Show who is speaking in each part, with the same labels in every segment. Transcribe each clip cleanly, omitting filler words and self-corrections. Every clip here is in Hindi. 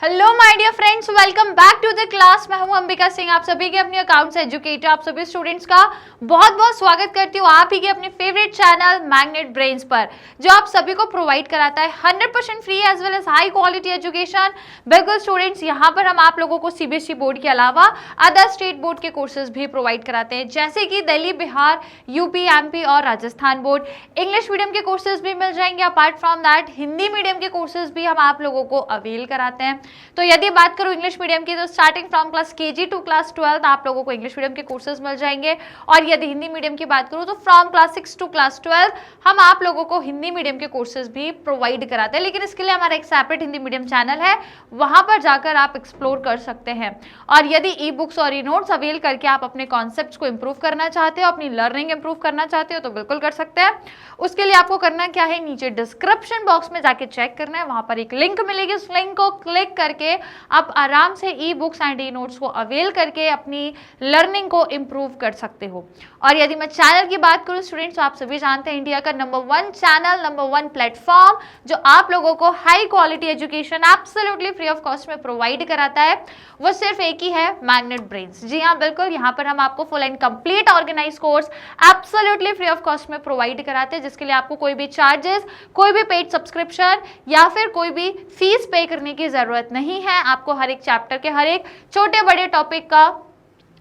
Speaker 1: Hello my dear friends, welcome back to the class. मैं हूं अंबिका सिंह, आप सभी के अपने अकाउंट्स एजुकेटर, आप सभी स्टूडेंट्स का बहुत बहुत स्वागत करती हूं आप ही के अपने फेवरेट चैनल मैग्नेट ब्रेन्स पर, जो आप सभी को प्रोवाइड कराता है 100% free as well as high quality education. बिल्कुल स्टूडेंट्स, यहाँ पर हम आप लोगों को सीबीएसई बोर्ड के अलावा अदर स्टेट बोर्ड के कोर्सेज भी प्रोवाइड कराते हैं, जैसे कि दिल्ली, बिहार, यूपी, एमपी और राजस्थान बोर्ड। इंग्लिश मीडियम के कोर्सेज भी मिल जाएंगे। Apart from that Hindi medium के कोर्सेज भी हम आप लोगों को अवेल कराते हैं। तो यदि बात करूं इंग्लिश मीडियम की, तो starting from class KG to class 12 आप लोगों को इंग्लिश मीडियम के कोर्सेज मिल जाएंगे। और यदि हिंदी मीडियम की बात करूं तो फ्रॉम क्लास 6 टू क्लास 12 हम आप लोगों को हिंदी मीडियम के कोर्सेज भी प्रोवाइड कराते हैं। लेकिन इसके लिए हमारा एक सेपरेट हिंदी मीडियम चैनल है, वहां पर जाकर आप एक्सप्लोर कर सकते हैं। और यदि ई बुक्स और ई नोट्स अवेल करके आप अपने कॉन्सेप्ट्स को इंप्रूव करना चाहते हो, अपनी लर्निंग इंप्रूव करना चाहते हो, तो बिल्कुल कर सकते हैं। उसके लिए आपको करना क्या है, नीचे डिस्क्रिप्शन बॉक्स में जाके चेक करना है, वहां पर एक लिंक मिलेगी। उस लिंक को क्लिक करके आप आराम से e books and e notes को अवेल करके अपनी लर्निंग को इंप्रूव कर सकते हो। और यदि मैं चैनल की बात करूं स्टूडेंट्स, तो आप सभी जानते हैं इंडिया का नंबर 1 चैनल, नंबर 1 प्लेटफॉर्म जो आप लोगों को high quality education absolutely free of cost में प्रोवाइड कराता है, वो सिर्फ एक ही है, मैग्नेट ब्रेन्स। जी हाँ, बिल्कुल, यहाँ पर हम आपको full and complete organise course absolutely free of cost में प्रोवाइड कराते हैं, जिसके लिए आपको कोई भी चार्जेस, कोई भी पेड सब्सक्रिप्शन या फिर कोई भी फीस पे करने की जरूरत नहीं है। आपको हर एक चैप्टर के हर एक छोटे बड़े टॉपिक का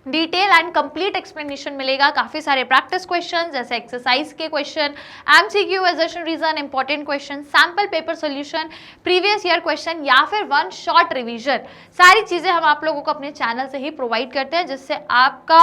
Speaker 1: डिटेल एंड कंप्लीट एक्सप्लेनेशन मिलेगा। काफी सारे प्रैक्टिस क्वेश्चन, जैसे एक्सरसाइज के question, MCQ, assertion reason, important question, sample paper solution, previous year question या फिर वन शॉर्ट रिवीजन, सारी चीजें हम आप लोगों को अपने चैनल से ही प्रोवाइड करते हैं, जिससे आपका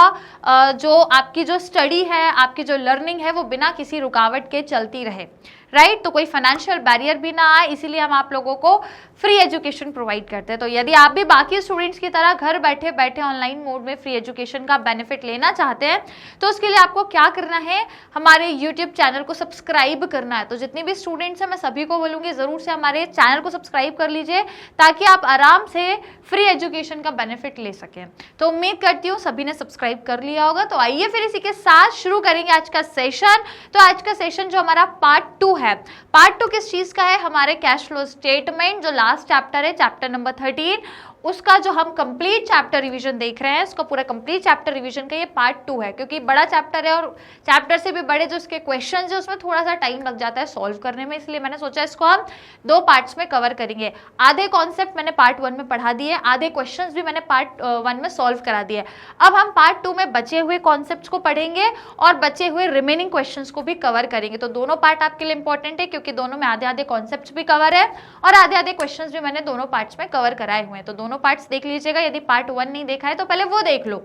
Speaker 1: आपकी जो स्टडी है, आपकी जो लर्निंग है, वो बिना किसी रुकावट के चलती रहे। राइट, तो कोई फाइनेंशियल बैरियर भी ना आए, इसीलिए हम आप लोगों को फ्री एजुकेशन प्रोवाइड करते हैं। तो यदि आप भी बाकी स्टूडेंट्स की तरह घर बैठे बैठे ऑनलाइन मोड में फ्री एजुकेशन का बेनिफिट लेना चाहते हैं, तो उसके लिए आपको क्या करना है, हमारे यूट्यूब चैनल को सब्सक्राइब करना है। तो जितने भी स्टूडेंट्स हैं, मैं सभी को बोलूँगी जरूर से हमारे चैनल को सब्सक्राइब कर लीजिए, ताकि आप आराम से फ्री एजुकेशन का बेनिफिट ले सकें। तो उम्मीद करती हूँ सभी ने सब्सक्राइब कर लिया होगा। तो आइए फिर इसी के साथ शुरू करेंगे आज का सेशन। तो आज का सेशन जो हमारा पार्ट 2 है, पार्ट 2 किस चीज का है, हमारे कैश फ्लो स्टेटमेंट जो लास्ट चैप्टर है, चैप्टर नंबर 13, उसका जो हम कंप्लीट चैप्टर रिवीजन देख रहे हैं, उसका पूरा कंप्लीट चैप्टर रिवीजन का ये पार्ट 2 है, क्योंकि बड़ा चैप्टर है और चैप्टर से भी बड़े जो उसके क्वेश्चंस है उसमें थोड़ा सा टाइम लग जाता है सॉल्व करने में, इसलिए मैंने सोचा इसको हम 2 पार्ट्स में कवर करेंगे। आधे कॉन्सेप्ट मैंने पार्ट 1 में पढ़ा दिए, आधे क्वेश्चंस भी मैंने पार्ट 1 में सॉल्व करा दिए। अब हम पार्ट 2 में बचे हुए कॉन्सेप्ट्स को पढ़ेंगे और बचे हुए रिमेनिंग क्वेश्चंस को भी कवर करेंगे। तो दोनों पार्ट आपके लिए इंपॉर्टेंट है, क्योंकि दोनों में आधे आधे कॉन्सेप्ट्स भी कवर है और आधे आधे क्वेश्चंस भी मैंने दोनों पार्ट्स में कवर कराए हुए हैं। तो दोनों पार्ट्स देख लीजिएगा, यदि पार्ट 1 नहीं देखा है तो पहले वो देख लो,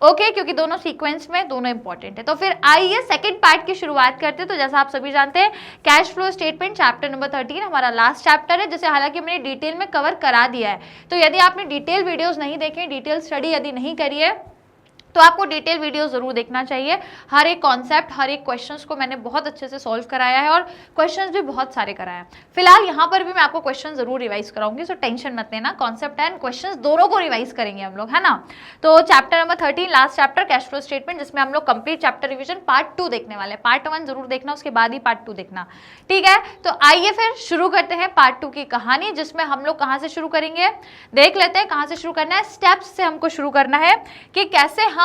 Speaker 1: ओके, क्योंकि दोनों सीक्वेंस में दोनों इंपॉर्टेंट है। तो फिर आइए सेकंड पार्ट की शुरुआत करते हैं। तो जैसा आप सभी जानते हैं, cash flow statement chapter number 13 हमारा लास्ट चैप्टर है, जिसे हालांकि मैंने डिटेल में कवर करा दिया है। तो यदि आपने डिटेल वीडियोस नहीं देखे, डिटेल स्टडी यदि नहीं करी है, तो आपको डिटेल वीडियो जरूर देखना चाहिए। हर एक कॉन्सेप्ट, हर एक क्वेश्चंस को मैंने बहुत अच्छे से सॉल्व कराया है और क्वेश्चंस भी बहुत सारे कराया है। फिलहाल यहाँ पर भी मैं आपको क्वेश्चन जरूर रिवाइज कराऊंगी, सो टेंशन मत लेना, कॉन्सेप्ट एंड क्वेश्चंस दोनों को रिवाइज करेंगे हम लोग, है ना। तो chapter number 13 last chapter cash flow statement, जिसमें हम लोग कंप्लीट चैप्टर रिविजन पार्ट 2 देखने वाले हैं। पार्ट 1 जरूर देखना, उसके बाद ही पार्ट 2 देखना, ठीक है। तो आइए फिर शुरू करते हैं पार्ट 2 की कहानी, जिसमें हम लोग कहाँ से शुरू करेंगे, देख लेते हैं कहाँ से शुरू करना है। स्टेप्स से हमको शुरू करना है कि कैसे हम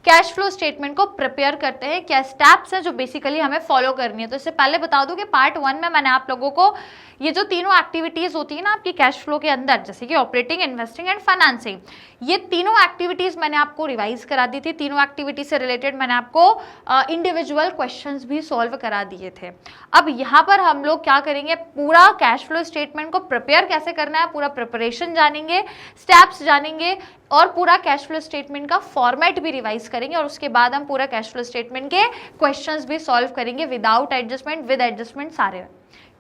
Speaker 1: कैश फ्लो स्टेटमेंट को प्रिपेयर करते हैं, क्या स्टेप्स हैं जो बेसिकली हमें फॉलो करनी है। तो इससे पहले बता दूं कि पार्ट 1 में मैंने आप लोगों को ये जो तीनों एक्टिविटीज होती है ना आपकी कैश फ्लो के अंदर, जैसे कि ऑपरेटिंग, इन्वेस्टिंग एंड फाइनेंसिंग, ये तीनों एक्टिविटीज मैंने आपको रिवाइज करा दी थी। तीनों एक्टिविटीज से रिलेटेड मैंने आपको इंडिविजुअल क्वेश्चंस भी सॉल्व करा दिए थे। अब यहाँ पर हम लोग क्या करेंगे, पूरा कैश फ्लो स्टेटमेंट को प्रिपेयर कैसे करना है, पूरा प्रिपरेशन जानेंगे, स्टेप्स जानेंगे और पूरा कैश फ्लो स्टेटमेंट का फॉर्मेट भी रिवाइज करेंगे। और उसके बाद हम पूरा कैश फ्लो स्टेटमेंट के क्वेश्चंस भी सॉल्व करेंगे, विदाउट एडजस्टमेंट, विद एडजस्टमेंट, सारे।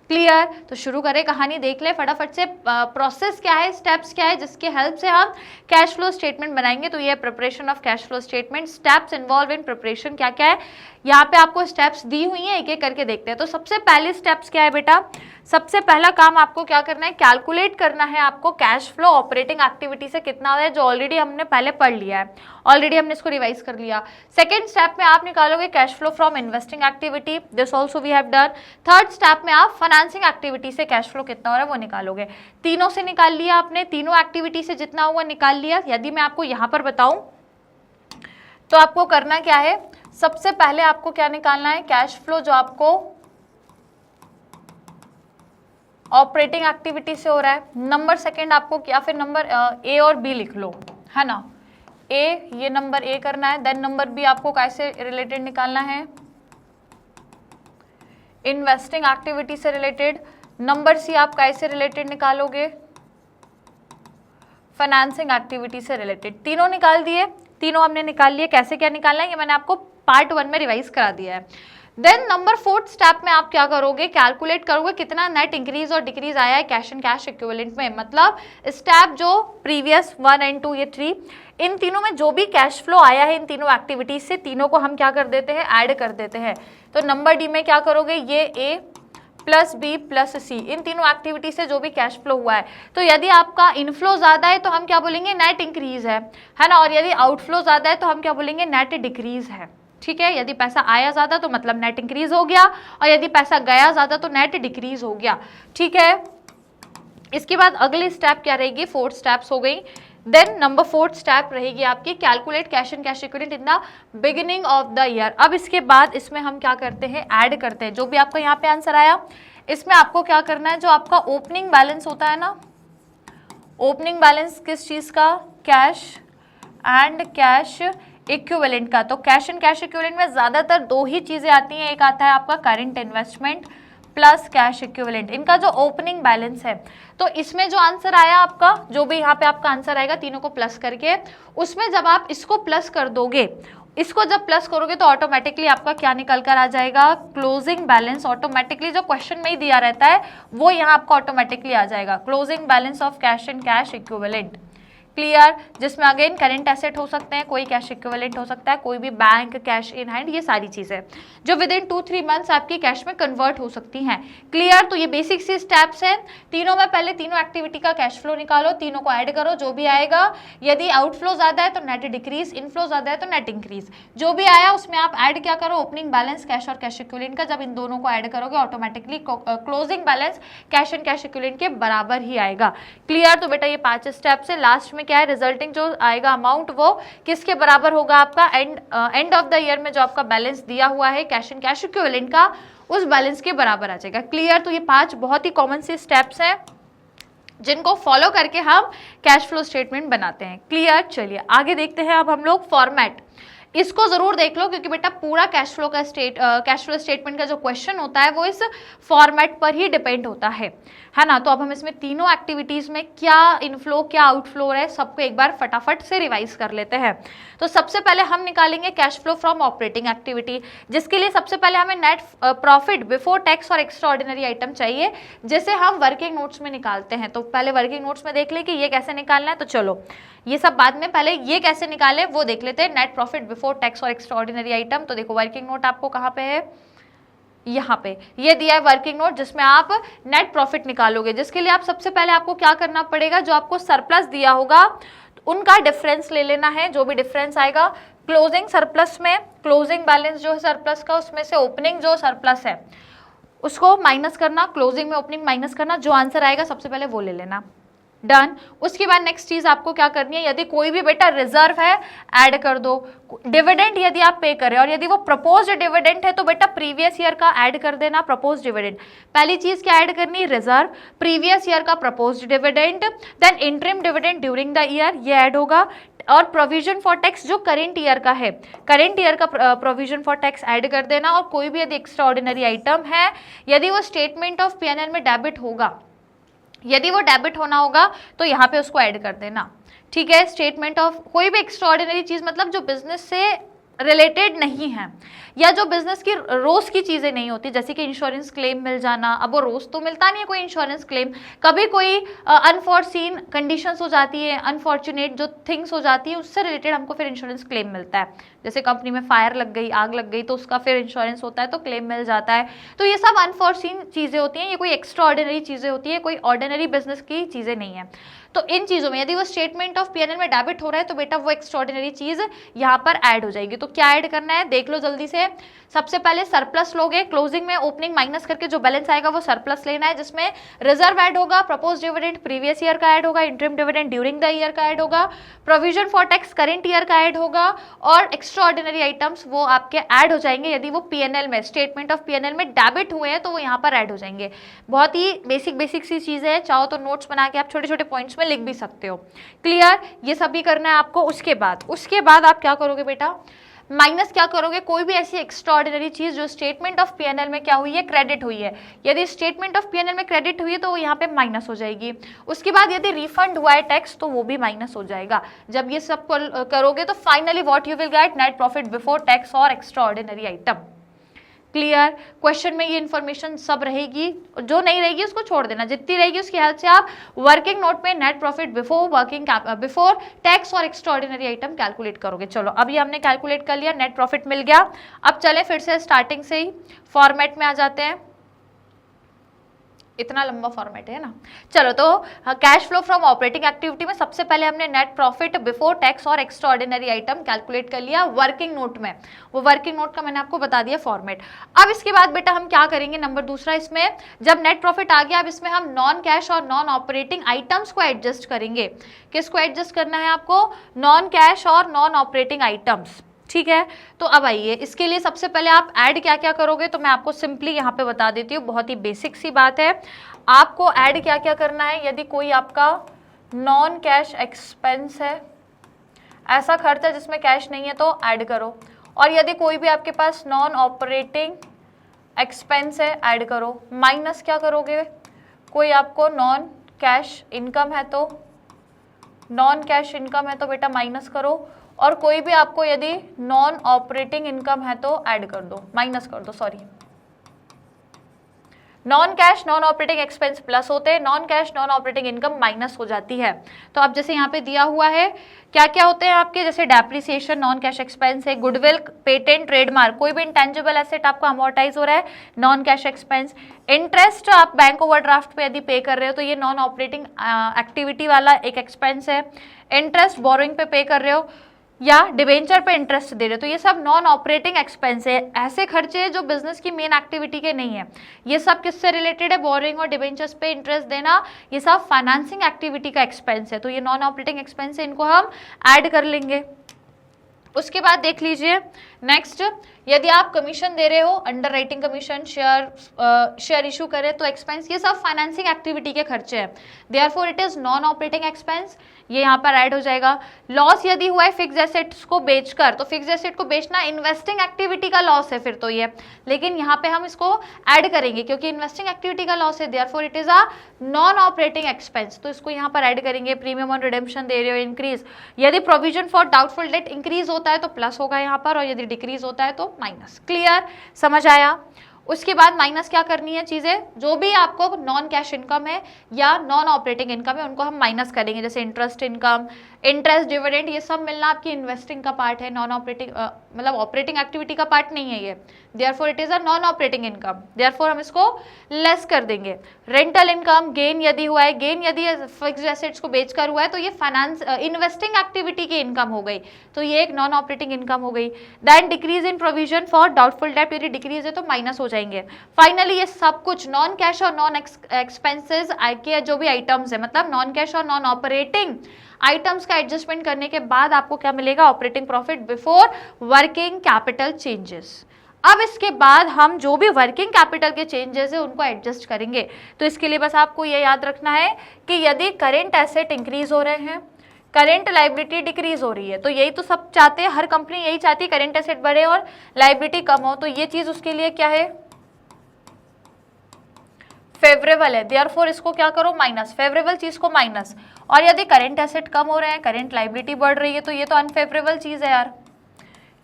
Speaker 1: क्लियर। तो शुरू करें, कहानी देख ले फटाफट से। प्रोसेस क्या है, स्टेप्स क्या है जिसके हेल्प से हम कैश फ्लो स्टेटमेंट बनाएंगे। तो ये preparation of cash flow statement, steps involve in preparation क्या क्या है, यहाँ पे आपको स्टेप्स दी हुई है, एक एक करके देखते हैं। तो सबसे पहले स्टेप्स क्या है बेटा, सबसे पहला काम आपको क्या करना है, कैलकुलेट करना है आपको कैश फ्लो ऑपरेटिंग एक्टिविटी से कितना है, जो ऑलरेडी हमने पहले पढ़ लिया है, ऑलरेडी हमने इसको रिवाइज कर लिया। सेकंड स्टेप में आप निकालोगे cash flow from investing activity, this also we have done. Third step में आप फाइनेंसिंग एक्टिविटी से कैश फ्लो कितना हो रहा है वो निकालोगे। तीनों से निकाल लिया आपने, तीनों एक्टिविटी से जितना हुआ निकाल लिया। यदि मैं आपको यहाँ पर बताऊं तो आपको करना क्या है, सबसे पहले आपको क्या निकालना है, कैश फ्लो जो आपको ऑपरेटिंग एक्टिविटी से हो रहा है। नंबर सेकंड आपको या फिर नंबर ए और बी लिख लो, है ना, ए, ये नंबर ए करना है। देन नंबर बी आपको कैसे रिलेटेड निकालना है, इन्वेस्टिंग एक्टिविटी से रिलेटेड। नंबर सी आप कैसे रिलेटेड निकालोगे, फाइनेंसिंग एक्टिविटी से रिलेटेड। तीनों निकाल दिए, तीनों हमने निकाल लिए। कैसे क्या निकालना है ये मैंने आपको पार्ट 1 में रिवाइज करा दिया है। देन नंबर 4th स्टेप में आप क्या करोगे, कैलकुलेट करोगे कितना नेट इंक्रीज और डिक्रीज आया है कैश एंड कैश इक्विवेलेंट में। मतलब स्टेप जो प्रीवियस 1 एंड 2 ये 3, इन तीनों में जो भी कैश फ्लो आया है इन तीनों एक्टिविटीज से, तीनों को हम क्या कर देते हैं, ऐड कर देते हैं। तो नंबर डी में क्या करोगे, ये ए प्लस बी प्लस सी, इन तीनों एक्टिविटी से जो भी कैश फ्लो हुआ है। तो यदि आपका इनफ्लो ज्यादा है तो हम क्या बोलेंगे, नेट इंक्रीज है ना, और यदि आउटफ्लो ज्यादा है तो हम क्या बोलेंगे, नेट डिक्रीज है। ठीक है, यदि पैसा आया ज्यादा तो मतलब नेट इंक्रीज हो गया, और यदि पैसा गया ज्यादा तो नेट डिक्रीज हो गया। ठीक है, इसके बाद अगली स्टेप क्या रहेगी, 4 स्टेप्स हो गई। देन नंबर 4th स्टेप रहेगी आपकी calculate cash and cash equivalent in the beginning of the year. अब इसके बाद इसमें हम क्या करते हैं, ऐड करते हैं। जो भी आपका यहाँ पे आंसर आया इसमें आपको क्या करना है, जो आपका ओपनिंग बैलेंस होता है ना, ओपनिंग बैलेंस किस चीज का, कैश एंड कैश इक्विवेलेंट का। तो कैश एंड कैश इक्विवेलेंट में ज्यादातर 2 ही चीजें आती हैं, एक आता है आपका current investment plus cash equivalent, इनका जो ओपनिंग बैलेंस है। तो इसमें जो आंसर आया आपका, जो भी यहाँ पे आपका आंसर आएगा तीनों को प्लस करके, उसमें जब आप इसको प्लस कर दोगे, इसको जब प्लस करोगे तो ऑटोमेटिकली आपका क्या निकल कर आ जाएगा, क्लोजिंग बैलेंस। ऑटोमेटिकली जो क्वेश्चन में ही दिया रहता है वो यहाँ आपका ऑटोमेटिकली आ जाएगा, closing balance of cash and cash equivalent. Clear, जिसमें अगेन करंट एसेट हो सकते हैं, कोई कैश इक्विवेलेंट हो सकता है, कोई भी बैंक कैश इन हैंड, ये सारी चीजें जो विद इन 2-3 मंथ्स आपकी कैश में कन्वर्ट हो सकती हैं। क्लियर, तो ये बेसिक सी स्टेप्स हैं। तीनों में पहले तीनों एक्टिविटी का कैश फ्लो निकालो, तीनों को ऐड करो, जो भी आएगा, यदि आउटफ्लो ज्यादा है तो नेट डिक्रीज, इनफ्लो ज्यादा है तो नेट इंक्रीज, जो भी आया उसमें आप ऐड क्या करो, ओपनिंग बैलेंस कैश और कैश इक्विवेलेंट का। जब इन दोनों को ऐड करोगे automatically closing balance cash and cash equivalent के बराबर ही आएगा। क्लियर, तो बेटा ये 5 स्टेप्स है। लास्ट में क्या है, रिजल्टिंग जो आएगा अमाउंट वो किसके बराबर होगा, आपका एंड ऑफ द ईयर में जो आपका बैलेंस दिया हुआ है कैश एंड कैश इक्विवेलेंट का, उस बैलेंस के बराबर आ जाएगा। क्लियर, तो ये 5 बहुत ही कॉमन सी स्टेप्स हैं जिनको फॉलो करके हम कैश फ्लो स्टेटमेंट बनाते हैं। क्लियर, चलिए आगे देखते हैं अब हम लोग फॉर्मेट। इसको जरूर देख लो क्योंकि बेटा पूरा कैश फ्लो स्टेटमेंट का जो क्वेश्चन होता है वो इस फॉर्मेट पर ही डिपेंड होता है ना। तो अब हम इसमें तीनों एक्टिविटीज में क्या इनफ्लो क्या आउटफ्लो है सबको एक बार फटाफट से रिवाइज कर लेते हैं। तो सबसे पहले हम निकालेंगे cash flow from operating activity, जिसके लिए सबसे पहले हमें नेट प्रॉफिट बिफोर टैक्स और एक्स्ट्रा ऑर्डिनरी आइटम चाहिए, जिसे हम वर्किंग नोट्स में निकालते हैं। तो पहले वर्किंग नोट्स में देख ले कि ये कैसे निकालना है। तो चलो ये सब बाद में, पहले ये कैसे निकाले वो देख लेते हैं। नेट प्रॉफिट बिफोर टैक्स और एक्स्ट्रा ऑर्डिनरी आइटम, तो देखो वर्किंग नोट आपको कहाँ पे है, यहाँ पे ये दिया है वर्किंग नोट, जिसमें आप नेट प्रॉफिट निकालोगे। जिसके लिए आप सबसे पहले आपको क्या करना पड़ेगा, जो आपको सरप्लस दिया होगा उनका डिफरेंस ले लेना है। जो भी डिफरेंस आएगा क्लोजिंग सरप्लस में, क्लोजिंग बैलेंस जो है सरप्लस का, उसमें से ओपनिंग जो सरप्लस है उसको माइनस करना, क्लोजिंग में ओपनिंग माइनस करना, जो आंसर आएगा सबसे पहले वो ले लेना। डन। उसके बाद नेक्स्ट चीज आपको क्या करनी है, यदि कोई भी बेटा रिजर्व है ऐड कर दो। डिविडेंड यदि आप पे करें और यदि वो प्रपोज्ड डिविडेंड है तो बेटा प्रीवियस ईयर का ऐड कर देना प्रपोज्ड डिविडेंड। पहली चीज क्या ऐड करनी है, रिजर्व, प्रीवियस ईयर का proposed dividend, then interim dividend during the year ये ऐड होगा, और प्रोविजन फॉर टैक्स जो करेंट ईयर का है, करेंट ईयर का प्रोविजन फॉर टैक्स ऐड कर देना। और कोई भी यदि एक्स्ट्रा ऑर्डिनरी आइटम है, यदि वो स्टेटमेंट ऑफ P&L में डेबिट होगा, यदि वो डेबिट होना होगा तो यहाँ पे उसको ऐड कर देना। ठीक है, स्टेटमेंट ऑफ कोई भी एक्स्ट्रा ऑर्डिनरी चीज, मतलब जो बिजनेस से रिलेटेड नहीं है, या जो बिजनेस की रोज की चीजें नहीं होती, जैसे कि इंश्योरेंस क्लेम मिल जाना, अब वो रोज तो मिलता नहीं है कोई इंश्योरेंस क्लेम, कभी कोई अनफॉर्सीन कंडीशंस हो जाती है, अनफॉर्चुनेट जो थिंग्स हो जाती है, उससे रिलेटेड हमको फिर इंश्योरेंस क्लेम मिलता है। जैसे कंपनी में फायर लग गई, आग लग गई, तो उसका फिर इंश्योरेंस होता है, तो क्लेम मिल जाता है। तो ये सब अनफॉर्सीन चीजें होती हैं, ये कोई एक्स्ट्रा ऑर्डिनरी चीजें होती है, कोई ऑर्डिनरी बिजनेस की चीजें नहीं है। तो इन चीजों में यदि वो स्टेटमेंट ऑफ पीएनएल में डेबिट हो रहा है तो बेटा वो एक्स्ट्राऑर्डिनरी चीज यहाँ पर ऐड हो जाएगी। तो क्या ऐड करना है देख लो जल्दी से। सबसे पहले सरप्लस लोगे, क्लोजिंग में ओपनिंग माइनस करके जो बैलेंस आएगा वो सरप्लस लेना है, जिसमें रिजर्व ऐड होगा, प्रपोज डिविडेंड प्रीवियस ईयर का ऐड होगा, interim dividend during the year का ऐड होगा, provision for tax current year का ऐड होगा, और एक्स्ट्राऑर्डिनरी आइटम्स वो आपके ऐड हो जाएंगे यदि वो पीएनएल में, स्टेटमेंट ऑफ पीएनएल में डेबिट हुए हैं तो वो यहाँ पर ऐड हो जाएंगे। बहुत ही बेसिक सी चीजें हैं, चाहो तो नोट्स बना के आप छोटे छोटे पॉइंट्स में लिख भी सकते हो। क्लियर, ये सब भी करना है आपको। उसके बाद आप क्या करोगे बेटा, माइनस क्या करोगे, कोई भी ऐसी एक्स्ट्राऑर्डिनरी चीज जो स्टेटमेंट ऑफ पीएनएल में क्या हुई है, क्रेडिट हुई है। यदि स्टेटमेंट ऑफ पीएनएल में क्रेडिट हुई है तो वो यहाँ पे माइनस हो जाएगी। उसके बाद यदि रिफंड हुआ है टैक्स तो वो भी माइनस हो जाएगा। जब ये सब करोगे तो finally what you will get, net profit before tax और एक्स्ट्राऑर्डिनरी आइटम। क्लियर, क्वेश्चन में ये इन्फॉर्मेशन सब रहेगी, जो नहीं रहेगी उसको छोड़ देना, जितनी रहेगी उसकी हेल्प से आप वर्किंग नोट में नेट प्रॉफिट बिफोर टैक्स और एक्स्ट्राऑर्डिनरी आइटम कैलकुलेट करोगे। चलो अभी हमने कैलकुलेट कर लिया, नेट प्रॉफिट मिल गया। अब चले फिर से स्टार्टिंग से ही फॉर्मेट में आ जाते हैं, इतना लंबा फॉर्मेट है ना। चलो तो cash flow from operating activity में सबसे पहले हमने नेट प्रॉफिट बिफोर टैक्स और एक्स्ट्राऑर्डिनरी आइटम कैलकुलेट कर लिया वर्किंग नोट में। वो वर्किंग नोट का मैंने आपको बता दिया फॉर्मेट। अब इसके बाद बेटा हम क्या करेंगे, नंबर दूसरा, इसमें जब नेट प्रॉफिट आ गया अब इसमें हम नॉन कैश और नॉन ऑपरेटिंग आइटम्स को एडजस्ट करेंगे। किसको एडजस्ट करना है आपको, नॉन कैश और नॉन ऑपरेटिंग आइटम्स। ठीक है, तो अब आइए इसके लिए सबसे पहले आप ऐड क्या क्या करोगे, तो मैं आपको सिंपली यहाँ पे बता देती हूँ, बहुत ही बेसिक सी बात है। आपको ऐड क्या क्या करना है, यदि कोई आपका नॉन कैश एक्सपेंस है, ऐसा खर्च है जिसमें कैश नहीं है तो ऐड करो, और यदि कोई भी आपके पास नॉन ऑपरेटिंग एक्सपेंस है ऐड करो। माइनस क्या करोगे, कोई आपको नॉन कैश इनकम है तो, नॉन कैश इनकम है तो बेटा माइनस करो, और कोई भी आपको यदि नॉन ऑपरेटिंग इनकम है तो ऐड कर दो, माइनस कर दो, sorry. Non cash non operating expense plus होते हैं, non cash non operating income minus हो जाती है। तो अब जैसे यहाँ पे दिया हुआ है क्या क्या होते हैं आपके, जैसे डेप्रिसिएशन नॉन कैश एक्सपेंस है, गुडविल पेटेंट ट्रेडमार्क कोई भी इंटेंजिबल एसेट आपका अमोर्टाइज हो रहा है नॉन कैश एक्सपेंस। इंटरेस्ट आप बैंक ओवरड्राफ्ट पे यदि पे कर रहे हो तो ये नॉन ऑपरेटिंग एक्टिविटी वाला एक एक्सपेंस है। इंटरेस्ट बोरोइंग पे कर रहे हो या डिबेंचर पे इंटरेस्ट दे रहे हो तो ये सब नॉन ऑपरेटिंग एक्सपेंस है। ऐसे खर्चे जो बिजनेस की मेन एक्टिविटी के नहीं है, ये सब किससे रिलेटेड है, बोरिंग और डिबेंचर्स पे इंटरेस्ट देना, ये सब फाइनेंसिंग एक्टिविटी का एक्सपेंस है, तो ये नॉन ऑपरेटिंग एक्सपेंस है, इनको हम ऐड कर लेंगे। उसके बाद देख लीजिए नेक्स्ट, यदि आप कमीशन दे रहे हो, under writing commission, share issue करे तो एक्सपेंस, ये सब फाइनेंसिंग एक्टिविटी के खर्चे हैं, therefore it is non operating expense, ये यहाँ पर ऐड हो जाएगा। लॉस यदि हुआ है फिक्स एसेट्स को बेचकर, तो फिक्स एसेट को बेचना इन्वेस्टिंग एक्टिविटी का लॉस है फिर तो ये, लेकिन यहाँ पे हम इसको ऐड करेंगे क्योंकि इन्वेस्टिंग एक्टिविटी का लॉस है, therefore it is a non operating expense, तो इसको यहाँ पर ऐड करेंगे। प्रीमियम ऑन रिडेम्पशन दे रहे हो इंक्रीज, यदि provision for doubtful debt increase होता है तो प्लस होगा यहाँ पर, और यदि डिक्रीज होता है तो माइनस। क्लियर, समझ आया। उसके बाद माइनस क्या करनी है चीजें, जो भी आपको नॉन कैश इनकम है या नॉन ऑपरेटिंग इनकम है उनको हम माइनस करेंगे, जैसे इंटरेस्ट इनकम, इंटरेस्ट डिविडेंड, ये सब मिलना आपकी इन्वेस्टिंग का पार्ट है, नॉन ऑपरेटिंग मतलब ऑपरेटिंग एक्टिविटी का पार्ट नहीं है ये, therefore it is a non operating income, therefore हम इसको लेस कर देंगे। रेंटल इनकम, गेन यदि हुआ है, गेन यदि फिक्स्ड एसेट्स को बेचकर हुआ है तो ये फाइनेंस इन्वेस्टिंग एक्टिविटी की इनकम हो गई, तो ये एक नॉन ऑपरेटिंग इनकम हो गई। Then decrease in provision for doubtful debt, यदि डिक्रीज है तो माइनस हो जाएंगे। फाइनली ये सब कुछ नॉन कैश और नॉन एक्सपेंसेस के जो भी आइटम्स है, मतलब नॉन कैश और नॉन ऑपरेटिंग आइटम्स का एडजस्टमेंट करने के बाद आपको क्या मिलेगा, operating profit before working capital changes. अब इसके बाद हम जो भी वर्किंग कैपिटल के चेंजेस है उनको एडजस्ट करेंगे। तो इसके लिए बस आपको ये याद रखना है कि यदि करेंट एसेट इंक्रीज हो रहे हैं, करेंट लाइबिलिटी डिक्रीज हो रही है, तो यही तो सब चाहते हैं, हर कंपनी यही चाहती है करेंट एसेट बढ़े और लाइबिलिटी कम हो, तो ये चीज उसके लिए क्या है, फेवरेबल है, देयरफॉर इसको क्या करो माइनस, फेवरेबल चीज को माइनस। और यदि करेंट एसेट कम हो रहे हैं, करेंट लाइबिलिटी बढ़ रही है तो ये तो अनफेवरेबल चीज है यार,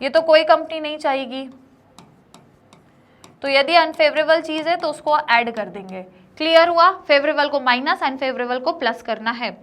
Speaker 1: ये तो कोई कंपनी नहीं चाहेगी, तो यदि अनफेवरेबल चीज है तो उसको ऐड कर देंगे। क्लियर हुआ? फेवरेबल को माइनस, अनफेवरेबल को प्लस करना है।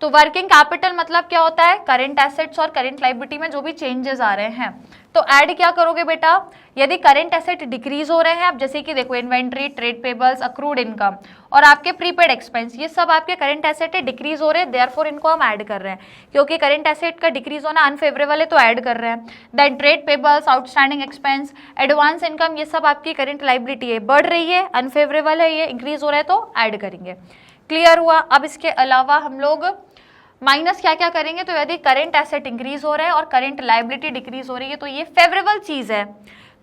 Speaker 1: तो वर्किंग कैपिटल मतलब क्या होता है? करंट एसेट्स और करंट लायबिलिटी में जो भी चेंजेस आ रहे हैं, तो ऐड क्या करोगे बेटा? यदि करंट एसेट डिक्रीज हो रहे हैं, अब जैसे कि देखो inventory, trade payables, accrued income और आपके प्रीपेड एक्सपेंस, ये सब आपके करंट एसेट है, डिक्रीज हो रहे हैं, देयरफॉर इनको हम ऐड कर रहे हैं, क्योंकि करंट एसेट का डिक्रीज होना अनफेवरेबल है तो ऐड कर रहे हैं। Then trade payables, outstanding expense, advance income, ये सब आपकी करंट लायबिलिटी है, बढ़ रही है, अनफेवरेबल है, ये इंक्रीज हो रहा है तो ऐड करेंगे। क्लियर हुआ? अब इसके अलावा हम लोग माइनस क्या क्या करेंगे? तो यदि करंट एसेट इंक्रीज हो रहा है और करंट लायबिलिटी डिक्रीज हो रही है तो ये फेवरेबल चीज है,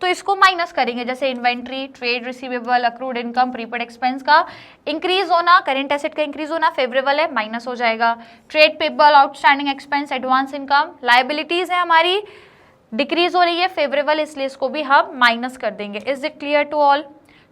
Speaker 1: तो इसको माइनस करेंगे। जैसे inventory, trade receivable, accrued income, prepaid expense का इंक्रीज होना, करंट एसेट का इंक्रीज होना फेवरेबल है, माइनस हो जाएगा। Trade payable, outstanding expense, advance income, liabilities है हमारी, डिक्रीज हो रही है, फेवरेबल, इसलिए इसको भी हम माइनस कर देंगे। Is it clear to all?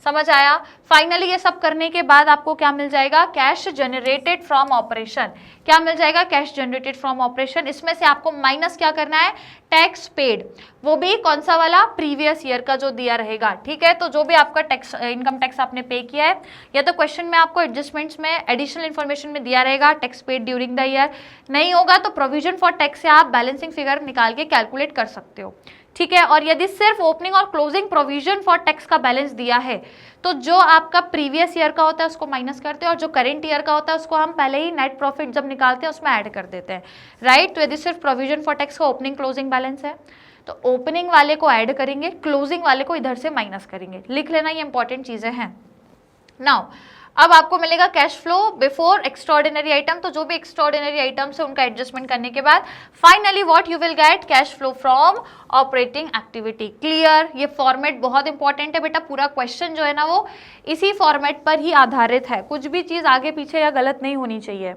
Speaker 1: समझ आया? फाइनली ये सब करने के बाद आपको क्या मिल जाएगा? Cash generated from operation. क्या मिल जाएगा? Cash generated from operation. इसमें से आपको माइनस क्या करना है? टैक्स पेड, वो भी कौन सा वाला? प्रीवियस ईयर का जो दिया रहेगा। ठीक है, तो जो भी आपका टैक्स, इनकम टैक्स आपने पे किया है, या तो क्वेश्चन में आपको एडजस्टमेंट्स में एडिशनल इन्फॉर्मेशन में दिया रहेगा tax paid during the year, नहीं होगा तो प्रोविजन फॉर टैक्स से आप बैलेंसिंग फिगर निकाल के कैलकुलेट कर सकते हो। ठीक है, और यदि सिर्फ ओपनिंग और क्लोजिंग प्रोविजन फॉर टैक्स का बैलेंस दिया है तो जो आपका प्रीवियस ईयर का होता है उसको माइनस करते हैं, और जो करंट ईयर का होता है उसको हम पहले ही नेट प्रॉफिट जब निकालते हैं उसमें ऐड कर देते हैं। राइट? तो यदि सिर्फ प्रोविजन फॉर टैक्स का ओपनिंग क्लोजिंग बैलेंस है तो ओपनिंग वाले को ऐड करेंगे, क्लोजिंग वाले को इधर से माइनस करेंगे। लिख लेना, ये इंपॉर्टेंट चीजें हैं। नाउ अब आपको मिलेगा cash flow before extraordinary item, तो जो भी एक्स्ट्राऑर्डिनरी आइटम्स है उनका एडजस्टमेंट करने के बाद finally what you will get? Cash flow from operating activity. Clear? ये फॉर्मेट बहुत इंपॉर्टेंट है बेटा, पूरा क्वेश्चन जो है ना वो इसी फॉर्मेट पर ही आधारित है, कुछ भी चीज आगे पीछे या गलत नहीं होनी चाहिए।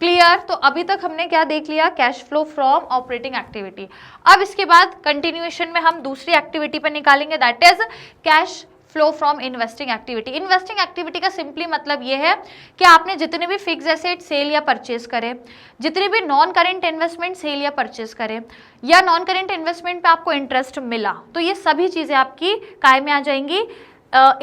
Speaker 1: क्लियर? तो अभी तक हमने क्या देख लिया? Cash flow from operating activity. अब इसके बाद कंटिन्यूएशन में हम दूसरी एक्टिविटी पर निकालेंगे, that is cash flow from investing activity. Investing activity का सिंपली मतलब ये है कि आपने जितने भी फिक्स एसेट सेल या परचेज करे, जितने भी नॉन करेंट इन्वेस्टमेंट सेल या परचेज करे, या नॉन करेंट इन्वेस्टमेंट पे आपको इंटरेस्ट मिला, तो ये सभी चीजें आपकी काय में आ जाएंगी?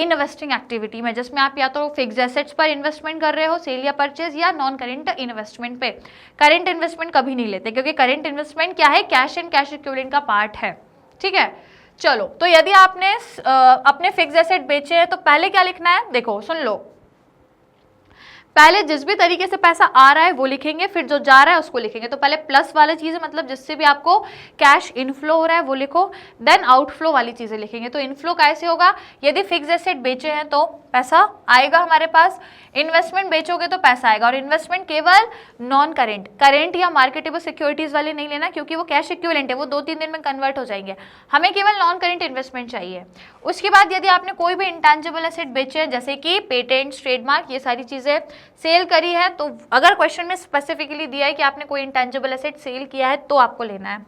Speaker 1: इन्वेस्टिंग एक्टिविटी में, जिसमें आप या तो फिक्स एसेट्स पर इन्वेस्टमेंट कर रहे हो सेल या परचेज, या नॉन करेंट इन्वेस्टमेंट पे। करेंट इन्वेस्टमेंट कभी नहीं लेते, क्योंकि करेंट इन्वेस्टमेंट क्या है? कैश एंड कैश इक्विवेलेंट का पार्ट है। ठीक है, चलो, तो यदि आपने अपने फिक्स एसेट बेचे हैं तो पहले क्या लिखना है? देखो सुन लो, पहले जिस भी तरीके से पैसा आ रहा है वो लिखेंगे, फिर जो जा रहा है उसको लिखेंगे। तो पहले प्लस वाली चीजें, मतलब जिससे भी आपको कैश इनफ्लो हो रहा है वो लिखो, देन आउटफ्लो वाली चीजें लिखेंगे। तो इनफ्लो कैसे होगा? यदि फिक्स एसेट बेचे हैं तो पैसा आएगा हमारे पास, इन्वेस्टमेंट बेचोगे तो पैसा आएगा, और इन्वेस्टमेंट केवल नॉन करेंट, करेंट या मार्केटेबल सिक्योरिटीज वाले नहीं लेना, क्योंकि वो कैश इक्विवेलेंट है, वो 2-3 दिन में कन्वर्ट हो जाएंगे। हमें केवल नॉन करेंट इन्वेस्टमेंट चाहिए। उसके बाद यदि आपने कोई भी इंटेंजिबल एसेट बेचे हैं, जैसे कि पेटेंट्स, ट्रेडमार्क, ये सारी चीजें सेल करी है, तो अगर क्वेश्चन में स्पेसिफिकली दिया है कि आपने कोई इंटेंजिबल एसेट सेल किया है तो आपको लेना है।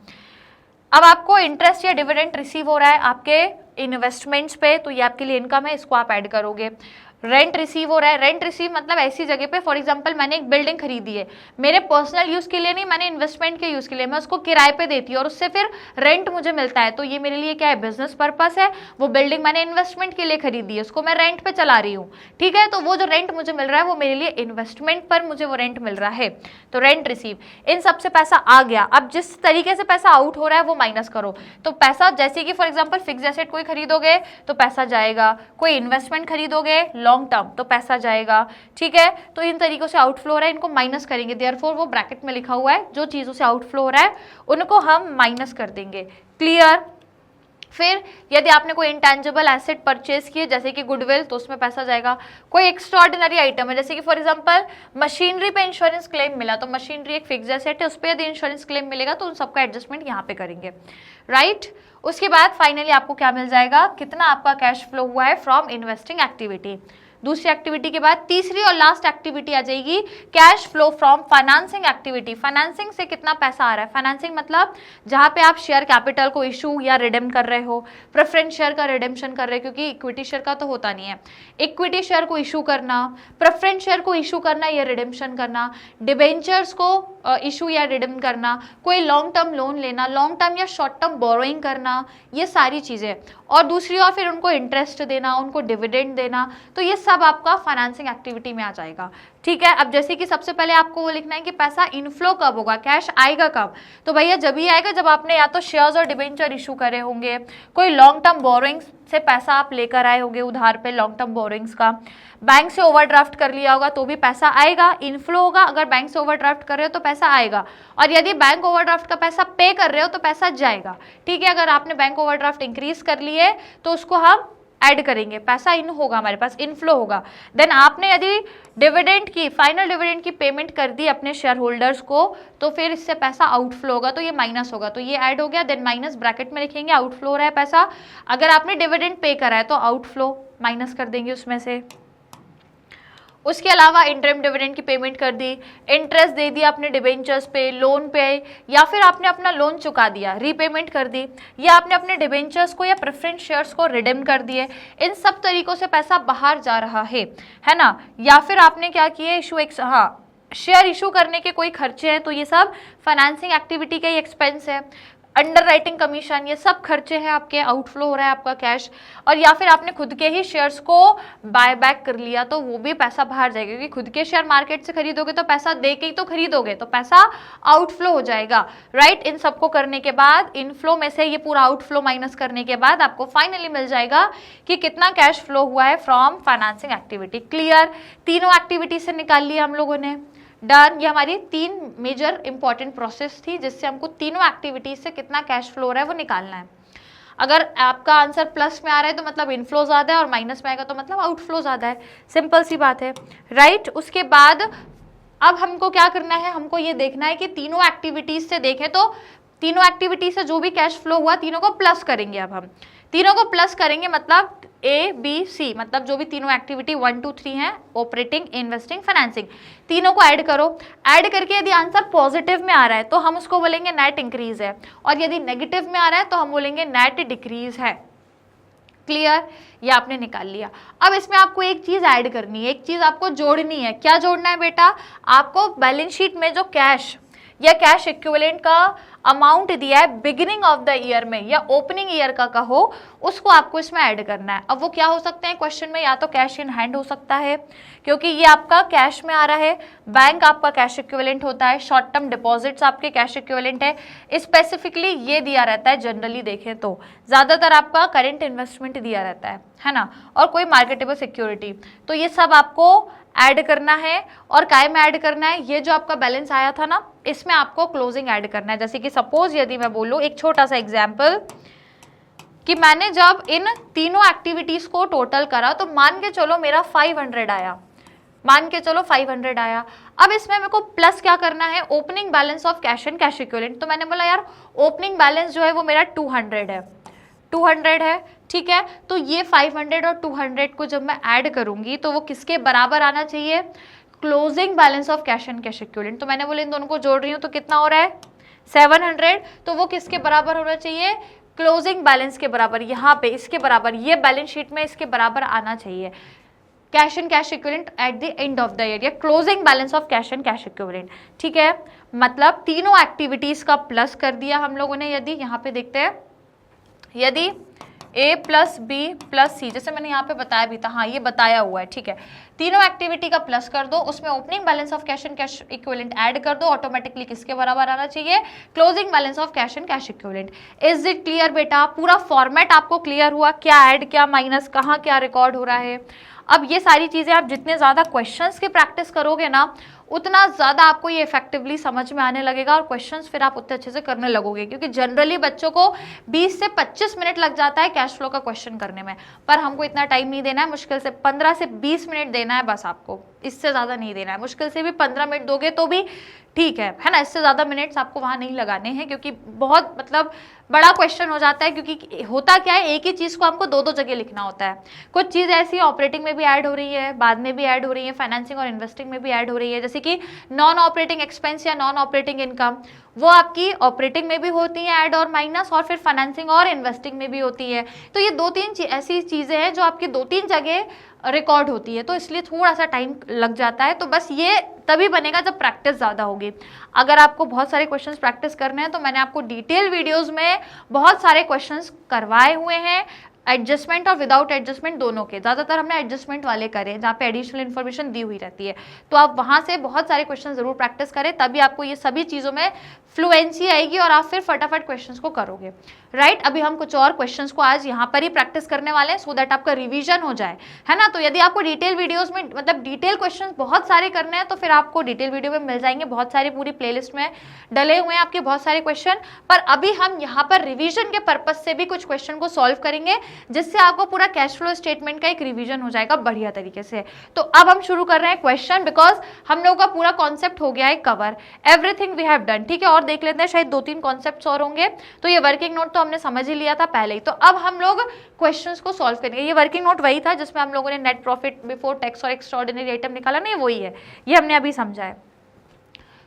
Speaker 1: अब आपको इंटरेस्ट या डिविडेंड रिसीव हो रहा है आपके इन्वेस्टमेंट्स पे, तो ये आपके लिए इनकम है, इसको आप ऐड करोगे। रेंट रिसीव हो रहा है, रेंट रिसीव मतलब ऐसी जगह पे, फॉर एग्जांपल मैंने एक बिल्डिंग खरीदी है, मेरे पर्सनल यूज के लिए नहीं, मैंने इन्वेस्टमेंट के यूज के लिए, मैं उसको किराए पे देती हूँ और उससे फिर रेंट मुझे मिलता है, तो ये मेरे लिए क्या है? बिजनेस पर्पस है। वो बिल्डिंग मैंने इन्वेस्टमेंट के लिए खरीदी है, उसको मैं रेंट पे चला रही हूँ। ठीक है, तो वो जो रेंट मुझे मिल रहा है वो मेरे लिए इन्वेस्टमेंट पर मुझे वो रेंट मिल रहा है, तो रेंट रिसीव। इन सबसे पैसा आ गया। अब जिस तरीके से पैसा आउट हो रहा है वो माइनस करो। तो पैसा, जैसे कि फॉर एग्जाम्पल फिक्स एसेट कोई खरीदोगे तो पैसा जाएगा, कोई इन्वेस्टमेंट खरीदोगे लॉन्ग टर्म तो पैसा जाएगा। ठीक है, तो इन तरीकों से आउटफ्लो हो रहा है, इनको माइनस करेंगे। देयरफॉर वो ब्रैकेट में लिखा हुआ है, जो चीजों से आउटफ्लो हो रहा है उनको हम माइनस कर देंगे। क्लियर? फिर यदि आपने कोई इंटेंजिबल एसेट परचेज किए, जैसे कि गुडविल, तो उसमें पैसा जाएगा। कोई एक्स्ट्राऑर्डिनरी आइटम है, जैसे कि फॉर एग्जांपल मशीनरी पे इंश्योरेंस क्लेम मिला, तो मशीनरी एक फिक्स एसेट है, उस पर यदि इंश्योरेंस क्लेम मिलेगा तो उन सबका एडजस्टमेंट यहाँ पे करेंगे। राइट? उसके बाद फाइनली आपको क्या मिल जाएगा? कितना आपका कैश फ्लो हुआ है फ्रॉम इन्वेस्टिंग एक्टिविटी। दूसरी एक्टिविटी के बाद तीसरी और लास्ट एक्टिविटी आ जाएगी cash flow from financing activity. Financing से कितना पैसा आ रहा है, फाइनेंसिंग मतलब जहां पे आप शेयर कैपिटल को इशू या रिडीम कर रहे हो, प्रेफरेंस शेयर का रिडेम्पशन कर रहे हो, क्योंकि इक्विटी शेयर का तो होता नहीं है, इक्विटी शेयर को इशू करना, प्रेफरेंस शेयर को इशू करना या रिडेम्पशन करना, डिबेंचर्स को इशू या रिडीम करना, कोई लॉन्ग टर्म लोन लेना, लॉन्ग टर्म या शॉर्ट टर्म बोरोइंग करना, ये सारी चीजें, और दूसरी ओर फिर उनको इंटरेस्ट देना, उनको डिविडेंड देना, तो ये सब आपका फाइनेंसिंग एक्टिविटी में आ जाएगा। ठीक है, अब जैसे कि सबसे पहले आपको वो लिखना है कि पैसा इनफ्लो कब होगा, कैश आएगा कब, तो भैया जब ही आएगा जब आपने या तो शेयर्स और डिबेंचर इशू करे होंगे, कोई लॉन्ग टर्म बोरोइंग्स से पैसा आप लेकर आए होंगे उधार पे, लॉन्ग टर्म बोरोइंग्स का, बैंक से ओवरड्राफ्ट कर लिया होगा तो भी पैसा आएगा, इनफ्लो होगा। अगर बैंक से ओवरड्राफ्ट कर रहे हो तो पैसा आएगा, और यदि बैंक ओवरड्राफ्ट का पैसा पे कर रहे हो तो पैसा जाएगा। ठीक है, अगर आपने बैंक ओवरड्राफ्ट इंक्रीज कर लिए तो उसको हम ऐड करेंगे, पैसा इन होगा, हमारे पास इनफ्लो होगा। देन आपने यदि डिविडेंड की, फाइनल डिविडेंड की पेमेंट कर दी अपने शेयर होल्डर्स को, तो फिर इससे पैसा आउटफ्लो होगा, तो ये माइनस होगा, तो ये ऐड हो गया। देन माइनस ब्रैकेट में लिखेंगे आउटफ्लो हो रहा है पैसा। अगर आपने डिविडेंड पे करा है तो आउटफ्लो माइनस कर देंगे उसमें से। उसके अलावा इंटरिम डिविडेंड की पेमेंट कर दी, इंटरेस्ट दे दिया अपने डिबेंचर्स पे, लोन पे, या फिर आपने अपना लोन चुका दिया, रीपेमेंट कर दी, या आपने अपने डिबेंचर्स को या प्रेफरेंस शेयर्स को रिडीम कर दिए, इन सब तरीकों से पैसा बाहर जा रहा है ना। या फिर आपने क्या किया, इशू शेयर इशू करने के कोई खर्चे हैं, तो ये सब फाइनेंसिंग एक्टिविटी का ही एक्सपेंस है। अंडर राइटिंग कमीशन, ये सब खर्चे हैं आपके, आउटफ्लो हो रहा है आपका कैश। और या फिर आपने खुद के ही शेयर्स को बाय बैक कर लिया तो वो भी पैसा बाहर जाएगा, क्योंकि खुद के शेयर मार्केट से खरीदोगे तो पैसा दे के ही तो खरीदोगे, तो पैसा आउटफ्लो हो जाएगा, राइट। इन सबको करने के बाद, इनफ्लो में से ये पूरा आउटफ्लो माइनस करने के बाद आपको फाइनली मिल जाएगा कि कितना कैश फ्लो हुआ है फ्रॉम फाइनेंसिंग एक्टिविटी। क्लियर, तीनों एक्टिविटी से निकाल लिया हम लोगों ने, डन। ये हमारी 3 मेजर इंपॉर्टेंट प्रोसेस थी जिससे हमको तीनों एक्टिविटीज से कितना कैश फ्लो हो रहा है वो निकालना है। अगर आपका आंसर प्लस में आ रहा है तो मतलब इनफ्लो ज़्यादा है, और माइनस में आएगा तो मतलब आउटफ्लो ज़्यादा है, सिंपल सी बात है, राइट। उसके बाद अब हमको क्या करना है, हमको ये देखना है कि तीनों एक्टिविटीज से देखें तो तीनों एक्टिविटीज से जो भी कैश फ्लो हुआ तीनों को प्लस करेंगे। अब हम तीनों को प्लस करेंगे, मतलब A, B, C, मतलब जो भी तीनों एक्टिविटी 1, 2, 3 हैं, ऑपरेटिंग, इन्वेस्टिंग, फाइनेंसिंग, तीनों को ऐड करो। ऐड करके यदि आंसर पॉजिटिव में आ रहा है तो हम उसको बोलेंगे नेट इंक्रीज है, और यदि नेगेटिव में आ रहा है तो हम बोलेंगे नेट डिक्रीज है। क्लियर, ये आपने निकाल लिया। अब इसमें आपको एक चीज ऐड करनी है, एक चीज आपको जोड़नी है। क्या जोड़ना है बेटा, आपको बैलेंस शीट में जो कैश या कैश इक्विवेलेंट का अमाउंट दिया है बिगिनिंग ऑफ द ईयर में या ओपनिंग ईयर का कहो, उसको आपको इसमें ऐड करना है। अब वो क्या हो सकते हैं क्वेश्चन में, या तो कैश इन हैंड हो सकता है क्योंकि ये आपका कैश में आ रहा है, बैंक आपका कैश इक्विवेलेंट होता है, शॉर्ट टर्म डिपॉजिट्स आपके कैश इक्विवेलेंट है, स्पेसिफिकली ये दिया रहता है। जनरली देखें तो ज़्यादातर आपका करेंट इन्वेस्टमेंट दिया रहता है ना, और कोई मार्केटेबल सिक्योरिटी, तो ये सब आपको ऐड करना है। और काय में ऐड करना है, ये जो आपका बैलेंस आया था ना, इसमें आपको क्लोजिंग ऐड करना है। जैसे कि सपोज यदि मैं बोलूँ एक छोटा सा एग्जाम्पल कि मैंने जब इन तीनों एक्टिविटीज को टोटल करा तो मान के चलो मेरा 500 आया, मान के चलो 500 आया। अब इसमें मेरे को प्लस क्या करना है, opening balance of cash and cash equivalent. तो मैंने बोला यार ओपनिंग बैलेंस जो है वो मेरा 200 है, 200 है, ठीक है। तो ये 500 और 200 को जब मैं ऐड करूंगी तो वो किसके बराबर आना चाहिए, closing balance of cash and cash equivalent. तो मैंने बोला इन दोनों को जोड़ रही हूँ तो कितना हो रहा है 700, तो वो किसके बराबर होना चाहिए, क्लोजिंग बैलेंस के बराबर, यहाँ पे इसके बराबर, ये बैलेंस शीट में इसके बराबर आना चाहिए, cash and cash equivalent at the end of the year, या closing balance of cash and cash equivalent. ठीक है, मतलब तीनों एक्टिविटीज का प्लस कर दिया हम लोगों ने। यदि यहाँ पे देखते हैं, यदि A plus B plus C, जैसे मैंने यहाँ पे बताया भी था, हाँ ये बताया हुआ है, ठीक है। तीनों एक्टिविटी का प्लस कर दो, उसमें opening balance of cash and cash equivalent add कर दो, ऑटोमेटिकली किसके बराबर आना चाहिए, closing balance of cash and cash equivalent. Is it clear बेटा, पूरा फॉर्मेट आपको क्लियर हुआ, क्या ऐड क्या माइनस, कहाँ क्या रिकॉर्ड हो रहा है। अब ये सारी चीज़ें आप जितने ज़्यादा क्वेश्चंस की प्रैक्टिस करोगे ना, उतना ज़्यादा आपको ये इफेक्टिवली समझ में आने लगेगा और क्वेश्चंस फिर आप उतने अच्छे से करने लगोगे, क्योंकि जनरली बच्चों को 20 से 25 मिनट लग जाता है कैश फ्लो का क्वेश्चन करने में, पर हमको इतना टाइम नहीं देना है, मुश्किल से 15 से 20 मिनट देना है बस आपको। इससे ज़्यादा नहीं देना है, मुश्किल से भी 15 मिनट दोगे तो भी ठीक है ना, इससे ज़्यादा मिनट्स आपको वहाँ नहीं लगाने हैं, क्योंकि बहुत मतलब बड़ा क्वेश्चन हो जाता है, क्योंकि होता क्या है, एक ही चीज़ को हमको दो दो जगह लिखना होता है। कुछ चीज़ ऐसी ऑपरेटिंग में भी ऐड हो रही है, बाद में भी ऐड हो रही है, फाइनेंसिंग और इन्वेस्टिंग में भी ऐड हो रही है, जैसे कि नॉन ऑपरेटिंग एक्सपेंस या नॉन ऑपरेटिंग इनकम, वो आपकी ऑपरेटिंग में भी होती है ऐड और माइनस, और फिर फाइनेंसिंग और इन्वेस्टिंग में भी होती है। तो ये दो तीन ऐसी चीज़ें हैं जो आपकी दो तीन जगह रिकॉर्ड होती है, तो इसलिए थोड़ा सा टाइम लग जाता है। तो बस ये तभी बनेगा जब प्रैक्टिस ज़्यादा होगी। अगर आपको बहुत सारे क्वेश्चंस प्रैक्टिस करने हैं तो मैंने आपको डिटेल वीडियोस में बहुत सारे क्वेश्चंस करवाए हुए हैं, एडजस्टमेंट और विदाउट एडजस्टमेंट दोनों के। ज़्यादातर हमने एडजस्टमेंट वाले करे जहाँ पे एडिशनल इन्फॉर्मेशन दी हुई रहती है, तो आप वहाँ से बहुत सारे क्वेश्चन जरूर प्रैक्टिस करें, तभी आपको ये सभी चीज़ों में फ्लुएंसी आएगी और आप फिर फटाफट क्वेश्चंस को करोगे। राइट, अभी हम कुछ और क्वेश्चंस को आज यहाँ पर ही प्रैक्टिस करने वाले हैं, सो दैट आपका रिवीजन हो जाए, है ना। तो यदि आपको डिटेल वीडियोस में मतलब डिटेल क्वेश्चंस बहुत सारे करने हैं तो फिर आपको डिटेल वीडियो में मिल जाएंगे, बहुत सारी पूरी प्लेलिस्ट में डले हुए हैं आपके बहुत सारे क्वेश्चन। पर अभी हम यहाँ पर रिविजन के पर्पज से भी कुछ क्वेश्चन को सॉल्व करेंगे, जिससे आपको पूरा कैश फ्लो स्टेटमेंट का एक रिवीजन हो जाएगा बढ़िया तरीके से। तो अब हम शुरू कर रहे हैं क्वेश्चन, बिकॉज हम लोगों का पूरा कॉन्सेप्ट हो गया है cover, everything we have done, ठीक है। और देख लेते हैं, शायद 2-3 कॉन्सेप्ट्स और होंगे। तो ये वर्किंग नोट तो हमने समझ ही लिया था पहले ही, तो अब हम लोग क्वेश्चंस को सॉल्व करेंगे। ये वर्किंग नोट वही था जिसमें हम लोगों ने नेट प्रॉफिट बिफोर टैक्स और एक्स्ट्राऑर्डिनरी आइटम निकाला ना, ये वही है, ये हमने अभी समझा है।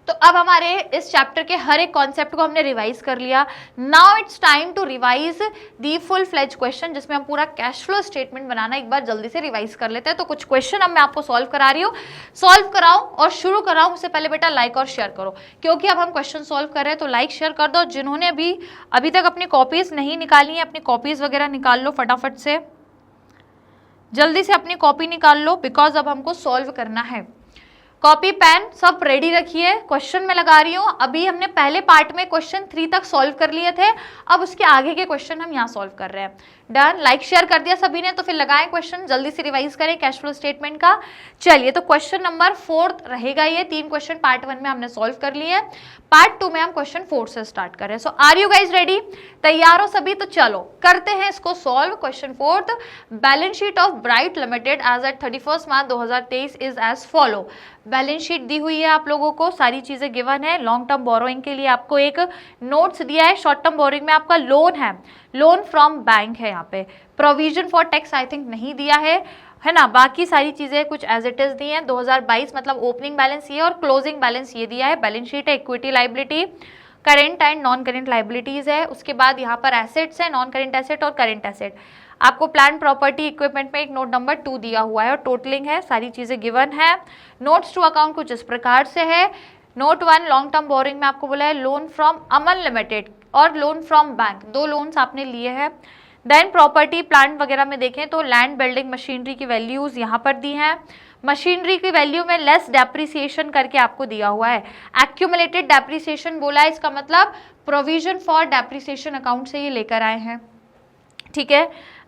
Speaker 1: तो अब हमारे इस चैप्टर के हर एक कॉन्सेप्ट को हमने रिवाइज कर लिया। Now it's time to revise the full fledge question, जिसमें हम पूरा कैश फ्लो स्टेटमेंट बनाना एक बार जल्दी से रिवाइज कर लेते हैं। तो कुछ क्वेश्चन अब मैं आपको सॉल्व करा रही हूँ, सॉल्व कराऊं और शुरू कराऊं उससे पहले बेटा लाइक और शेयर करो, क्योंकि अब हम क्वेश्चन सॉल्व कर रहे हैं, तो लाइक शेयर कर दो। जिन्होंने अभी तक अपनी कॉपीज नहीं निकाली है, अपनी कॉपीज वगैरह निकाल लो फटाफट से, जल्दी से अपनी कॉपी निकाल लो, बिकॉज अब हमको सॉल्व करना है। कॉपी पेन सब रेडी रखिए, क्वेश्चन में लगा रही हूँ। अभी हमने पहले पार्ट में क्वेश्चन 3 तक सॉल्व कर लिए थे, अब उसके आगे के क्वेश्चन हम यहाँ सॉल्व कर रहे हैं। डन, लाइक शेयर कर दिया सभी ने, तो फिर लगाएं क्वेश्चन, जल्दी से रिवाइज करें कैश फ्लो स्टेटमेंट का। चलिए, तो क्वेश्चन नंबर 4 रहेगा ये। 3 क्वेश्चन पार्ट 1 में हमने सॉल्व कर लिए, पार्ट 2 में हम क्वेश्चन 4 से स्टार्ट कर रहे हैं। So are you guys ready? तैयार हो सभी? तो चलो करते हैं इसको solve. Question 4, balance sheet of Bright Limited as at 31 March 2023 is as follow. Balance sheet दी हुई है आप लोगों को, सारी चीजें गिवन है। लॉन्ग टर्म बोरोइंग के लिए आपको एक नोट्स दिया है, शॉर्ट टर्म बोरोइंग में आपका लोन है, लोन फ्रॉम बैंक है। यहाँ पे provision for tax I think नहीं दिया है ना, बाकी सारी चीजें कुछ एज इट इज दी हैं। 2022 मतलब ओपनिंग बैलेंस ये और क्लोजिंग बैलेंस ये दिया है। बैलेंस शीट है, equity liability, current and non current liabilities है। उसके बाद यहाँ पर एसेट्स है, नॉन करेंट एसेट और करेंट एसेट। आपको प्लान प्रॉपर्टी इक्विपमेंट में एक नोट नंबर 2 दिया हुआ है और टोटलिंग है, सारी चीजें गिवन है। नोट्स टू अकाउंट कुछ इस प्रकार से है। नोट 1 लॉन्ग टर्म बोरिंग में आपको बोला है लोन फ्रॉम अमन लिमिटेड और लोन फ्रॉम बैंक, 2 लोन्स आपने लिए हैं। देन प्रॉपर्टी प्लांट वगैरह में देखें तो लैंड बिल्डिंग मशीनरी की वैल्यूज यहाँ पर दी हैं। मशीनरी की वैल्यू में लेस डेप्रिसिएशन करके आपको दिया हुआ है। एक्यूमुलेटेड डेप्रिसिएशन बोला है, इसका मतलब प्रोविजन फॉर डेप्रिसिएशन अकाउंट से ये लेकर आए हैं, ठीक है।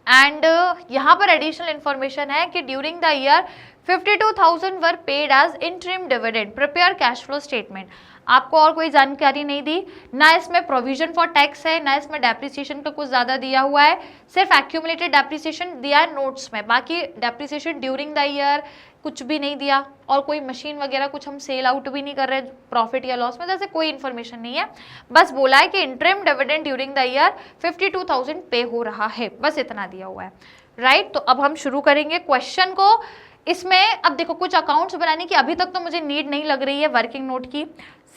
Speaker 1: एंड यहाँ पर एडिशनल इन्फॉर्मेशन है कि during the year 52,000 were paid as interim dividend, prepare cash flow statement. आपको और कोई जानकारी नहीं दी, ना इसमें प्रोविजन फॉर टैक्स है, ना इसमें डेप्रिसिएशन का कुछ ज़्यादा दिया हुआ है, सिर्फ एक्यूमुलेटेड डेप्रिसिएशन दिया है नोट्स में। बाकी डेप्रिसिएशन ड्यूरिंग द ईयर कुछ भी नहीं दिया, और कोई मशीन वगैरह कुछ हम सेल आउट भी नहीं कर रहे प्रॉफिट या लॉस में, जैसे कोई इन्फॉर्मेशन नहीं है। बस बोला है कि interim dividend during the year 52,000 पे हो रहा है, बस इतना दिया हुआ है, राइट। तो अब हम शुरू करेंगे क्वेश्चन को। इसमें अब देखो कुछ अकाउंट्स बनाने की अभी तक तो मुझे नीड नहीं लग रही है वर्किंग नोट की,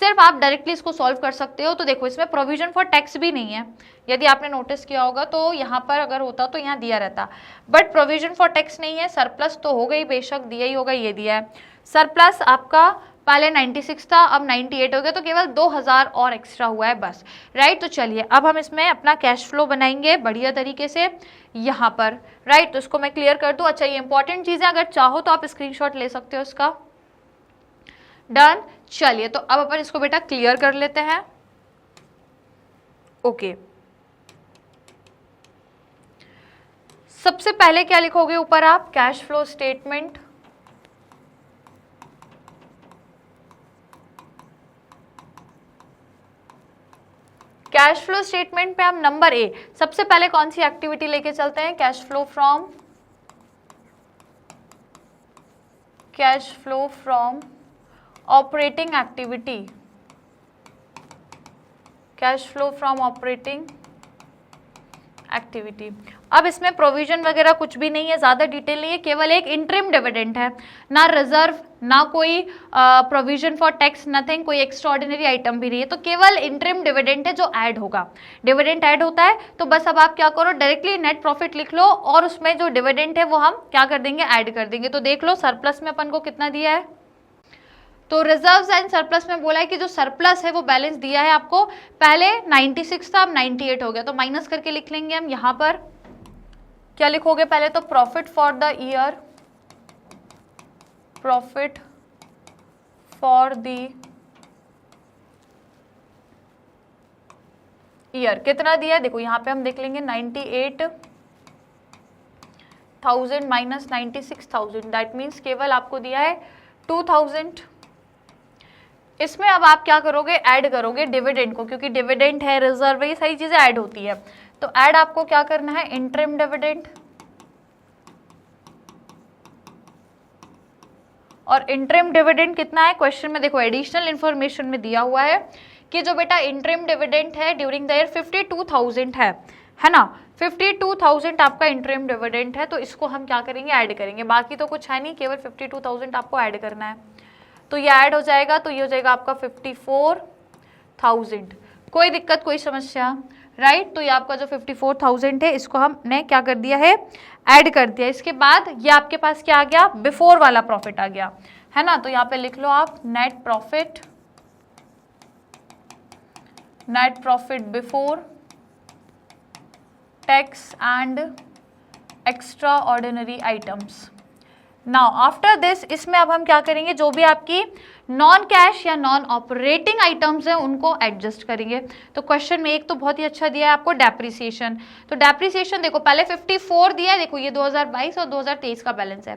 Speaker 1: सिर्फ आप डायरेक्टली इसको सॉल्व कर सकते हो। तो देखो इसमें प्रोविजन फॉर टैक्स भी नहीं है, यदि आपने नोटिस किया होगा तो यहाँ पर अगर होता तो यहाँ दिया रहता, बट प्रोविजन फॉर टैक्स नहीं है। सरप्लस तो हो गई, बेशक दिया ही होगा, ये दिया है। सरप्लस आपका पहले 96 था, अब 98 हो गया, तो केवल 2,000 और एक्स्ट्रा हुआ है बस, राइट। तो चलिए अब हम इसमें अपना कैश फ्लो बनाएंगे बढ़िया तरीके से यहाँ पर, राइट। तो इसको मैं क्लियर कर दूँ। अच्छा, ये इंपॉर्टेंट चीज़ है, अगर चाहो तो आप स्क्रीनशॉट ले सकते हो इसका। डन, चलिए तो अब अपन इसको बेटा क्लियर कर लेते हैं। ओके, सबसे पहले क्या लिखोगे ऊपर आप? Cash flow statement. Cash flow statement पे हम नंबर ए, सबसे पहले कौन सी एक्टिविटी लेके चलते हैं? Cash flow from cash flow from operating activity, cash flow from operating activity. अब इसमें प्रोविजन वगैरह कुछ भी नहीं है, ज़्यादा डिटेल नहीं है, केवल एक इंटरिम डिविडेंड है, ना रिजर्व, ना कोई प्रोविजन फॉर टैक्स, नथिंग, कोई एक्स्ट्रॉर्डिनरी आइटम भी नहीं है, तो केवल इंटरिम डिविडेंड है जो ऐड होगा। डिविडेंड ऐड होता है तो बस अब आप क्या करो, डायरेक्टली नेट प्रॉफिट लिख लो और उसमें जो डिविडेंड है वो हम क्या कर देंगे, ऐड कर देंगे। तो देख लो सरप्लस में अपन को कितना दिया है, तो रिजर्व्स एंड सरप्लस में बोला है कि जो सरप्लस है वो बैलेंस दिया है आपको, पहले 96 था अब 98 हो गया, तो माइनस करके लिख लेंगे हम। यहाँ पर क्या लिखोगे पहले तो profit for the year, profit for the year कितना दिया है, देखो यहाँ पे हम देख लेंगे 98,000 माइनस 96,000, दैट मीन्स केवल आपको दिया है 2,000। इसमें अब आप क्या करोगे, ऐड करोगे डिविडेंड को, क्योंकि डिविडेंड है, रिजर्व है, ये सारी चीजें ऐड होती है। तो ऐड आपको क्या करना है, इंटरिम डिविडेंड, और इंटरिम डिविडेंड कितना है क्वेश्चन में देखो एडिशनल इंफॉर्मेशन में दिया हुआ है कि जो बेटा इंटरिम डिविडेंड है ड्यूरिंग द ईयर 52,000 है ना, 52,000 आपका इंटरिम डिविडेंड है, तो इसको हम क्या करेंगे, ऐड करेंगे। बाकी तो कुछ है नहीं, केवल 52,000 आपको ऐड करना है, तो ये ऐड हो जाएगा, तो ये हो जाएगा आपका 54,000। कोई दिक्कत, कोई समस्या, राइट। तो ये आपका जो 54,000 है इसको हमने क्या कर दिया है, ऐड कर दिया। इसके बाद ये आपके पास क्या आ गया, बिफोर वाला प्रॉफिट आ गया, है ना। तो यहाँ पे लिख लो आप net profit before tax and extraordinary items. Now after this, इसमें अब हम क्या करेंगे, जो भी आपकी नॉन कैश या नॉन ऑपरेटिंग आइटम्स हैं उनको एडजस्ट करेंगे। तो क्वेश्चन में एक तो बहुत ही अच्छा दिया है आपको डेप्रिसिएशन, तो डेप्रिसिएशन देखो पहले 54 दिया है, देखो ये 2022 और 2023 का बैलेंस है,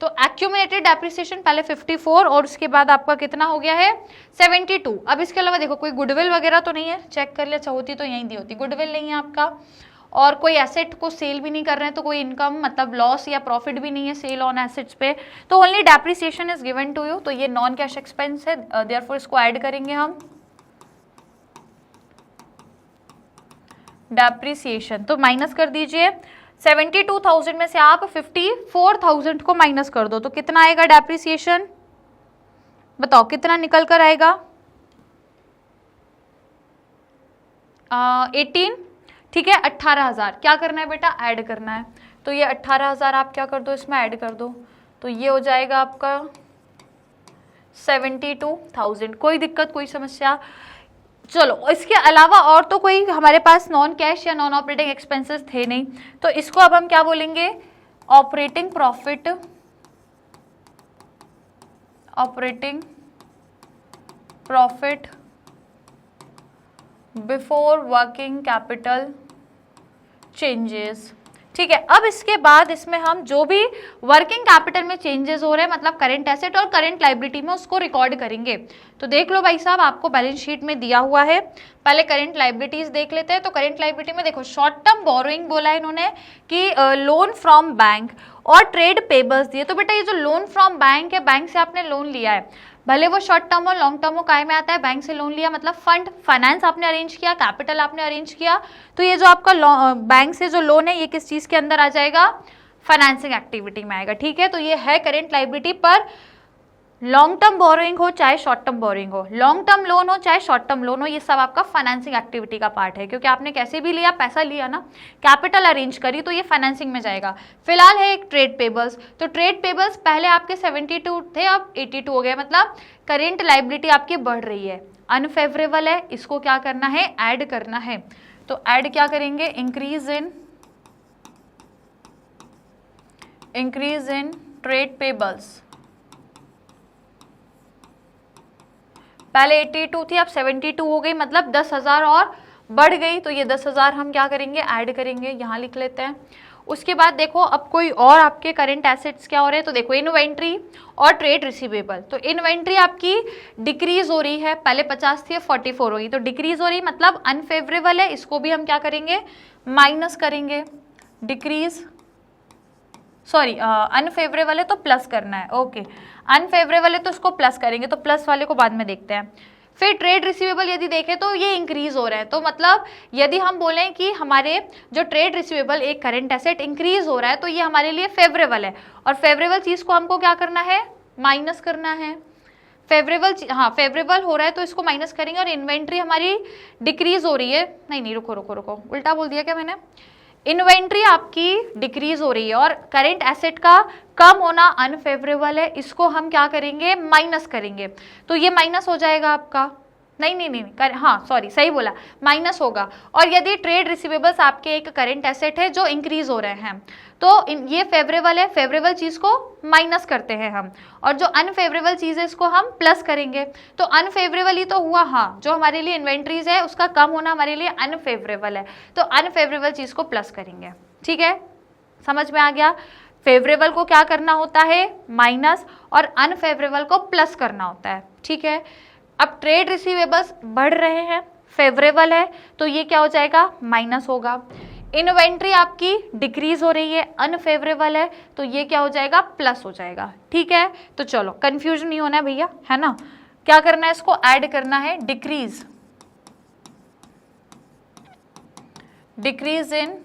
Speaker 1: तो एक्यूमुलेटेड डेप्रिसिएशन पहले 54 और उसके बाद आपका कितना हो गया है 72। अब इसके अलावा देखो कोई गुडविल वगैरह तो नहीं है, चेक कर ले, अच्छा होती तो यहीं दी होती, गुडविल नहीं है आपका, और कोई एसेट को सेल भी नहीं कर रहे हैं, तो कोई इनकम मतलब लॉस या प्रॉफिट भी नहीं है सेल ऑन एसेट्स पे, तो only depreciation is given to you, तो ये नॉन कैश एक्सपेंस है, देयरफॉर इसको ऐड करेंगे हम डेप्रिसिएशन। तो माइनस कर दीजिए 72,000 में से आप 54,000 को माइनस कर दो, तो कितना आएगा डेप्रिसिएशन, बताओ कितना निकल कर आएगा, 18, ठीक है 18,000। क्या करना है बेटा, ऐड करना है, तो ये 18,000 आप क्या कर दो, इसमें ऐड कर दो, तो ये हो जाएगा आपका 72,000। कोई दिक्कत, कोई समस्या। चलो इसके अलावा और तो कोई हमारे पास नॉन कैश या नॉन ऑपरेटिंग एक्सपेंसेस थे नहीं, तो इसको अब हम क्या बोलेंगे, operating profit before working capital changes. ठीक है, अब इसके बाद इसमें हम जो भी वर्किंग कैपिटल में चेंजेस हो रहे हैं, मतलब करंट एसेट और करंट लायबिलिटी में, उसको रिकॉर्ड करेंगे। तो देख लो भाई साहब, आपको बैलेंस शीट में दिया हुआ है, पहले करंट लायबिलिटीज देख लेते हैं। तो करंट लायबिलिटी में देखो शॉर्ट टर्म बोरोइंग बोला है इन्होंने कि लोन फ्रॉम बैंक और ट्रेड पेबल्स दिए। तो बेटा ये जो लोन फ्रॉम बैंक है, बैंक से आपने लोन लिया है, भले वो शॉर्ट टर्म हो लॉन्ग टर्म हो, काय में आता है, बैंक से लोन लिया मतलब फंड, फाइनेंस आपने अरेंज किया, कैपिटल आपने अरेंज किया, तो ये जो आपका बैंक से जो लोन है ये किस चीज के अंदर आ जाएगा, फाइनेंसिंग एक्टिविटी में आएगा। ठीक है, तो ये है करेंट लायबिलिटी पर लॉन्ग टर्म बोरोइंग हो चाहे शॉर्ट टर्म बोरोइंग हो, लॉन्ग टर्म लोन हो चाहे शॉर्ट टर्म लोन हो, ये सब आपका फाइनेंसिंग एक्टिविटी का पार्ट है, क्योंकि आपने कैसे भी लिया, पैसा लिया ना, कैपिटल अरेंज करी, तो ये फाइनेंसिंग में जाएगा। फिलहाल है एक ट्रेड पेबल्स, तो ट्रेड पेबल्स पहले आपके 72 थे, अब 82 हो गए, मतलब करेंट लायबिलिटी आपकी बढ़ रही है, अनफेवरेबल है, इसको क्या करना है, ऐड करना है। तो ऐड क्या करेंगे, इंक्रीज इन ट्रेड पेबल्स, पहले 82 थी अब 72 हो गई, मतलब 10,000 और बढ़ गई, तो ये 10,000 हम क्या करेंगे, ऐड करेंगे, यहाँ लिख लेते हैं। उसके बाद देखो अब कोई और आपके करंट एसेट्स क्या हो रहे हैं, तो देखो इन्वेंट्री और ट्रेड रिसीवेबल। तो इन्वेंट्री आपकी डिक्रीज हो रही है, पहले 50 थी 44 होगी, तो डिक्रीज हो रही मतलब अनफेवरेबल है, इसको भी हम क्या करेंगे, माइनस करेंगे, डिक्रीज, सॉरी अनफेवरेबल है तो प्लस करना है, ओके, अनफेवरेबल है तो इसको प्लस करेंगे, तो प्लस वाले को बाद में देखते हैं। फिर ट्रेड रिसीवेबल यदि देखें तो ये इंक्रीज हो रहा है, तो मतलब यदि हम बोलें कि हमारे जो ट्रेड रिसीवेबल एक करंट एसेट इंक्रीज हो रहा है तो ये हमारे लिए फेवरेबल है, और फेवरेबल चीज को हमको क्या करना है, माइनस करना है। फेवरेबल हो रहा है तो इसको माइनस करेंगे, और इन्वेंट्री हमारी डिक्रीज हो रही है, नहीं रुको उल्टा बोल दिया क्या मैंने, इन्वेंट्री आपकी डिक्रीज हो रही है और करंट एसेट का कम होना अनफेवरेबल है, इसको हम क्या करेंगे, माइनस करेंगे। तो ये माइनस हो जाएगा आपका, नहीं, सही बोला, माइनस होगा। और यदि ट्रेड रिसीवेबल्स आपके एक करंट एसेट है जो इंक्रीज हो रहे हैं तो ये फेवरेबल है, फेवरेबल चीज को माइनस करते हैं हम, और जो अनफेवरेबल चीज है इसको हम प्लस करेंगे। तो अनफेवरेबल ही तो हुआ, हाँ, जो हमारे लिए इन्वेंट्रीज है उसका कम होना हमारे लिए अनफेवरेबल है, तो अनफेवरेबल चीज को प्लस करेंगे। ठीक है, समझ में आ गया। फेवरेबल को क्या करना होता है, माइनस, और अनफेवरेबल को प्लस करना होता है। ठीक है, अब ट्रेड रिसीवेबल्स बढ़ रहे हैं, फेवरेबल है, तो ये क्या हो जाएगा, माइनस होगा। इन्वेंट्री आपकी डिक्रीज हो रही है, अनफेवरेबल है, तो ये क्या हो जाएगा, प्लस हो जाएगा। ठीक है, तो चलो कंफ्यूजन नहीं होना है भैया, है ना। क्या करना है, इसको ऐड करना है, डिक्रीज इन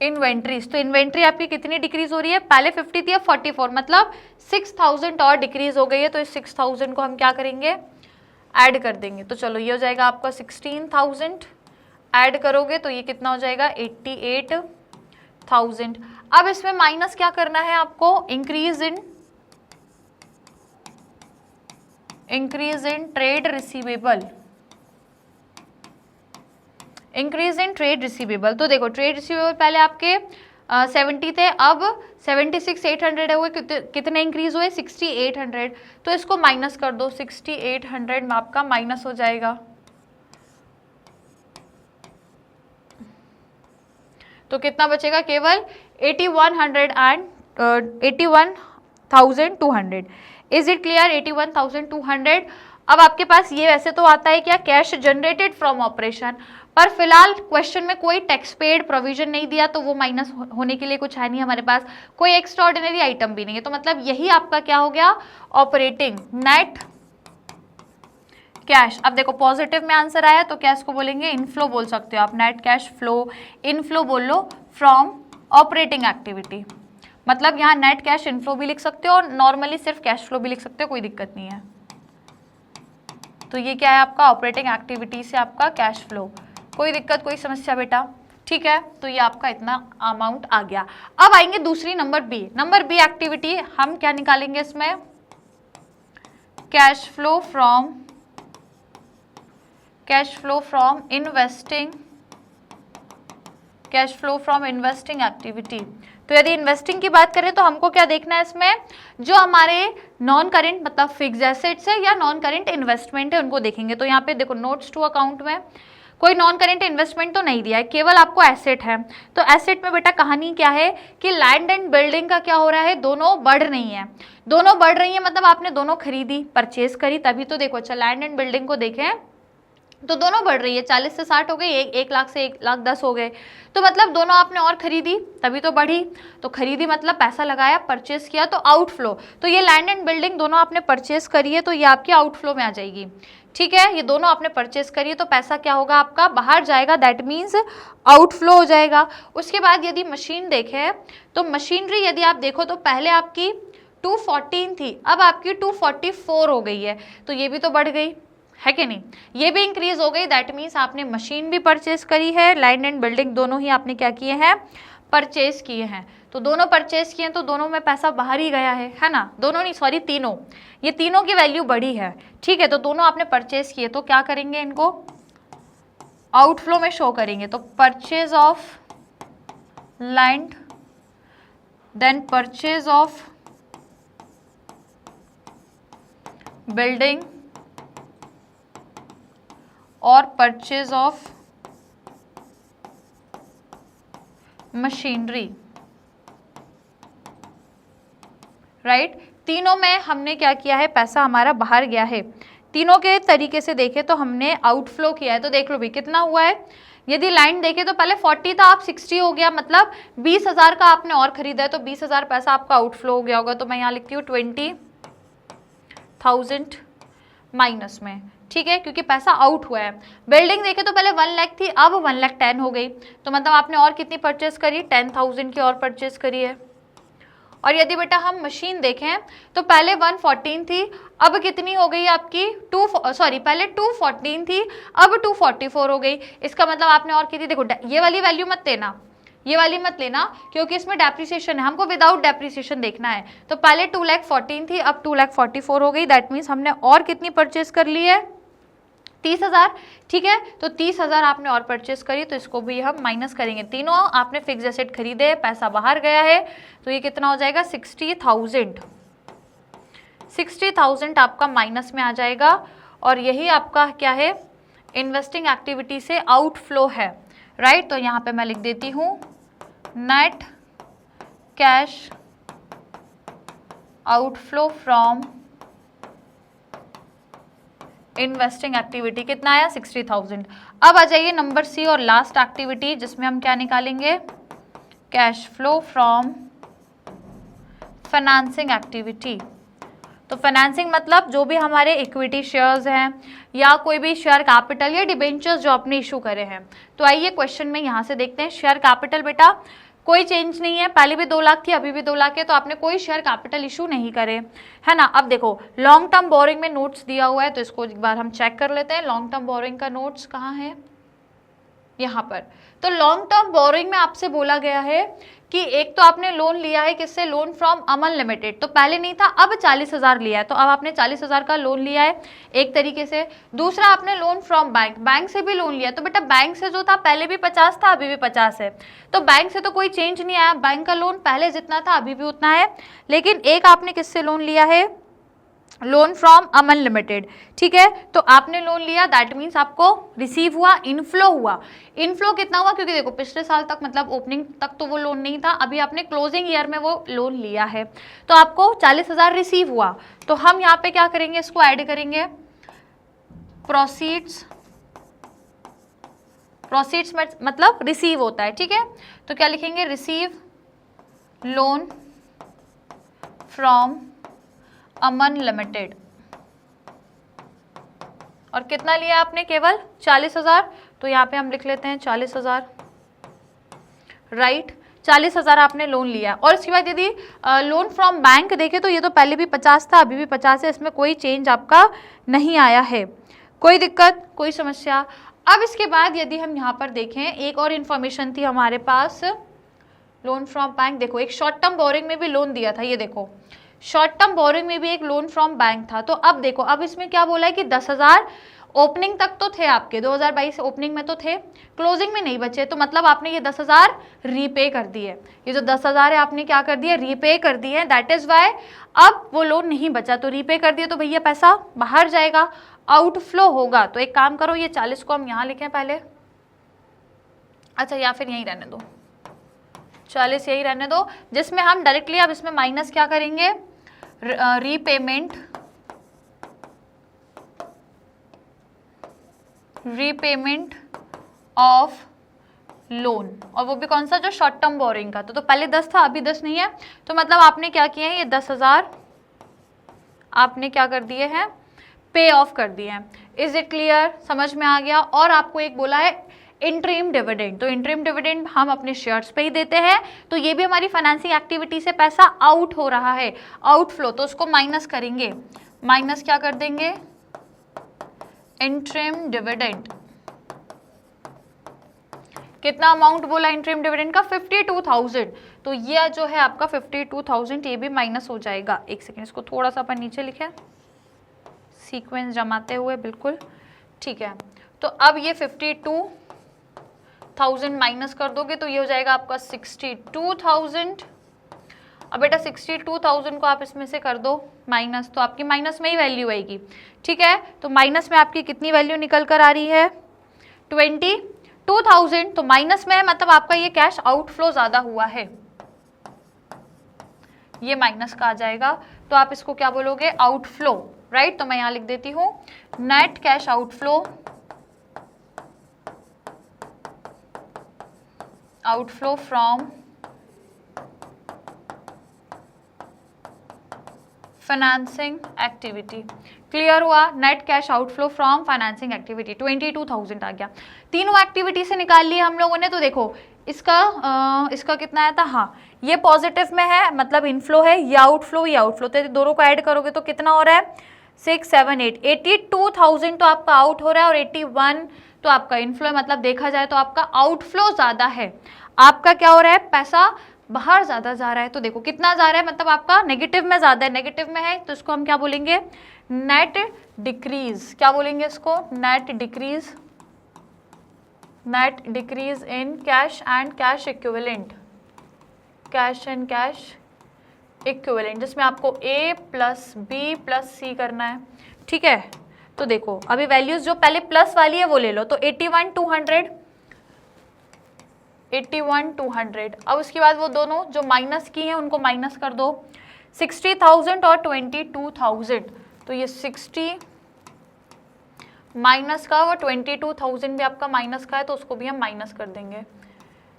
Speaker 1: इन्वेंट्रीज। तो इन्वेंट्री आपकी कितनी डिक्रीज हो रही है, पहले 50 थी, अब 44, मतलब 6000 और डिक्रीज हो गई है। तो इस 6000 को हम क्या करेंगे, ऐड कर देंगे। तो चलो ये हो जाएगा आपका 16000, ऐड करोगे तो ये कितना हो जाएगा, 88000। अब इसमें माइनस क्या करना है आपको, increase in trade receivable, increase in trade receivable. तो देखो ट्रेड रिसीवेबल पहले आपके 70 थे, अब 76,800 है, हुए कितने इंक्रीज हुए, 6800। तो इसको माइनस कर दो, 6800 में आपका माइनस हो जाएगा, तो कितना बचेगा, केवल 81,200। Is it clear, 81,200। अब आपके पास ये वैसे तो आता है क्या, कैश जनरेटेड फ्रॉम ऑपरेशन, पर फिलहाल क्वेश्चन में कोई टैक्स पेड प्रोविजन नहीं दिया, तो वो माइनस होने के लिए कुछ है नहीं हमारे पास, कोई एक्स्ट्राऑर्डिनरी आइटम भी नहीं है। तो मतलब यही आपका क्या हो गया, ऑपरेटिंग नेट कैश। अब देखो पॉजिटिव में आंसर आया तो क्या इसको बोलेंगे, इनफ्लो बोल सकते हो आप, नेट कैश फ्लो, इनफ्लो बोल लो फ्रॉम ऑपरेटिंग एक्टिविटी। मतलब यहाँ नेट कैश इनफ्लो भी लिख सकते हो और नॉर्मली सिर्फ कैश फ्लो भी लिख सकते हो, कोई दिक्कत नहीं है। तो ये क्या है आपका, ऑपरेटिंग एक्टिविटी से आपका कैश फ्लो, कोई दिक्कत कोई समस्या बेटा। ठीक है, तो ये आपका इतना अमाउंट आ गया। अब आएंगे दूसरी number B. Number B activity हम क्या निकालेंगे इसमें, cash flow from investing activity. तो यदि इन्वेस्टिंग की बात करें तो हमको क्या देखना है इसमें, जो हमारे नॉन करेंट मतलब फिक्स एसेट्स है या नॉन करेंट इन्वेस्टमेंट है उनको देखेंगे। तो यहाँ पे देखो नोट्स टू अकाउंट में कोई नॉन करेंट इन्वेस्टमेंट तो नहीं दिया है, केवल आपको एसेट है। तो एसेट में बेटा कहानी क्या है कि लैंड एंड बिल्डिंग का क्या हो रहा है, दोनों बढ़ रही हैं। दोनों बढ़ रही हैं मतलब आपने दोनों खरीदी, परचेज करी, तभी तो देखो। अच्छा लैंड एंड बिल्डिंग को देखें तो दोनों बढ़ रही है, 40 से 60 हो गई, 1 लाख से 1,10,000 हो गए। तो मतलब दोनों आपने और खरीदी तभी तो बढ़ी। तो खरीदी मतलब पैसा लगाया, परचेस किया, तो आउटफ्लो। तो ये लैंड एंड बिल्डिंग दोनों आपने परचेस करी है तो ये आपकी आउटफ्लो में आ जाएगी। ठीक है, ये दोनों आपने परचेस करी है तो पैसा क्या होगा आपका, बाहर जाएगा, दैट मीन्स आउटफ्लो हो जाएगा। उसके बाद यदि मशीन देखें तो मशीनरी यदि आप देखो तो पहले आपकी 214 थी, अब आपकी 244 हो गई है, तो ये भी तो बढ़ गई है कि नहीं, ये भी इंक्रीज हो गई। दैट मीन्स आपने मशीन भी परचेस करी है, लैंड एंड बिल्डिंग दोनों ही आपने क्या किए हैं, परचेस किए हैं। तो दोनों परचेस किए हैं तो दोनों में पैसा बाहर ही गया है ना, दोनों नहीं सॉरी तीनों, ये तीनों की वैल्यू बढ़ी है। ठीक है, तो दोनों आपने परचेस किए तो क्या करेंगे, इनको आउटफ्लो में शो करेंगे। तो purchase of land, then purchase of building और परचेज ऑफ मशीनरी, राइट। तीनों में हमने क्या किया है, पैसा हमारा बाहर गया है, तीनों के तरीके से देखें तो हमने आउटफ्लो किया है, तो देख लो भी कितना हुआ है। यदि लाइन देखें तो पहले 40 था, अब 60 हो गया, मतलब 20,000 का आपने और खरीदा है, तो 20,000 पैसा आपका आउटफ्लो हो गया होगा। तो मैं यहाँ लिखती हूँ 20,000 माइनस में, ठीक है, क्योंकि पैसा आउट हुआ है। बिल्डिंग देखें तो पहले 1 लाख थी, अब 1,10,000 हो गई, तो मतलब आपने और कितनी परचेस करी, 10,000 की और परचेस करी है। और यदि बेटा हम मशीन देखें तो पहले 114 थी, अब कितनी हो गई आपकी पहले 214 थी, अब 244 हो गई। इसका मतलब आपने और कितनी, देखो ये वाली वैल्यू मत लेना, ये वाली मत लेना, क्योंकि इसमें डेप्रिसिएशन है, हमको विदाउट डेप्रिसिएशन देखना है। तो पहले 2,14,000 थी, अब 2,44,000 हो गई। दैट मीन्स हमने और कितनी परचेस कर ली है, 30,000, ठीक है। तो 30,000 आपने और परचेस करी, तो इसको भी हम माइनस करेंगे। तीनों आपने फिक्स एसेट खरीदे, पैसा बाहर गया है, तो ये कितना हो जाएगा 60,000 आपका माइनस में आ जाएगा। और यही आपका क्या है, इन्वेस्टिंग एक्टिविटी से आउटफ्लो है, राइट। तो यहाँ पे मैं लिख देती हूँ net cash outflow from investing activity, कितना आया 60,000। अब आ जाइए नंबर सी और लास्ट एक्टिविटी, जिसमें हम क्या निकालेंगे, cash flow from financing activity. तो फाइनेंसिंग मतलब जो भी हमारे इक्विटी शेयर्स हैं या कोई भी शेयर कैपिटल या डिबेंचर्स जो आपने इशू करे हैं। तो आइए क्वेश्चन में यहाँ से देखते हैं। शेयर कैपिटल बेटा कोई चेंज नहीं है, पहले भी 2 लाख थी, अभी भी 2 लाख है, तो आपने कोई शेयर कैपिटल इशू नहीं करे, है ना। अब देखो लॉन्ग टर्म बोरिंग में नोट्स दिया हुआ है, तो इसको एक बार हम चेक कर लेते हैं। लॉन्ग टर्म बोरिंग का नोट्स कहाँ है, यहाँ पर। तो लॉन्ग टर्म बोरिंग में आपसे बोला गया है कि एक तो आपने लोन लिया है, किससे, लोन फ्रॉम अमन लिमिटेड, तो पहले नहीं था, अब 40,000 लिया है, तो अब आपने 40,000 का लोन लिया है एक तरीके से। दूसरा आपने लोन फ्रॉम बैंक, बैंक से भी लोन लिया, तो बेटा बैंक से जो था पहले भी 50 था, अभी भी 50 है, तो बैंक से तो कोई चेंज नहीं आया, बैंक का लोन पहले जितना था अभी भी उतना है। लेकिन एक आपने किससे लोन लिया है, लोन फ्रॉम अमन लिमिटेड, ठीक है। तो आपने लोन लिया, दैट मीन्स आपको रिसीव हुआ, इनफ्लो हुआ। इनफ्लो कितना हुआ, क्योंकि देखो पिछले साल तक मतलब ओपनिंग तक तो वो लोन नहीं था, अभी आपने क्लोजिंग ईयर में वो लोन लिया है, तो आपको 40,000 रिसीव हुआ। तो हम यहाँ पे क्या करेंगे, इसको ऐड करेंगे, प्रोसीड्स मतलब रिसीव होता है, ठीक है। तो क्या लिखेंगे, receive loan from Aman limited. और कितना लिया आपने, केवल 40,000, तो यहाँ पे हम लिख लेते हैं 40,000, राइट। 40,000 आपने लोन लिया। और इसके बाद यदि लोन फ्रॉम बैंक देखें तो ये तो पहले भी 50 था, अभी भी 50 है, इसमें कोई चेंज आपका नहीं आया है, कोई दिक्कत, कोई समस्या। अब इसके बाद यदि हम यहाँ पर देखें, एक और इन्फॉर्मेशन थी हमारे पास, लोन फ्रॉम बैंक, देखो एक शॉर्ट टर्म बोरिंग में भी लोन दिया था, ये देखो शॉर्ट टर्म बोरिंग में भी एक लोन फ्रॉम बैंक था। तो अब देखो, अब इसमें क्या बोला है कि 10,000 ओपनिंग तक तो थे आपके, 2022 ओपनिंग में तो थे, क्लोजिंग में नहीं बचे, तो मतलब आपने ये 10,000 रीपे कर दिए। ये जो 10,000 है आपने क्या कर दिया, रीपे कर दिए, दैट इज वाई अब वो लोन नहीं बचा, तो रीपे कर दिए, तो भैया पैसा बाहर जाएगा, आउटफ्लो होगा। तो एक काम करो, ये 40 को हम यहाँ लिखें पहले, अच्छा या फिर यहीं रहने दो, 40 यही रहने दो, जिसमें हम डायरेक्टली अब इसमें माइनस क्या करेंगे, रीपेमेंट ऑफ लोन, और वो भी कौन सा, जो शॉर्ट टर्म बोरिंग का। तो पहले 10 था, अभी 10 नहीं है, तो मतलब आपने क्या किया है, ये 10,000 आपने क्या कर दिए हैं, पे ऑफ कर दिए हैं। इज इट क्लियर, समझ में आ गया। और आपको एक बोला है इंटरिम डिविडेंड, तो इंटरिम डिविडेंड हम अपने शेयर्स पे ही देते हैं, तो ये भी हमारी फाइनेंसिंग एक्टिविटी से पैसा आउट हो रहा है, आउटफ्लो, तो उसको माइनस करेंगे, माइनस क्या कर देंगे, इंटरिम डिविडेंड। कितना अमाउंट बोला इंटरिम डिविडेंड का, 52,000, तो ये जो है आपका 52,000 ये भी माइनस हो जाएगा। एक सेकेंड, इसको थोड़ा सा अपन नीचे लिखें, सीक्वेंस जमाते हुए, बिल्कुल ठीक है। तो अब ये 52,000 माइनस कर दोगे तो ये हो जाएगा आपका 62,000। अब बेटा 62,000 को आप इसमें से कर दो माइनस, तो आपकी माइनस में ही वैल्यू आएगी, ठीक है। तो माइनस में आपकी कितनी वैल्यू निकल कर आ रही है, 22,000, तो माइनस में है, मतलब आपका ये कैश आउटफ्लो ज्यादा हुआ है, ये माइनस का आ जाएगा, तो आप इसको क्या बोलोगे, आउटफ्लो, राइट। तो मैं यहाँ लिख देती हूँ net cash outflow from financing activity. Clear हुआ? Net cash outflow from financing activity 22,000 आ गया। तीनों एक्टिविटी से निकाल लिए हम लोगों ने। तो देखो इसका कितना आया था, हाँ ये पॉजिटिव में है मतलब इनफ्लो है, ये आउटफ्लो, तो दोनों को ऐड करोगे तो कितना हो रहा है 6, 7, 8, 82,000 तो आपका आउट हो रहा है और 81 तो आपका इनफ्लो है। मतलब देखा जाए तो आपका आउटफ्लो ज़्यादा है, आपका क्या हो रहा है पैसा बाहर ज़्यादा जा रहा है। तो देखो कितना जा रहा है, मतलब आपका नेगेटिव में ज़्यादा है, नेगेटिव में है तो इसको हम क्या बोलेंगे नेट डिक्रीज। क्या बोलेंगे इसको net decrease in cash and cash equivalent, cash and cash equivalent, जिसमें आपको A plus B plus C करना है। ठीक है, तो देखो अभी वैल्यूज जो पहले प्लस वाली है वो ले लो। तो 81,200, अब उसके बाद वो दोनों जो माइनस की हैं उनको माइनस कर दो, 60,000 और 22,000। तो ये 60 माइनस का और 22,000 भी आपका माइनस का है तो उसको भी हम माइनस कर देंगे।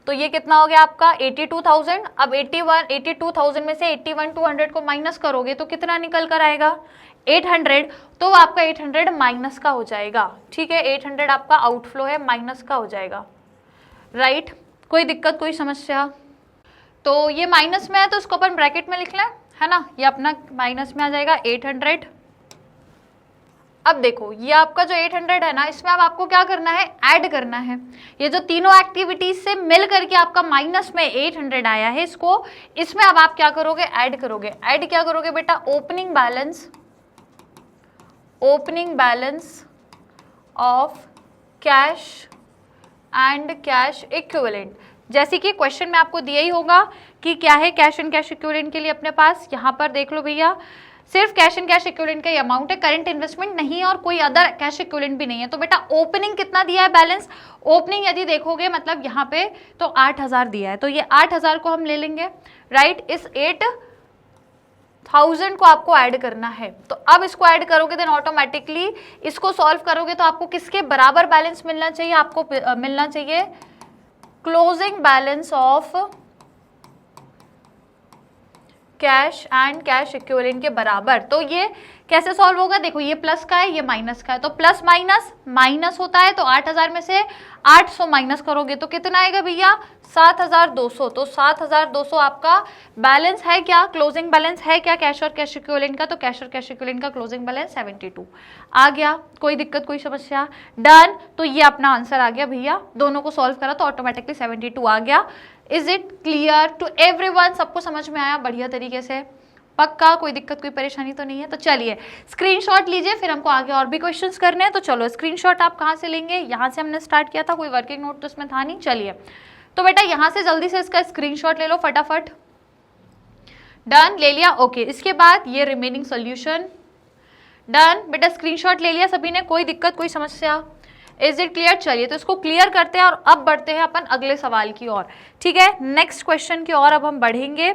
Speaker 1: तो ये कितना हो गया आपका 82,000। अब 82,000 में से 81,200 को माइनस करोगे तो कितना निकल कर आएगा 800। तो आपका 800 माइनस का हो जाएगा। ठीक है, 800 आपका आउटफ्लो है, माइनस का हो जाएगा। राइट, कोई दिक्कत कोई समस्या? तो ये माइनस में है तो इसको अपन ब्रैकेट में लिख लें, है ना, ये अपना माइनस में आ जाएगा 800। अब देखो ये आपका जो 800 है ना, इसमें अब आपको क्या करना है ऐड करना है। ये जो तीनों एक्टिविटीज से मिल करके आपका माइनस में 800 आया है, इसमें अब आप क्या करोगे ऐड करोगे। ऐड क्या करोगे बेटा, opening balance of cash and cash equivalent. जैसे कि क्वेश्चन में आपको दिया ही होगा कि क्या है कैश एंड कैश इक्विवेलेंट के लिए अपने पास, यहाँ पर देख लो भैया सिर्फ कैश एंड कैश इक्विवेलेंट का ही अमाउंट है, करंट इन्वेस्टमेंट नहीं है और कोई अदर कैश इक्विवेलेंट भी नहीं है। तो बेटा ओपनिंग कितना दिया है बैलेंस, ओपनिंग यदि देखोगे मतलब यहाँ पे तो 8,000 दिया है, तो ये 8,000 को हम ले लेंगे। राइट, इस 8,000 को आपको ऐड करना है। तो अब इसको ऐड करोगे देन ऑटोमेटिकली इसको सॉल्व करोगे तो आपको किसके बराबर बैलेंस मिलना चाहिए, आपको मिलना चाहिए closing balance of cash and cash equivalent के बराबर। तो ये कैसे सॉल्व होगा, देखो ये प्लस का है ये माइनस का है, तो प्लस माइनस माइनस होता है। तो 8,000 में से 800 माइनस करोगे तो कितना आएगा भैया 7,200। तो 7,200 आपका बैलेंस है क्या, क्लोजिंग बैलेंस है क्या कैश और कैश इक्विवेलेंट का। तो कैश और कैश इक्विवेलेंट का क्लोजिंग बैलेंस 72 आ गया। कोई दिक्कत कोई समस्या? डन। तो ये अपना आंसर आ गया भैया, दोनों को सॉल्व करा तो ऑटोमेटिकली 72 आ गया। Is it clear to everyone? सबको समझ में आया बढ़िया तरीके से? पक्का, कोई दिक्कत कोई परेशानी तो नहीं है? तो चलिए स्क्रीनशॉट लीजिए, फिर हमको आगे और भी क्वेश्चंस करने हैं। तो चलो स्क्रीनशॉट आप कहाँ से लेंगे, यहाँ से हमने स्टार्ट किया था, कोई वर्किंग नोट तो इसमें था नहीं। चलिए तो बेटा यहाँ से जल्दी से इसका स्क्रीनशॉट ले लो फटाफट। डन, ले लिया, ओके। इसके बाद ये रिमेनिंग सोल्यूशन, डन बेटा, स्क्रीनशॉट ले लिया सभी ने, कोई दिक्कत कोई समस्या? Is it clear? चलिए तो इसको क्लियर करते हैं और अब बढ़ते हैं अपन अगले सवाल की ओर। ठीक है, नेक्स्ट क्वेश्चन की ओर अब हम बढ़ेंगे।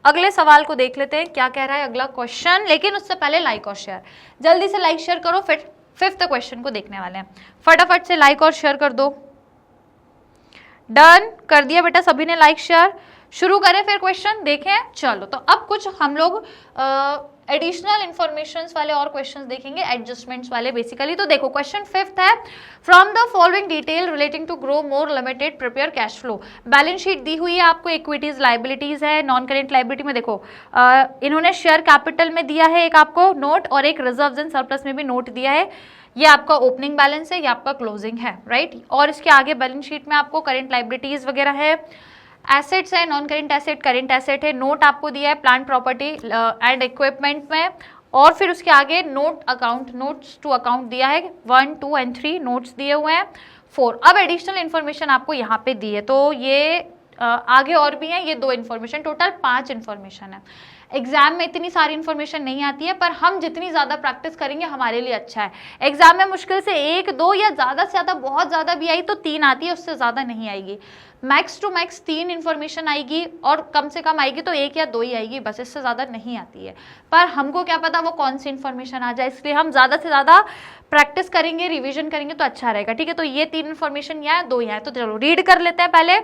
Speaker 1: अगले सवाल को देख लेते हैं क्या कह रहा है अगला क्वेश्चन, लेकिन उससे पहले लाइक और शेयर जल्दी से लाइक शेयर करो, फिर फिफ्थ क्वेश्चन को देखने वाले हैं। फटाफट से लाइक और शेयर कर दो। डन कर दिया बेटा सभी ने लाइक शेयर। शुरू करें फिर क्वेश्चन देखें। चलो तो अब कुछ हम लोग एडिशनल इंफॉर्मेशंस वाले और क्वेश्चंस देखेंगे, एडजस्टमेंट्स वाले बेसिकली। तो देखो क्वेश्चन फिफ्थ है, from the following detail relating to Grow More Limited prepare cash flow. Balance sheet दी हुई है आपको, इक्विटीज लाइबिलिटीज है, नॉन करेंट लाइबिलिटी में देखो इन्होंने शेयर कैपिटल में दिया है एक आपको नोट और एक रिजर्व्स एंड सरप्लस में भी नोट दिया है। ये आपका ओपनिंग बैलेंस है, ये आपका क्लोजिंग है, राइट। और इसके आगे बैलेंस शीट में आपको करेंट लाइबिलिटीज वगैरह है, एसेट्स है, non current asset, current asset है, नोट आपको दिया है प्लांट प्रॉपर्टी एंड इक्विपमेंट में, और फिर उसके आगे note account, notes to account दिया है 1, 2 एंड 3 नोट्स दिए हुए हैं 4। अब एडिशनल इन्फॉर्मेशन आपको यहाँ पे दी है, तो ये आगे और भी है, ये 2 इन्फॉर्मेशन, टोटल 5 इन्फॉर्मेशन है। एग्जाम में इतनी सारी इन्फॉर्मेशन नहीं आती है, पर हम जितनी ज़्यादा प्रैक्टिस करेंगे हमारे लिए अच्छा है। एग्जाम में मुश्किल से 1 2 या ज़्यादा से ज़्यादा, बहुत ज़्यादा भी आई तो 3 आती है, उससे ज़्यादा नहीं आएगी। मैक्स टू मैक्स 3 इन्फॉर्मेशन आएगी, और कम से कम आएगी तो 1 या 2 ही आएगी, बस इससे ज़्यादा नहीं आती है। पर हमको क्या पता वो कौन सी इन्फॉर्मेशन आ जाए, इसलिए हम ज़्यादा से ज़्यादा प्रैक्टिस करेंगे, रिविजन करेंगे तो अच्छा रहेगा। ठीक है, तो ये 3 इन्फॉर्मेशन यहाँ है, 2 यहाँ है, तो चलो रीड कर लेते हैं। पहले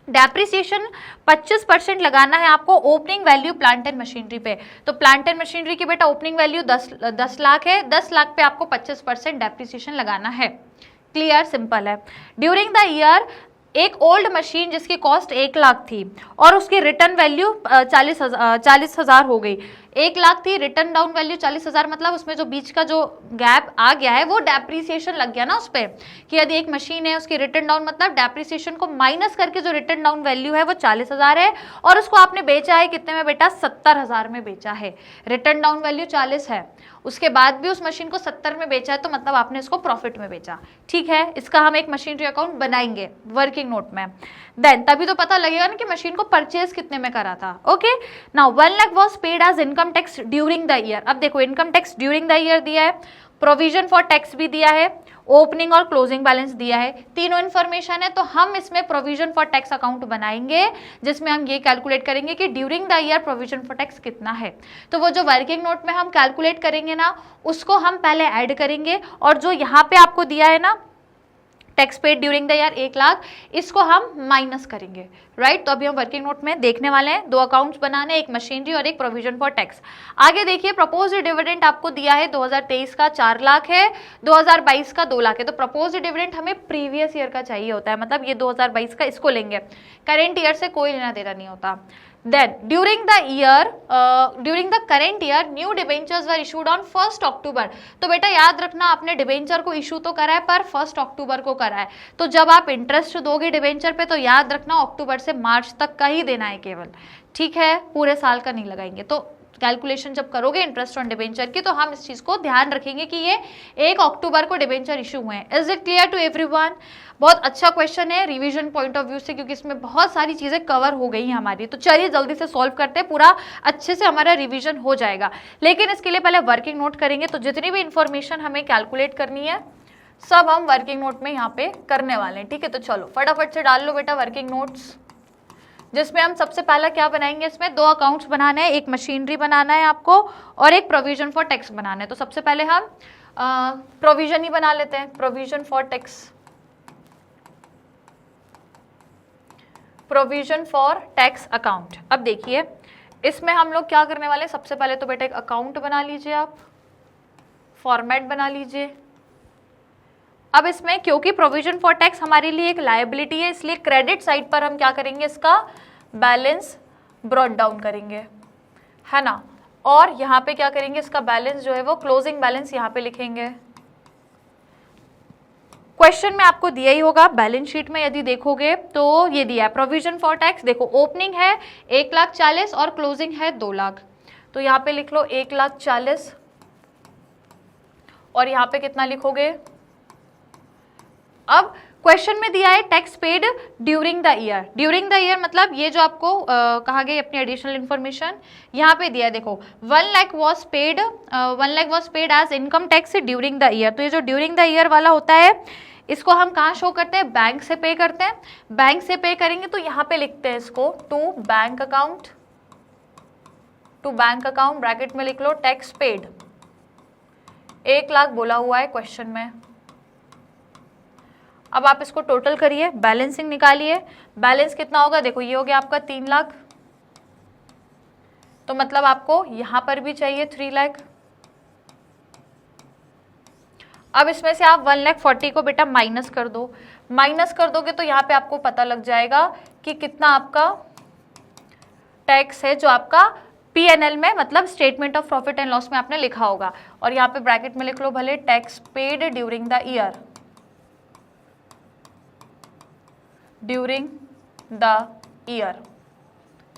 Speaker 1: डेप्रिसिएशन 25% लगाना है आपको opening value plant and machinery पे। तो प्लांट एंड मशीनरी की बेटा ओपनिंग वैल्यू 10 लाख है, 10 लाख पे आपको 25% डेप्रिसिएशन लगाना है। क्लियर, सिंपल है। ड्यूरिंग द ईयर एक ओल्ड मशीन जिसकी कॉस्ट 1 लाख थी और उसकी रिटर्न वैल्यू 40,000 हो गई। 1 लाख थी, रिटर्न डाउन वैल्यू 40,000, मतलब उसमें जो बीच का जो गैप आ गया है वो डेप्रिसिएशन लग गया ना उस पर, कि यदि एक मशीन है उसकी रिटर्न डाउन मतलब डेप्रिसिएशन को माइनस करके जो रिटर्न डाउन वैल्यू है वो 40,000 है, और उसको आपने बेचा है कितने में बेटा, 70,000 में बेचा है। रिटर्न डाउन वैल्यू 40 है, उसके बाद भी उस मशीन को 70 में बेचा है, तो मतलब आपने इसको प्रॉफिट में बेचा। ठीक है, इसका हम एक मशीनरी अकाउंट बनाएंगे वर्किंग नोट में, देन तभी तो पता लगेगा ना कि मशीन को परचेज कितने में करा था। Okay, now 1 lakh was paid as income tax during the year. अब देखो income tax during the year दिया है, प्रोविजन फॉर टैक्स भी दिया है, ओपनिंग और क्लोजिंग बैलेंस दिया है, तीनों इन्फॉर्मेशन है। तो हम इसमें प्रोविजन फॉर टैक्स अकाउंट बनाएंगे जिसमें हम ये कैलकुलेट करेंगे कि during the year provision for tax कितना है। तो वो जो वर्किंग नोट में हम कैलकुलेट करेंगे ना, उसको हम पहले ऐड करेंगे, और जो यहाँ पे आपको दिया है ना tax paid during the year 1 lakh, इसको हम माइनस करेंगे। राइट, तो अभी हम वर्किंग नोट में देखने वाले हैं, 2 अकाउंट्स बनाने, एक मशीनरी और एक प्रोविजन फॉर टैक्स। आगे देखिए, प्रपोज्ड डिविडेंड आपको दिया है 2023 का 4 लाख है, 2022 का 2 लाख है। तो प्रपोज्ड डिविडेंड हमें प्रीवियस ईयर का चाहिए होता है, मतलब ये 2022 का, इसको लेंगे, करेंट ईयर से कोई लेना देना नहीं होता। Then during the current year new debentures were issued on 1 अक्टूबर। तो बेटा याद रखना, आपने डिबेंचर को इशू तो करा है पर 1 अक्टूबर को करा है, तो जब आप इंटरेस्ट दोगे डिबेंचर पे तो याद रखना अक्टूबर से मार्च तक का ही देना है केवल। ठीक है, पूरे साल का नहीं लगाएंगे। तो कैलकुलेशन जब करोगे इंटरेस्ट ऑन डिबेंचर की, तो हम इस चीज़ को ध्यान रखेंगे कि ये 1 अक्टूबर को डिबेंचर इशू हुए हैं। Is it clear to everyone? बहुत अच्छा क्वेश्चन है रिवीजन पॉइंट ऑफ व्यू से, क्योंकि इसमें बहुत सारी चीज़ें कवर हो गई हैं हमारी। तो चलिए जल्दी से सॉल्व करते हैं, पूरा अच्छे से हमारा रिवीजन हो जाएगा। लेकिन इसके लिए पहले वर्किंग नोट करेंगे, तो जितनी भी इंफॉर्मेशन हमें कैलकुलेट करनी है सब हम वर्किंग नोट में यहाँ पे करने वाले हैं। ठीक है, तो चलो फटाफट से डाल लो बेटा वर्किंग नोट्स, जिसमें हम सबसे पहला क्या बनाएंगे, इसमें 2 अकाउंट्स बनाना है, एक मशीनरी बनाना है आपको और एक प्रोविजन फॉर टैक्स बनाना है। तो सबसे पहले हम प्रोविजन ही बना लेते हैं, provision for tax, provision for tax account. अब देखिए इसमें हम लोग क्या करने वाले हैं, सबसे पहले तो बेटा एक अकाउंट बना लीजिए, आप फॉर्मेट बना लीजिए। अब इसमें क्योंकि प्रोविजन फॉर टैक्स हमारे लिए एक लायबिलिटी है, इसलिए क्रेडिट साइड पर हम क्या करेंगे, इसका बैलेंस ब्रॉट डाउन करेंगे, है ना। और यहाँ पे क्या करेंगे, इसका बैलेंस जो है वो क्लोजिंग बैलेंस यहाँ पे लिखेंगे। क्वेश्चन में आपको दिया ही होगा, बैलेंस शीट में यदि देखोगे तो ये दिया है प्रोविजन फॉर टैक्स। देखो ओपनिंग है 1,40,000 और क्लोजिंग है 2 लाख, तो यहाँ पे लिख लो 1,40,000 और यहाँ पे कितना लिखोगे। अब क्वेश्चन में दिया है tax paid during the year, during the year मतलब ये जो आपको कहा गया अपनी एडिशनल इन्फॉर्मेशन यहाँ पे दिया है। देखो 1 lakh was paid as income tax during the year. तो ये जो ड्यूरिंग द ईयर वाला होता है इसको हम कहाँ शो करते हैं, बैंक से पे करते हैं। बैंक से पे करेंगे तो यहाँ पे लिखते हैं इसको to bank account, to bank account bracket में लिख लो टैक्स पेड। 1 लाख बोला हुआ है क्वेश्चन में। अब आप इसको टोटल करिए, बैलेंसिंग निकालिए, बैलेंस कितना होगा, देखो ये हो गया आपका 3 लाख, तो मतलब आपको यहां पर भी चाहिए 3 लाख। अब इसमें से आप 1,40,000 को बेटा माइनस कर दो, माइनस कर दोगे तो यहाँ पे आपको पता लग जाएगा कि कितना आपका टैक्स है जो आपका P&L में मतलब statement of profit and loss में आपने लिखा होगा। और यहाँ पे ब्रैकेट में लिख लो भले tax paid during the year, during the year.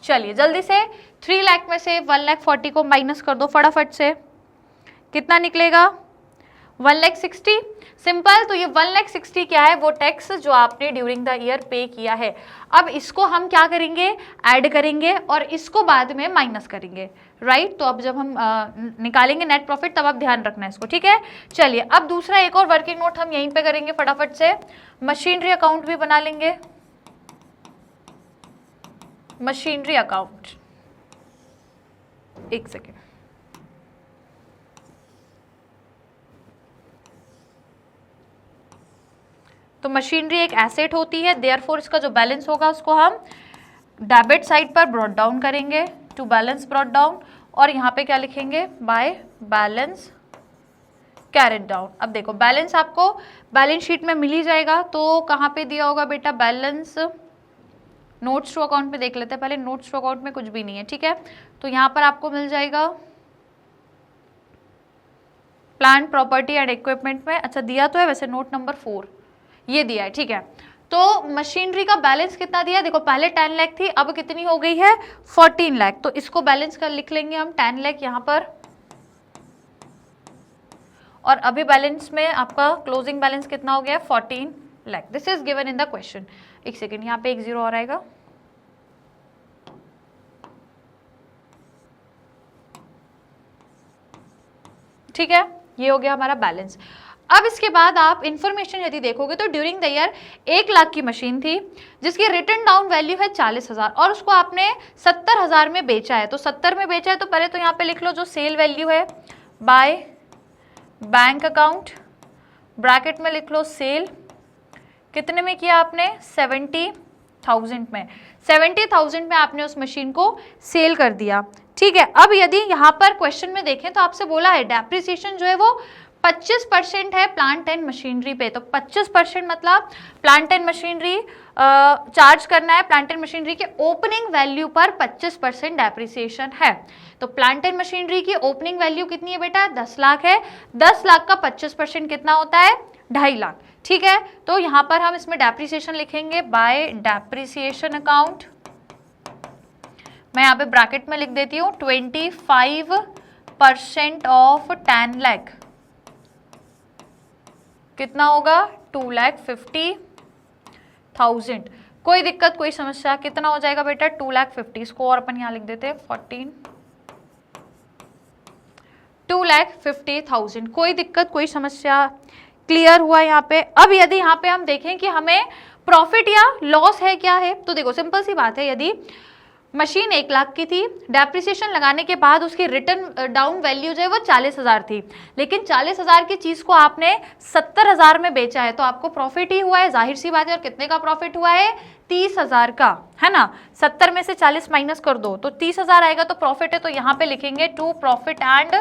Speaker 1: चलिए जल्दी से 3 लाख में से 1,40,000 को माइनस कर दो फटाफट से, कितना निकलेगा 1,60,000 सिंपल। तो ये 1,60,000 क्या है, वो टैक्स जो आपने ड्यूरिंग द ईयर पे किया है। अब इसको हम क्या करेंगे, ऐड करेंगे और इसको बाद में माइनस करेंगे, राइट। तो अब जब हम निकालेंगे नेट प्रॉफिट तब आप ध्यान रखना है इसको, ठीक है। चलिए अब दूसरा एक और वर्किंग नोट हम यहीं पे करेंगे फटाफट से। मशीनरी अकाउंट भी बना लेंगे, मशीनरी अकाउंट, एक सेकेंड। तो मशीनरी एक एसेट होती है, देयरफॉर इसका जो बैलेंस होगा उसको हम डेबिट साइड पर ब्रॉट डाउन करेंगे, टू बैलेंस ब्रॉट डाउन, और यहाँ पे क्या लिखेंगे, बाय बैलेंस कैरेट डाउन। अब देखो बैलेंस आपको बैलेंस शीट में मिल ही जाएगा, तो कहाँ पे दिया होगा बेटा, बैलेंस नोट्स टू अकाउंट में देख लेते हैं पहले। नोट्स टू अकाउंट में कुछ भी नहीं है, ठीक है। तो यहाँ पर आपको मिल जाएगा प्लांट प्रॉपर्टी एंड इक्विपमेंट में, अच्छा दिया तो है वैसे, नोट नंबर 4 ये दिया है, ठीक है। तो मशीनरी का बैलेंस कितना दिया, देखो पहले 10 लाख थी, अब कितनी हो गई है 14 लाख। तो इसको बैलेंस कर लिख लेंगे हम 10 लाख यहाँ पर, और अभी बैलेंस में आपका क्लोजिंग बैलेंस कितना हो गया 14 lakh. This is given in the question. एक सेकेंड, यहाँ पे एक जीरो और आएगा, ठीक है। ये हो गया हमारा बैलेंस। अब इसके बाद आप इंफॉर्मेशन यदि देखोगे तो ड्यूरिंग द ईयर 1 लाख की मशीन थी जिसकी रिटर्न डाउन वैल्यू है 40,000 और उसको आपने 70,000 में बेचा है। तो 70 में बेचा है तो पहले तो यहाँ पे लिख लो जो सेल वैल्यू है बाय बैंक अकाउंट, ब्रैकेट में लिख लो सेल, कितने में किया आपने 70,000 में। 70,000 में आपने उस मशीन को सेल कर दिया, ठीक है। अब यदि यहाँ पर क्वेश्चन में देखें तो आपसे बोला है डेप्रिसिएशन जो है वो 25% है प्लांट एंड मशीनरी पे। तो 25% मतलब प्लांट एंड मशीनरी चार्ज करना है, प्लांट एंड मशीनरी के ओपनिंग वैल्यू पर 25% डेप्रिसिएशन है। तो प्लांट एंड मशीनरी की ओपनिंग वैल्यू कितनी है बेटा 10 लाख है, 10 लाख का 25% कितना होता है 2.5 लाख, ठीक है। तो यहाँ पर हम इसमें डेप्रिसिएशन लिखेंगे बाय डेप्रिसिएशन अकाउंट, मैं यहाँ पे ब्रैकेट में लिख देती हूँ 25% ऑफ 10 लाख कितना होगा 2,50,000। कोई दिक्कत कोई समस्या, कितना हो जाएगा बेटा 2,50,000, इसको और अपन यहाँ लिख देते हैं 2,50,000। कोई दिक्कत कोई समस्या, क्लियर हुआ यहाँ पे। अब यदि यहाँ पे हम देखें कि हमें प्रॉफिट या लॉस है क्या है, तो देखो सिंपल सी बात है, यदि मशीन 1 लाख की थी, डेप्रिसिएशन लगाने के बाद उसकी रिटर्न डाउन वैल्यू जो है वो 40,000 थी, लेकिन 40,000 की चीज को आपने 70,000 में बेचा है तो आपको प्रॉफिट ही हुआ है, जाहिर सी बात है। और कितने का प्रॉफिट हुआ है 30,000 का, है ना। 70 में से 40 माइनस कर दो तो 30,000 आएगा, तो प्रॉफिट है। तो यहाँ पे लिखेंगे to profit and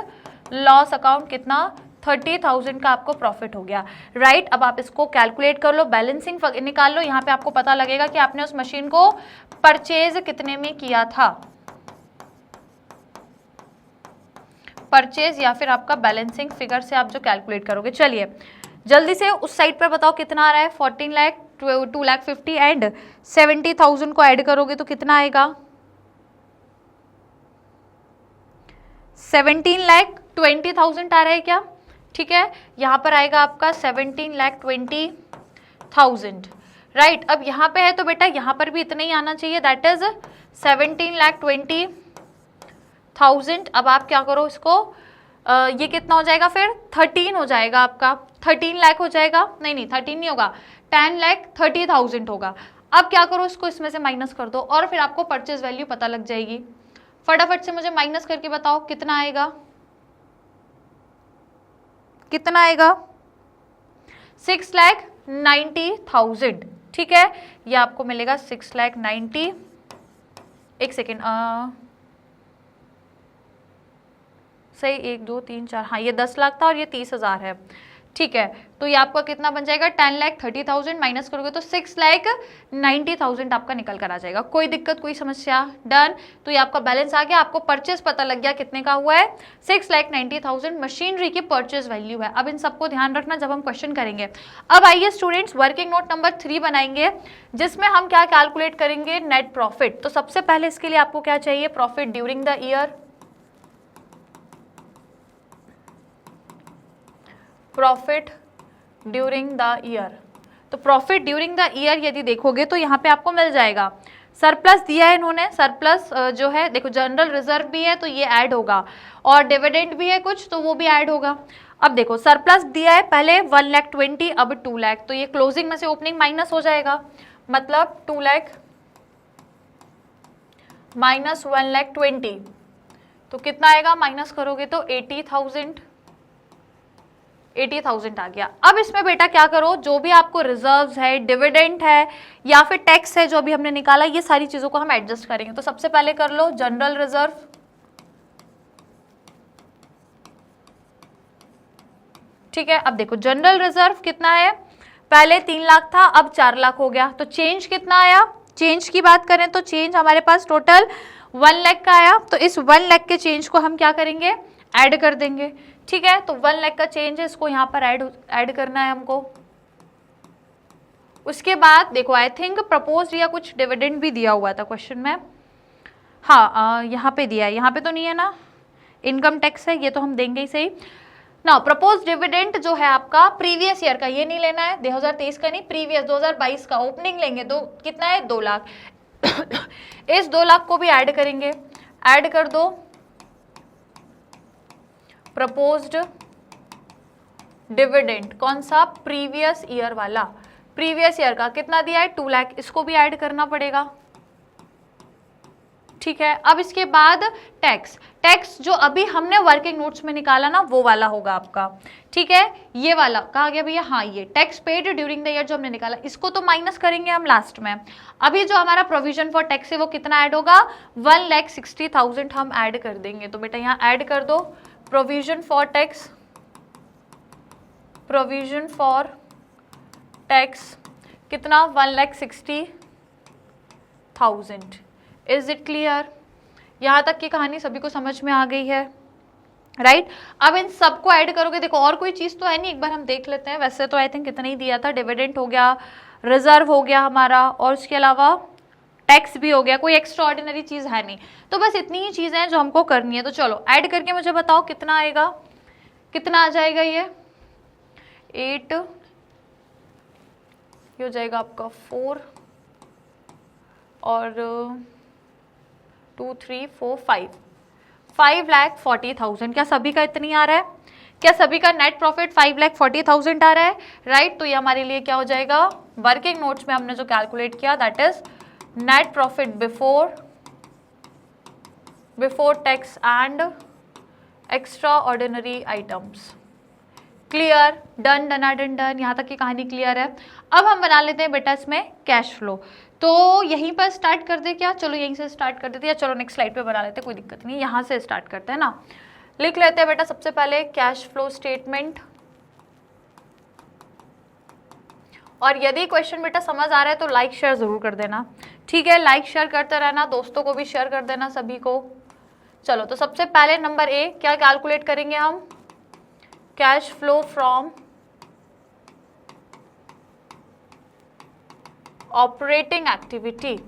Speaker 1: loss account, कितना 30,000 का आपको प्रॉफिट हो गया, राइट। अब आप इसको कैलकुलेट कर लो, बैलेंसिंग निकाल लो, यहाँ पे आपको पता लगेगा कि आपने उस मशीन को परचेज कितने में किया था, परचेज या फिर आपका बैलेंसिंग फिगर से आप जो कैलकुलेट करोगे। चलिए जल्दी से उस साइड पर बताओ कितना आ रहा है 14 लाख, 2,50,000 एंड 70,000 को ऐड करोगे तो कितना आएगा 17,20,000 आ रहा है क्या, ठीक है। यहाँ पर आएगा आपका 17,20,000, राइट। अब यहाँ पे है तो बेटा यहाँ पर भी इतना ही आना चाहिए, दैट इज 17,20,000। अब आप क्या करो इसको, ये कितना हो जाएगा फिर 13 हो जाएगा आपका, 13 लाख हो जाएगा, नहीं 13 नहीं होगा, 10,30,000 होगा। अब क्या करो इसको इसमें से माइनस कर दो और फिर आपको परचेज वैल्यू पता लग जाएगी। फटाफट से मुझे माइनस करके बताओ कितना आएगा, कितना आएगा 6,90,000, ठीक है। ये आपको मिलेगा 6,90,000, एक सेकेंड सही 1 2 3 4, हाँ ये 10 लाख था और ये 30,000 है, ठीक है। तो ये आपका कितना बन जाएगा 10,30,000 माइनस करोगे तो 6,90,000 आपका निकल कर आ जाएगा। कोई दिक्कत कोई समस्या, डन। तो ये आपका बैलेंस आ गया, आपको परचेज पता लग गया कितने का हुआ है 6,90,000 मशीनरी की परचेज वैल्यू है। अब इन सबको ध्यान रखना जब हम क्वेश्चन करेंगे। अब आइए स्टूडेंट्स वर्किंग नोट नंबर 3 बनाएंगे जिसमें हम क्या कैलकुलेट करेंगे नेट प्रॉफिट। तो सबसे पहले इसके लिए आपको क्या चाहिए profit during the year, profit during the year. तो प्रॉफिट ड्यूरिंग द ईयर यदि देखोगे तो यहाँ पे आपको मिल जाएगा, सरप्लस दिया है इन्होंने, सरप्लस जो है देखो जनरल रिजर्व भी है तो ये ऐड होगा, और डिविडेंड भी है कुछ तो वो भी ऐड होगा। अब देखो सरप्लस दिया है पहले 1,20,000, अब 2 लाख, तो ये क्लोजिंग में से ओपनिंग माइनस हो जाएगा, मतलब 2 लाख माइनस 1,20,000, तो कितना आएगा, माइनस करोगे तो 80,000 आ गया। अब इसमें बेटा क्या करो, जो भी आपको रिजर्व्स है, डिविडेंड है या फिर टैक्स है जो अभी हमने निकाला, ये सारी चीजों को हम एडजस्ट करेंगे। तो सबसे पहले कर लो जनरल रिजर्व, ठीक है। अब देखो जनरल रिजर्व कितना है, पहले 3 लाख था अब 4 लाख हो गया, तो चेंज कितना आया, चेंज की बात करें तो चेंज हमारे पास टोटल 1 लाख का आया। तो इस 1 लाख के चेंज को हम क्या करेंगे, ऐड कर देंगे, ठीक है। तो 1 लाख का चेंज है, इसको यहाँ पर ऐड करना है हमको। उसके बाद देखो आई थिंक प्रपोज या कुछ डिविडेंड भी दिया हुआ था क्वेश्चन में, हाँ यहाँ पे दिया है, यहाँ पे तो नहीं है ना, इनकम टैक्स है, ये तो हम देंगे ही सही ना। प्रपोज डिविडेंड जो है आपका प्रीवियस ईयर का, ये नहीं लेना है 2023 का नहीं, प्रीवियस 2022 का ओपनिंग लेंगे, तो कितना है 2 लाख इस 2 लाख को भी ऐड करेंगे, ऐड कर दो प्रपोज्ड डिविडेंड, कौन सा, प्रीवियस ईयर वाला, प्रीवियस ईयर का कितना दिया है 2 लाख, इसको भी ऐड करना पड़ेगा, ठीक है। अब इसके बाद टैक्स, टैक्स जो अभी हमने वर्किंग नोट्स में निकाला ना वो वाला होगा आपका, ठीक है। ये वाला कहा गया भैया, हाँ ये tax paid during the year जो हमने निकाला, इसको तो माइनस करेंगे हम लास्ट में। अभी जो हमारा प्रोविजन फॉर टैक्स है वो कितना ऐड होगा, 1,60,000 हम ऐड कर देंगे। तो बेटा यहाँ ऐड कर दो provision for tax, provision for tax कितना, 1,60,000। इज इट क्लियर, यहाँ तक की कहानी सभी को समझ में आ गई है, राइट। अब इन सबको ऐड करोगे, देखो और कोई चीज तो है नहीं, एक बार हम देख लेते हैं। वैसे तो आई थिंक इतना ही दिया था, डिविडेंड हो गया, रिजर्व हो गया हमारा, और उसके अलावा टैक्स भी हो गया, कोई एक्स्ट्रा ऑर्डिनरी चीज है नहीं। तो बस इतनी ही चीजें हैं जो हमको करनी है। तो चलो ऐड करके मुझे बताओ कितना आएगा, कितना आ जाएगा ये 8, ये हो जाएगा आपका 4 और 2, 3, 4, 5,40,000। क्या सभी का इतनी आ रहा है, क्या सभी का नेट प्रॉफिट 5,40,000 आ रहा है, राइट। तो ये हमारे लिए क्या हो जाएगा, वर्किंग नोट्स में हमने जो कैलकुलेट किया that is net profit before tax and extraordinary items. Clear, done डना डन डन, यहाँ तक की कहानी क्लियर है। अब हम बना लेते हैं बेटा इसमें कैश फ्लो। तो यहीं पर स्टार्ट कर दे क्या, चलो यहीं से स्टार्ट कर देते हैं, या चलो नेक्स्ट स्लाइड पे बना लेते हैं, कोई दिक्कत नहीं, यहाँ से स्टार्ट करते हैं ना। लिख लेते हैं बेटा सबसे पहले कैश फ्लो स्टेटमेंट, और यदि क्वेश्चन बेटा समझ आ रहा है तो लाइक शेयर जरूर कर देना, ठीक है। लाइक शेयर करते रहना, दोस्तों को भी शेयर कर देना सभी को। चलो तो सबसे पहले नंबर ए क्या कैलकुलेट करेंगे हम, cash flow from operating activity,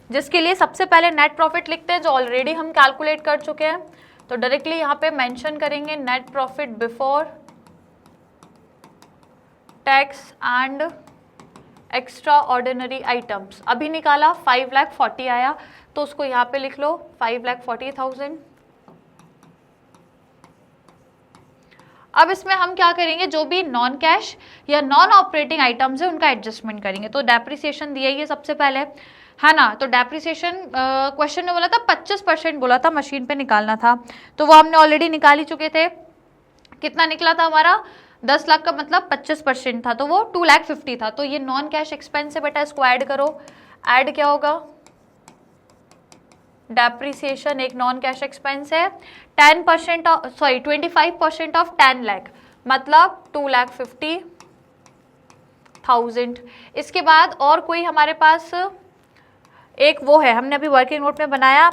Speaker 1: जिसके लिए सबसे पहले नेट प्रॉफिट लिखते हैं जो ऑलरेडी हम कैलकुलेट कर चुके हैं। तो डायरेक्टली यहाँ पे मेंशन करेंगे net profit before tax and extraordinary items. अभी निकाला 5,40,000 आया, तो उसको यहाँ पे लिख लो 5,40,000। अब इसमें हम क्या करेंगे, जो भी नॉन कैश या नॉन ऑपरेटिंग आइटम्स है उनका एडजस्टमेंट करेंगे। तो डेप्रिसिएशन दिया ही है सबसे पहले, है ना। तो डेप्रिसिएशन क्वेश्चन में बोला था 25% बोला था मशीन पे निकालना था, तो वो हमने ऑलरेडी निकाल ही चुके थे। कितना निकला था हमारा, 10 लाख का मतलब 25% था, तो वो 2,50,000 था। तो ये नॉन कैश एक्सपेंस है बेटा, इसको ऐड करो। ऐड क्या होगा, डेप्रिसिएशन एक नॉन कैश एक्सपेंस है, 25% ऑफ 10 लाख मतलब 2,50,000। इसके बाद और कोई हमारे पास एक वो है, हमने अभी वर्किंग नोट में बनाया,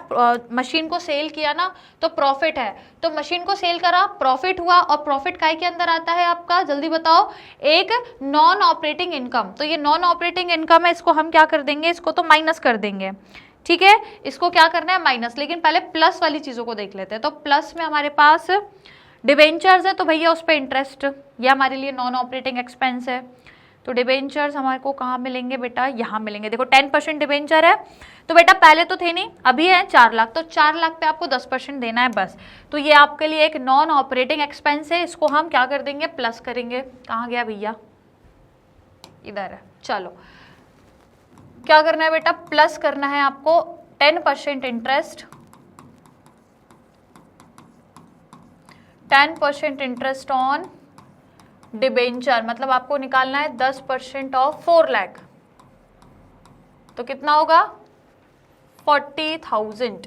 Speaker 1: मशीन को सेल किया ना तो प्रॉफिट है, तो मशीन को सेल करा प्रॉफिट हुआ, और प्रॉफिट काय के अंदर आता है आपका, जल्दी बताओ, एक नॉन ऑपरेटिंग इनकम। तो ये नॉन ऑपरेटिंग इनकम है, इसको हम क्या कर देंगे, इसको तो माइनस कर देंगे, ठीक है। इसको क्या करना है, माइनस। लेकिन पहले प्लस वाली चीजों को देख लेते हैं। तो प्लस में हमारे पास डिबेंचर्स है तो भैया उस पर इंटरेस्ट, ये हमारे लिए नॉन ऑपरेटिंग एक्सपेंस है। तो डिबेंचर्स हमारे को कहाँ मिलेंगे बेटा, यहाँ मिलेंगे। देखो 10% डिबेंचर है तो बेटा पहले तो थे नहीं, अभी है 4 लाख, तो 4 लाख पे आपको 10% देना है बस। तो ये आपके लिए एक नॉन ऑपरेटिंग एक्सपेंस है, इसको हम क्या कर देंगे, प्लस करेंगे। कहाँ गया भैया, इधर है। चलो क्या करना है बेटा, प्लस करना है आपको 10% इंटरेस्ट, 10% इंटरेस्ट ऑन डिबेंचर, मतलब आपको निकालना है 10% ऑफ 4 लाख, तो कितना होगा 40,000।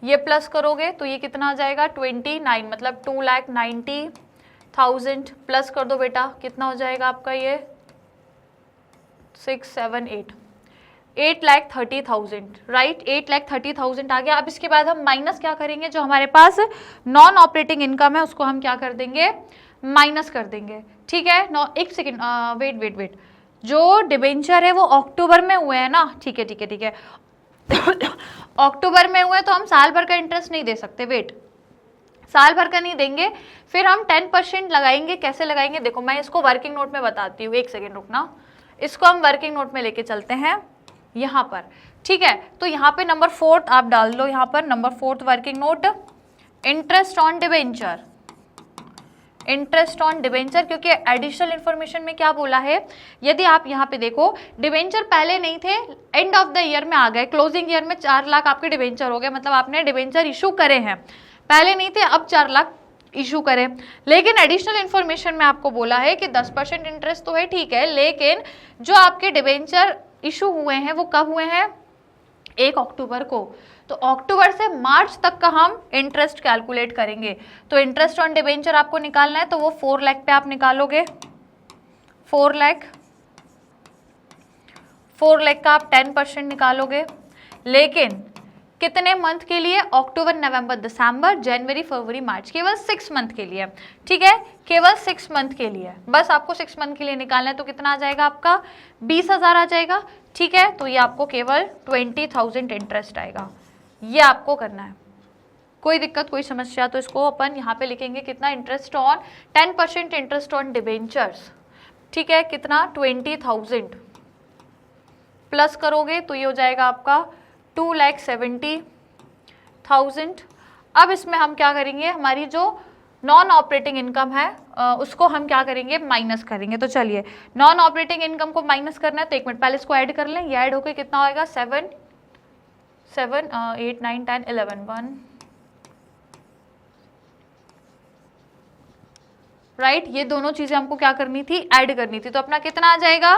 Speaker 1: ये प्लस करोगे तो ये कितना आ जाएगा 29, मतलब 2,90,000 प्लस कर दो बेटा, कितना हो जाएगा आपका ये 6, 7, 8,30,000, राइट। 8,30,000 आ गया। अब इसके बाद हम माइनस क्या करेंगे, जो हमारे पास नॉन ऑपरेटिंग इनकम है उसको हम क्या कर देंगे, माइनस कर देंगे, ठीक है। एक सेकेंड, वेट, जो डिबेंचर है वो अक्टूबर में हुए हैं ना, ठीक है अक्टूबर में हुए तो हम साल भर का इंटरेस्ट नहीं दे सकते, वेट, साल भर का नहीं देंगे, फिर हम 10% लगाएंगे। कैसे लगाएंगे, देखो मैं इसको वर्किंग नोट में बताती हूँ, एक सेकेंड रुकना, इसको हम वर्किंग नोट में लेके चलते हैं यहाँ पर, ठीक है। तो यहाँ पे नंबर 4 आप डाल दो, यहाँ पर number 4 working note, interest on debenture, interest on debenture, क्योंकि एडिशनल इंफॉर्मेशन में क्या बोला है, यदि आप यहाँ पे देखो डिबेंचर पहले नहीं थे, एंड ऑफ द ईयर में आ गए, क्लोजिंग ईयर में 4 लाख आपके डिबेंचर हो गए, मतलब आपने डिबेंचर इशू करे हैं, पहले नहीं थे अब 4 लाख इशू करें। लेकिन एडिशनल इंफॉर्मेशन में आपको बोला है कि 10% इंटरेस्ट तो है, ठीक है, लेकिन जो आपके डिबेंचर इशू हुए हैं वो कब हुए हैं, 1 अक्टूबर को, तो अक्टूबर से मार्च तक का हम इंटरेस्ट कैलकुलेट करेंगे। तो इंटरेस्ट ऑन डिबेंचर आपको निकालना है तो वो 4 लाख पे आप निकालोगे, 4 लाख का आप 10% निकालोगे, लेकिन कितने मंथ के लिए, अक्टूबर, नवंबर, दिसंबर, जनवरी, फरवरी, मार्च, केवल 6 मंथ के लिए, ठीक है, केवल 6 मंथ के लिए, बस आपको 6 मंथ के लिए निकालना है। तो कितना आ जाएगा आपका 20,000 आ जाएगा, ठीक है। तो ये आपको केवल 20,000 इंटरेस्ट आएगा, ये आपको करना है। कोई दिक्कत, कोई समस्या, तो इसको अपन यहाँ पे लिखेंगे कितना, interest on 10% interest on debentures, ठीक है, कितना 20,000 प्लस करोगे तो ये हो जाएगा आपका 2,70,000। अब इसमें हम क्या करेंगे, हमारी जो नॉन ऑपरेटिंग इनकम है उसको हम क्या करेंगे, माइनस करेंगे। तो चलिए नॉन ऑपरेटिंग इनकम को माइनस करना है तो 1 मिनट पहले इसको ऐड कर लें, ये ऐड होकर कितना होएगा 7, 8, 9, 10, 11, 1, राइट। ये दोनों चीजें हमको क्या करनी थी, ऐड करनी थी। तो अपना कितना आ जाएगा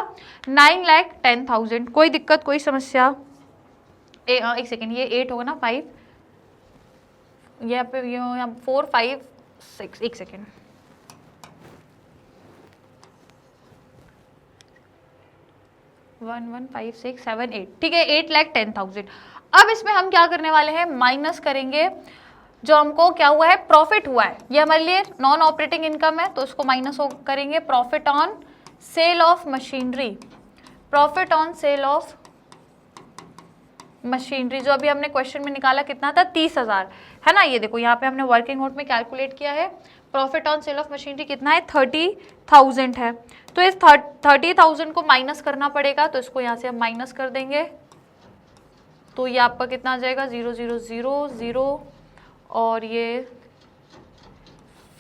Speaker 1: 9,10,000। कोई दिक्कत, कोई समस्या, एक सेकेंड, ये 8 होगा ना, 5, यहाँ पे ये 4, 5, 6, एक सेकेंड, वन 1, 5, 6, 7, 8, ठीक है, 8,10,000। अब इसमें हम क्या करने वाले हैं, माइनस करेंगे जो हमको क्या हुआ है, प्रॉफिट हुआ है, ये हमारे लिए नॉन ऑपरेटिंग इनकम है, तो उसको माइनस करेंगे। Profit on sale of machinery, profit on sale of machinery, जो अभी हमने क्वेश्चन में निकाला कितना था, 30,000 है ना। ये देखो यहाँ पे हमने वर्किंग नोट में कैलकुलेट किया है, profit on sale of machinery कितना है, 30,000 है। तो इस 30,000 को माइनस करना पड़ेगा, तो इसको यहाँ से हम माइनस कर देंगे, तो ये आपका कितना आ जाएगा 0, 0, 0, 0 और ये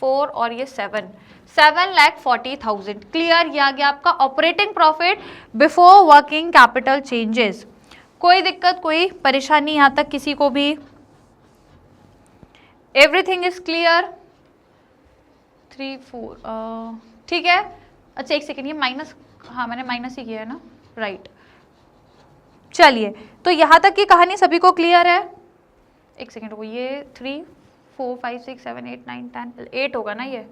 Speaker 1: 4 और ये 7,40,000। क्लियर, ये आ गया आपका operating profit before working capital changes. कोई दिक्कत, कोई परेशानी यहाँ तक किसी को भी, एवरीथिंग इज क्लियर, 3, 4, ठीक है। अच्छा एक सेकेंड, ये माइनस, हाँ मैंने माइनस ही किया है ना, राइट। चलिए तो यहाँ तक की कहानी सभी को क्लियर है। एक सेकेंड रुको, ये 3, 4, 5, 6, 7, 8, 9, 10, 8 होगा ना, ये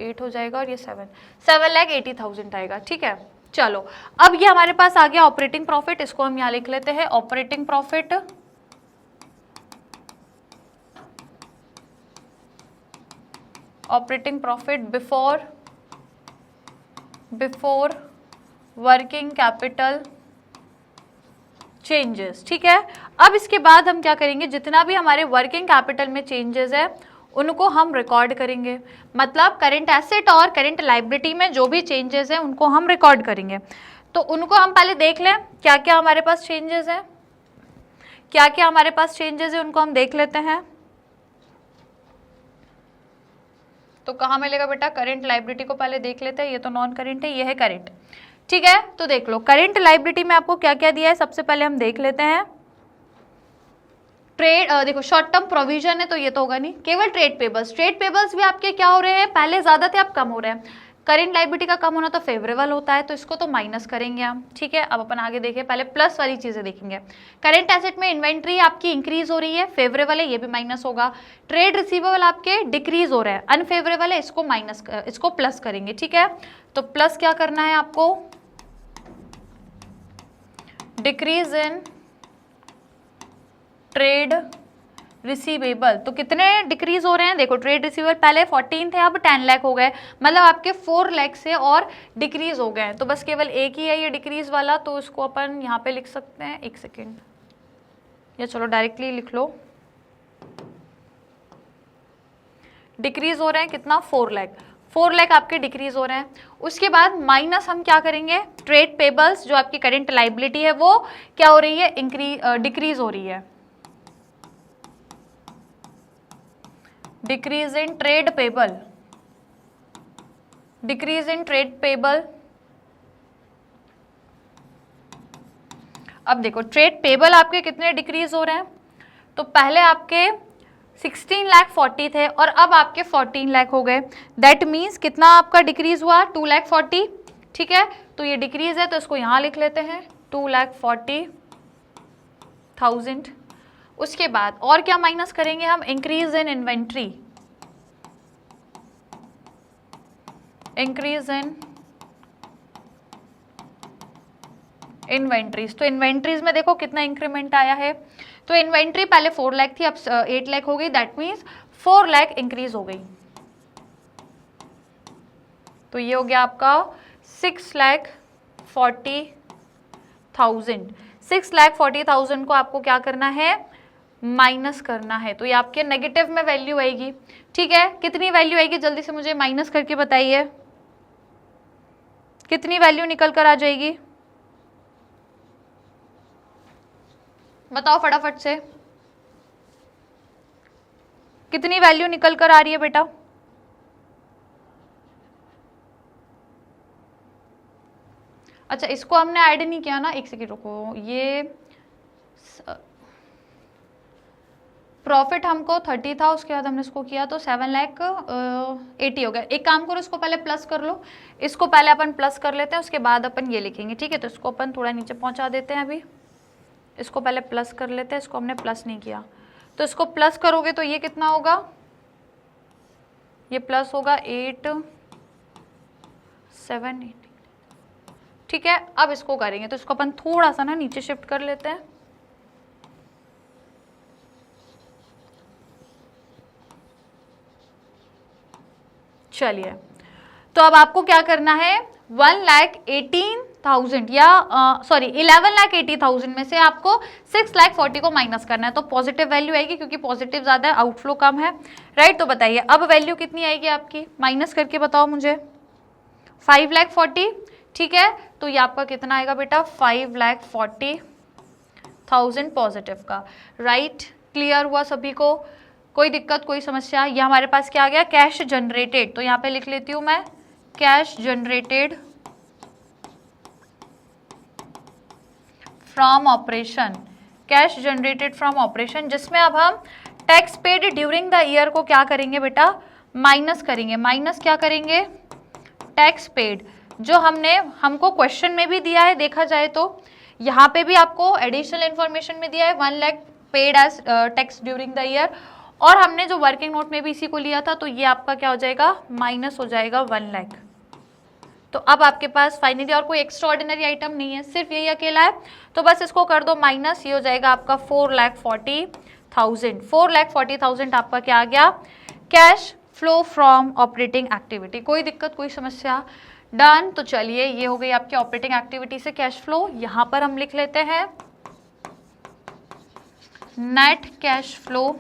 Speaker 1: 8 हो जाएगा और ये 7,80,000 आएगा, ठीक है। चलो अब ये हमारे पास आ गया ऑपरेटिंग प्रॉफिट, इसको हम यहाँ लिख लेते हैं, operating profit operating profit before working capital changes, ठीक है। अब इसके बाद हम क्या करेंगे, जितना भी हमारे वर्किंग कैपिटल में चेंजेस है उनको हम रिकॉर्ड करेंगे। मतलब करंट एसेट और करंट लायबिलिटी में जो भी चेंजेस हैं उनको हम रिकॉर्ड करेंगे। तो उनको हम पहले देख लें क्या क्या हमारे पास चेंजेस हैं, क्या क्या हमारे पास चेंजेस है उनको हम देख लेते हैं। तो कहाँ मिलेगा बेटा, करंट लायबिलिटी को पहले देख लेते हैं। ये तो नॉन करंट है, ये है करंट। ठीक है, तो देख लो करंट लायबिलिटी में आपको क्या क्या दिया है। सबसे पहले हम देख लेते हैं ट्रेड, देखो शॉर्ट टर्म प्रोविजन है तो ये तो होगा नहीं, केवल ट्रेड पेबल्स। ट्रेड पेबल्स भी आपके क्या हो रहे हैं, पहले ज्यादा थे अब कम हो रहे हैं। करंट लायबिलिटी का कम होना तो फेवरेबल होता है, तो इसको तो माइनस करेंगे हम। ठीक है, अब अपन आगे देखें, पहले प्लस वाली चीजें देखेंगे। करंट एसेट में इन्वेंट्री आपकी इंक्रीज हो रही है, फेवरेबल है, ये भी माइनस होगा। ट्रेड रिसीवेबल आपके डिक्रीज हो रहा है, अनफेवरेबल है, इसको माइनस, इसको प्लस करेंगे। ठीक है, तो प्लस क्या करना है आपको, डिक्रीज इन ट्रेड रिसीवेबल। तो कितने डिक्रीज हो रहे हैं, देखो ट्रेड रिसीवेबल पहले 14 थे, अब 10 लाख हो गए, मतलब आपके 4 लाख से और डिक्रीज हो गए। तो बस केवल एक ही है ये डिक्रीज वाला, तो इसको अपन यहाँ पे लिख सकते हैं, एक सेकेंड, या चलो डायरेक्टली लिख लो। डिक्रीज हो रहे हैं कितना, 4 लाख, 4 लाख आपके डिक्रीज हो रहे हैं। उसके बाद माइनस हम क्या करेंगे, ट्रेड पेबल्स जो आपकी करंट लायबिलिटी है वो क्या हो रही है, डिक्रीज हो रही है। Decrease in trade payable, decrease in trade payable. अब देखो ट्रेड पेबल आपके कितने डिक्रीज हो रहे हैं, तो पहले आपके 16 लाख 40 थे और अब आपके 14 लाख हो गए। दैट मीन्स कितना आपका डिक्रीज हुआ, 2 लाख 40। ठीक है, तो ये डिक्रीज है तो इसको यहां लिख लेते हैं, 2,40,000। उसके बाद और क्या माइनस करेंगे हम, increase in inventory, increase in inventories. तो इन्वेंट्रीज में देखो कितना इंक्रीमेंट आया है, तो इन्वेंट्री पहले 4 लाख थी, अब 8 लाख हो गई, दैट मीन्स 4 लाख इंक्रीज हो गई। तो ये हो गया आपका 6,40,000। 6,40,000 को आपको क्या करना है, माइनस करना है, तो ये आपके नेगेटिव में वैल्यू आएगी। ठीक है, कितनी वैल्यू आएगी जल्दी से मुझे माइनस करके बताइए, कितनी वैल्यू निकल कर आ जाएगी, बताओ फटाफट से, कितनी वैल्यू निकल कर आ रही है बेटा। अच्छा इसको हमने ऐड नहीं किया ना, एक सेकेंड रुको, ये प्रॉफिट हमको 30 था, उसके बाद हमने इसको किया तो 7,80,000 हो गया। एक काम करो, इसको पहले प्लस कर लो, इसको पहले अपन प्लस कर लेते हैं, उसके बाद अपन ये लिखेंगे। ठीक है, तो इसको अपन थोड़ा नीचे पहुंचा देते हैं, अभी इसको पहले प्लस कर लेते हैं, इसको हमने प्लस नहीं किया, तो इसको प्लस करोगे तो ये कितना होगा, ये प्लस होगा 8,780। ठीक है, अब इसको करेंगे तो इसको अपन थोड़ा सा ना नीचे शिफ्ट कर लेते हैं। चलिए, तो अब आपको क्या करना है, 1,18,000 या सॉरी 11,80,000 में से आपको 6,40,000 को माइनस करना है, तो पॉजिटिव वैल्यू आएगी क्योंकि पॉजिटिव ज्यादा है, आउटफ्लो कम है, राइट। तो बताइए अब वैल्यू कितनी आएगी आपकी, माइनस करके बताओ मुझे, 5,40,000। ठीक है, तो ये आपका कितना आएगा बेटा, 5,40,000 पॉजिटिव का, राइट। क्लियर हुआ सभी को, कोई दिक्कत कोई समस्या। ये हमारे पास क्या आ गया, कैश जनरेटेड, तो यहाँ पे लिख लेती हूँ मैं, cash generated from operation, cash generated from operation, जिसमें अब हम tax paid during the year को क्या करेंगे बेटा, माइनस करेंगे। माइनस क्या करेंगे, टैक्स पेड, जो हमको क्वेश्चन में भी दिया है, देखा जाए तो यहाँ पे भी आपको एडिशनल इंफॉर्मेशन में दिया है 1 lakh paid as tax during the year, और हमने जो वर्किंग नोट में भी इसी को लिया था, तो ये आपका क्या हो जाएगा, माइनस हो जाएगा 1 लाख। तो अब आपके पास फाइनली और कोई एक्स्ट्रा ऑर्डिनरी आइटम नहीं है, सिर्फ यही अकेला है, तो बस इसको कर दो माइनस, ये हो जाएगा आपका 4,40,000। 4,40,000 आपका क्या आ गया, cash flow from operating activity. कोई दिक्कत कोई समस्या, डन। तो चलिए ये हो गई आपकी ऑपरेटिंग एक्टिविटी से कैश फ्लो। यहां पर हम लिख लेते हैं net cash flow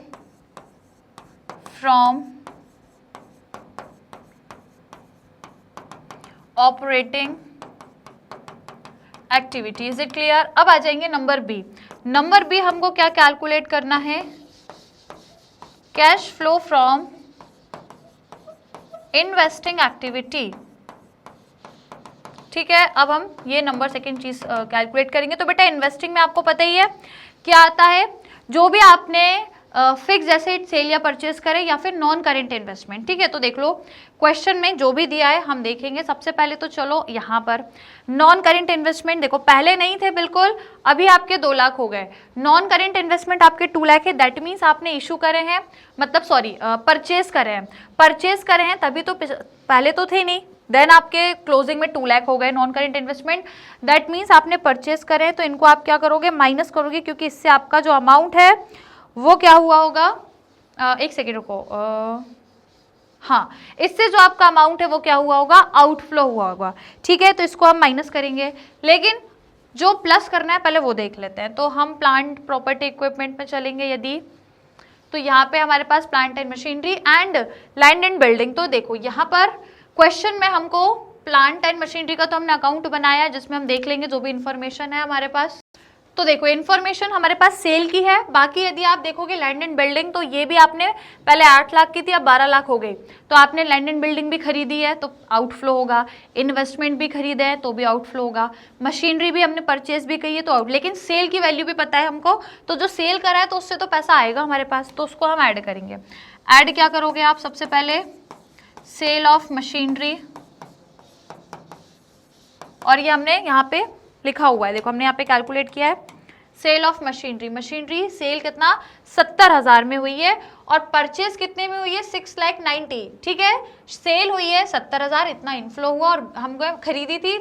Speaker 1: from operating activity. Is it clear? अब आ जाएंगे नंबर बी। नंबर बी हमको क्या कैलकुलेट करना है? Cash flow from investing activity. ठीक है, अब हम ये नंबर सेकेंड चीज कैलकुलेट करेंगे। तो बेटा इन्वेस्टिंग में आपको पता ही है क्या आता है, जो भी आपने फिक्स एसेट सेल या परचेज करें या फिर नॉन करेंट इन्वेस्टमेंट। ठीक है, तो देख लो क्वेश्चन में जो भी दिया है हम देखेंगे। सबसे पहले तो चलो यहाँ पर नॉन करेंट इन्वेस्टमेंट देखो, पहले नहीं थे बिल्कुल, अभी आपके 2 लाख हो गए। नॉन करेंट इन्वेस्टमेंट आपके 2 लाख है, दैट मीन्स आपने इशू करे हैं, मतलब सॉरी परचेज करे हैं, परचेज करे हैं तभी तो, पहले तो थे नहीं, देन आपके क्लोजिंग में 2 लाख हो गए non current investment. That means आपने परचेज करे हैं, तो इनको आप क्या करोगे? माइनस करोगे, क्योंकि इससे आपका जो अमाउंट है वो क्या हुआ होगा? एक सेकेंड रुको, हाँ, इससे जो आपका अमाउंट है वो क्या हुआ होगा? आउटफ्लो हुआ होगा। ठीक है, तो इसको हम माइनस करेंगे, लेकिन जो प्लस करना है पहले वो देख लेते हैं। तो हम प्लांट प्रॉपर्टी इक्विपमेंट में चलेंगे यदि, तो यहाँ पे हमारे पास plant and machinery and land and building. तो देखो यहाँ पर क्वेश्चन में हमको प्लांट एंड मशीनरी का तो हमने अकाउंट बनाया, जिसमें हम देख लेंगे जो भी इंफॉर्मेशन है हमारे पास। तो देखो इन्फॉर्मेशन हमारे पास सेल की है, बाकी यदि आप देखोगे लैंड एंड बिल्डिंग, तो ये भी आपने पहले 8 लाख की थी, अब 12 लाख हो गई, तो आपने लैंड एंड बिल्डिंग भी खरीदी है तो आउटफ्लो होगा, इन्वेस्टमेंट भी खरीदे हैं तो भी आउटफ्लो होगा, मशीनरी भी हमने परचेज भी की है तो आउट, लेकिन सेल की वैल्यू भी पता है हमको, तो जो सेल करा है तो उससे तो पैसा आएगा हमारे पास, तो उसको हम ऐड करेंगे। ऐड क्या करोगे आप? सबसे पहले सेल ऑफ मशीनरी, और ये हमने यहाँ पे लिखा हुआ है, देखो हमने यहाँ पे कैलकुलेट किया है sale of machinery. Machinery sale कितना? 70,000 में हुई है, और परचेज कितने में हुई है? 6,90,000। ठीक है, सेल हुई है 70,000, इतना इनफ्लो हुआ, और हमको खरीदी थी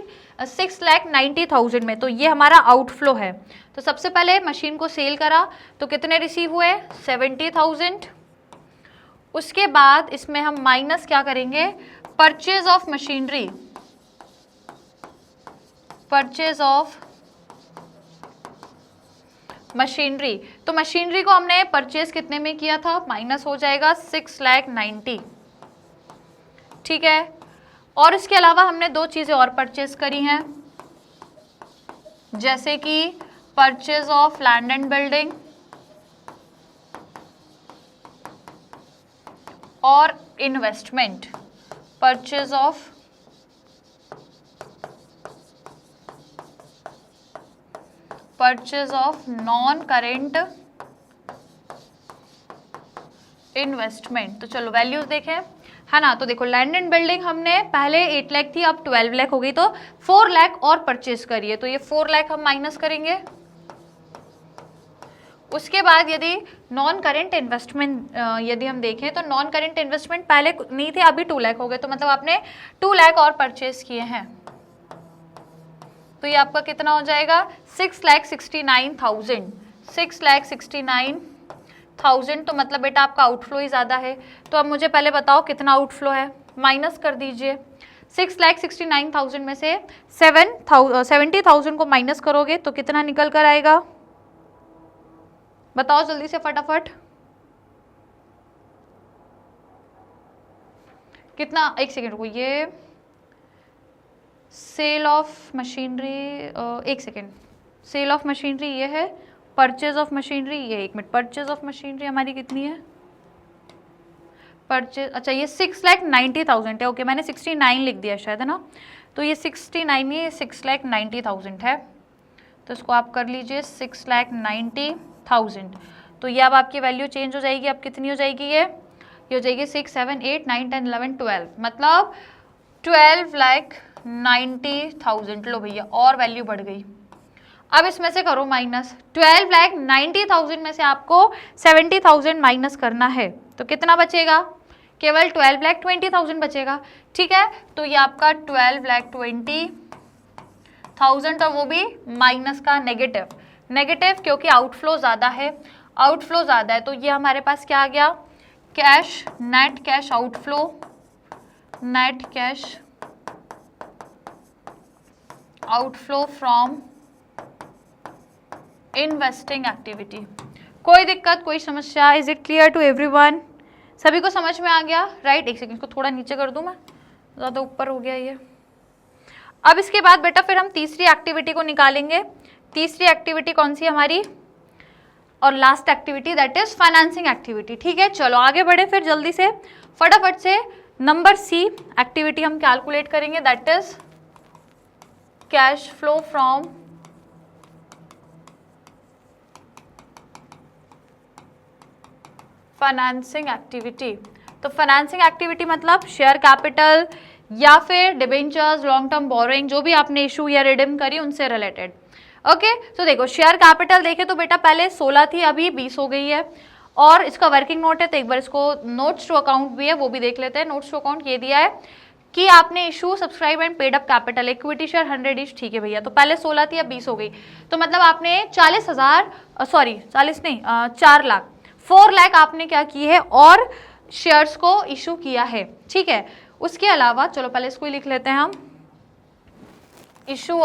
Speaker 1: 6,90,000 में, तो ये हमारा आउटफ्लो है। तो सबसे पहले मशीन को सेल करा तो कितने रिसीव हुए? 70,000। उसके बाद इसमें हम माइनस क्या करेंगे? Purchase of machinery, purchase of machinery. तो मशीनरी को हमने परचेज कितने में किया था? माइनस हो जाएगा 6,90,000। ठीक है, और इसके अलावा हमने 2 चीजें और परचेज करी हैं, जैसे कि purchase of land and building और investment. Purchase of non current investment. तो चलो वैल्यूज देखें, है ना। तो देखो लैंड एंड बिल्डिंग हमने पहले 8 लाख थी, अब 12 लाख हो गई, तो 4 लाख और परचेज करिए, तो ये 4 लाख हम माइनस करेंगे। उसके बाद यदि नॉन करेंट इन्वेस्टमेंट यदि हम देखें, तो नॉन करेंट इन्वेस्टमेंट पहले नहीं थे, अभी 2 लाख हो गए, तो मतलब आपने 2 लाख और परचेज किए हैं, तो ये आपका कितना हो जाएगा? 6,69,000। 6,69,000, तो मतलब बेटा आपका आउटफ्लो ही ज़्यादा है। तो अब मुझे पहले बताओ कितना आउटफ्लो है, माइनस कर दीजिए। 6,69,000 में से 70,000 को माइनस करोगे तो कितना निकल कर आएगा? बताओ जल्दी से फटाफट, कितना? एक सेकेंड रुको, ये सेल ऑफ मशीनरी, एक सेकेंड, सेल ऑफ मशीनरी ये है, परचेज ऑफ मशीनरी ये, एक मिनट, परचेज ऑफ मशीनरी हमारी कितनी है? परचेज, अच्छा ये 6,90,000 है, ओके, मैंने 69 लिख दिया शायद, है ना, तो ये 69 नहीं, 6,90,000 है, तो इसको आप कर लीजिए 6,90,000। तो ये अब आपकी वैल्यू चेंज हो जाएगी, अब कितनी हो जाएगी? ये हो जाएगी 6, 7, 8, 9, 10, 11, 12, मतलब 12,90,000। लो भैया और वैल्यू बढ़ गई। अब इसमें से करो माइनस, 12,90,000 में से आपको 70,000 माइनस करना है, तो कितना बचेगा? केवल 12,20,000 बचेगा। ठीक है, तो ये आपका 12,20,000, और वो भी माइनस का नेगेटिव, नेगेटिव क्योंकि आउटफ्लो ज़्यादा है, आउटफ्लो ज़्यादा है, तो ये हमारे पास क्या आ गया? Cash, net cash outflow, net cash outflow from investing activity. कोई दिक्कत, कोई समस्या? Is it clear to everyone? सभी को समझ में आ गया, राइट? एक सेकंड, इसको थोड़ा नीचे कर दूं मैं, ज़्यादा ऊपर हो गया ये। अब इसके बाद बेटा फिर हम तीसरी एक्टिविटी को निकालेंगे। तीसरी एक्टिविटी कौन सी हमारी, और last activity, that is financing activity. ठीक है, चलो आगे बढ़े फिर जल्दी से, फटाफट से। नंबर सी एक्टिविटी हम कैलकुलेट करेंगे, that is cash flow from financing activity. तो फाइनेंसिंग एक्टिविटी मतलब शेयर कैपिटल या फिर डिबेंचर्स, लॉन्ग टर्म बोरोइंग, जो भी आपने इशू या रिडीम करी उनसे रिलेटेड। ओके, तो देखो शेयर कैपिटल देखे तो बेटा पहले 16 थी, अभी 20 हो गई है, और इसका वर्किंग नोट है, तो एक बार इसको नोट्स टू अकाउंट भी है वो भी देख लेते हैं। नोट्स टू अकाउंट ये दिया है कि आपने issue, subscribe and paid up capital, equity share 100 इश, ठीक है भैया। तो पहले 16 थी, अब 20 हो गई, तो मतलब आपने 4 लाख 4 लाख आपने क्या की है और शेयर्स को इशू किया है। ठीक है, उसके अलावा चलो पहले इसको ही लिख लेते हैं हम, इशू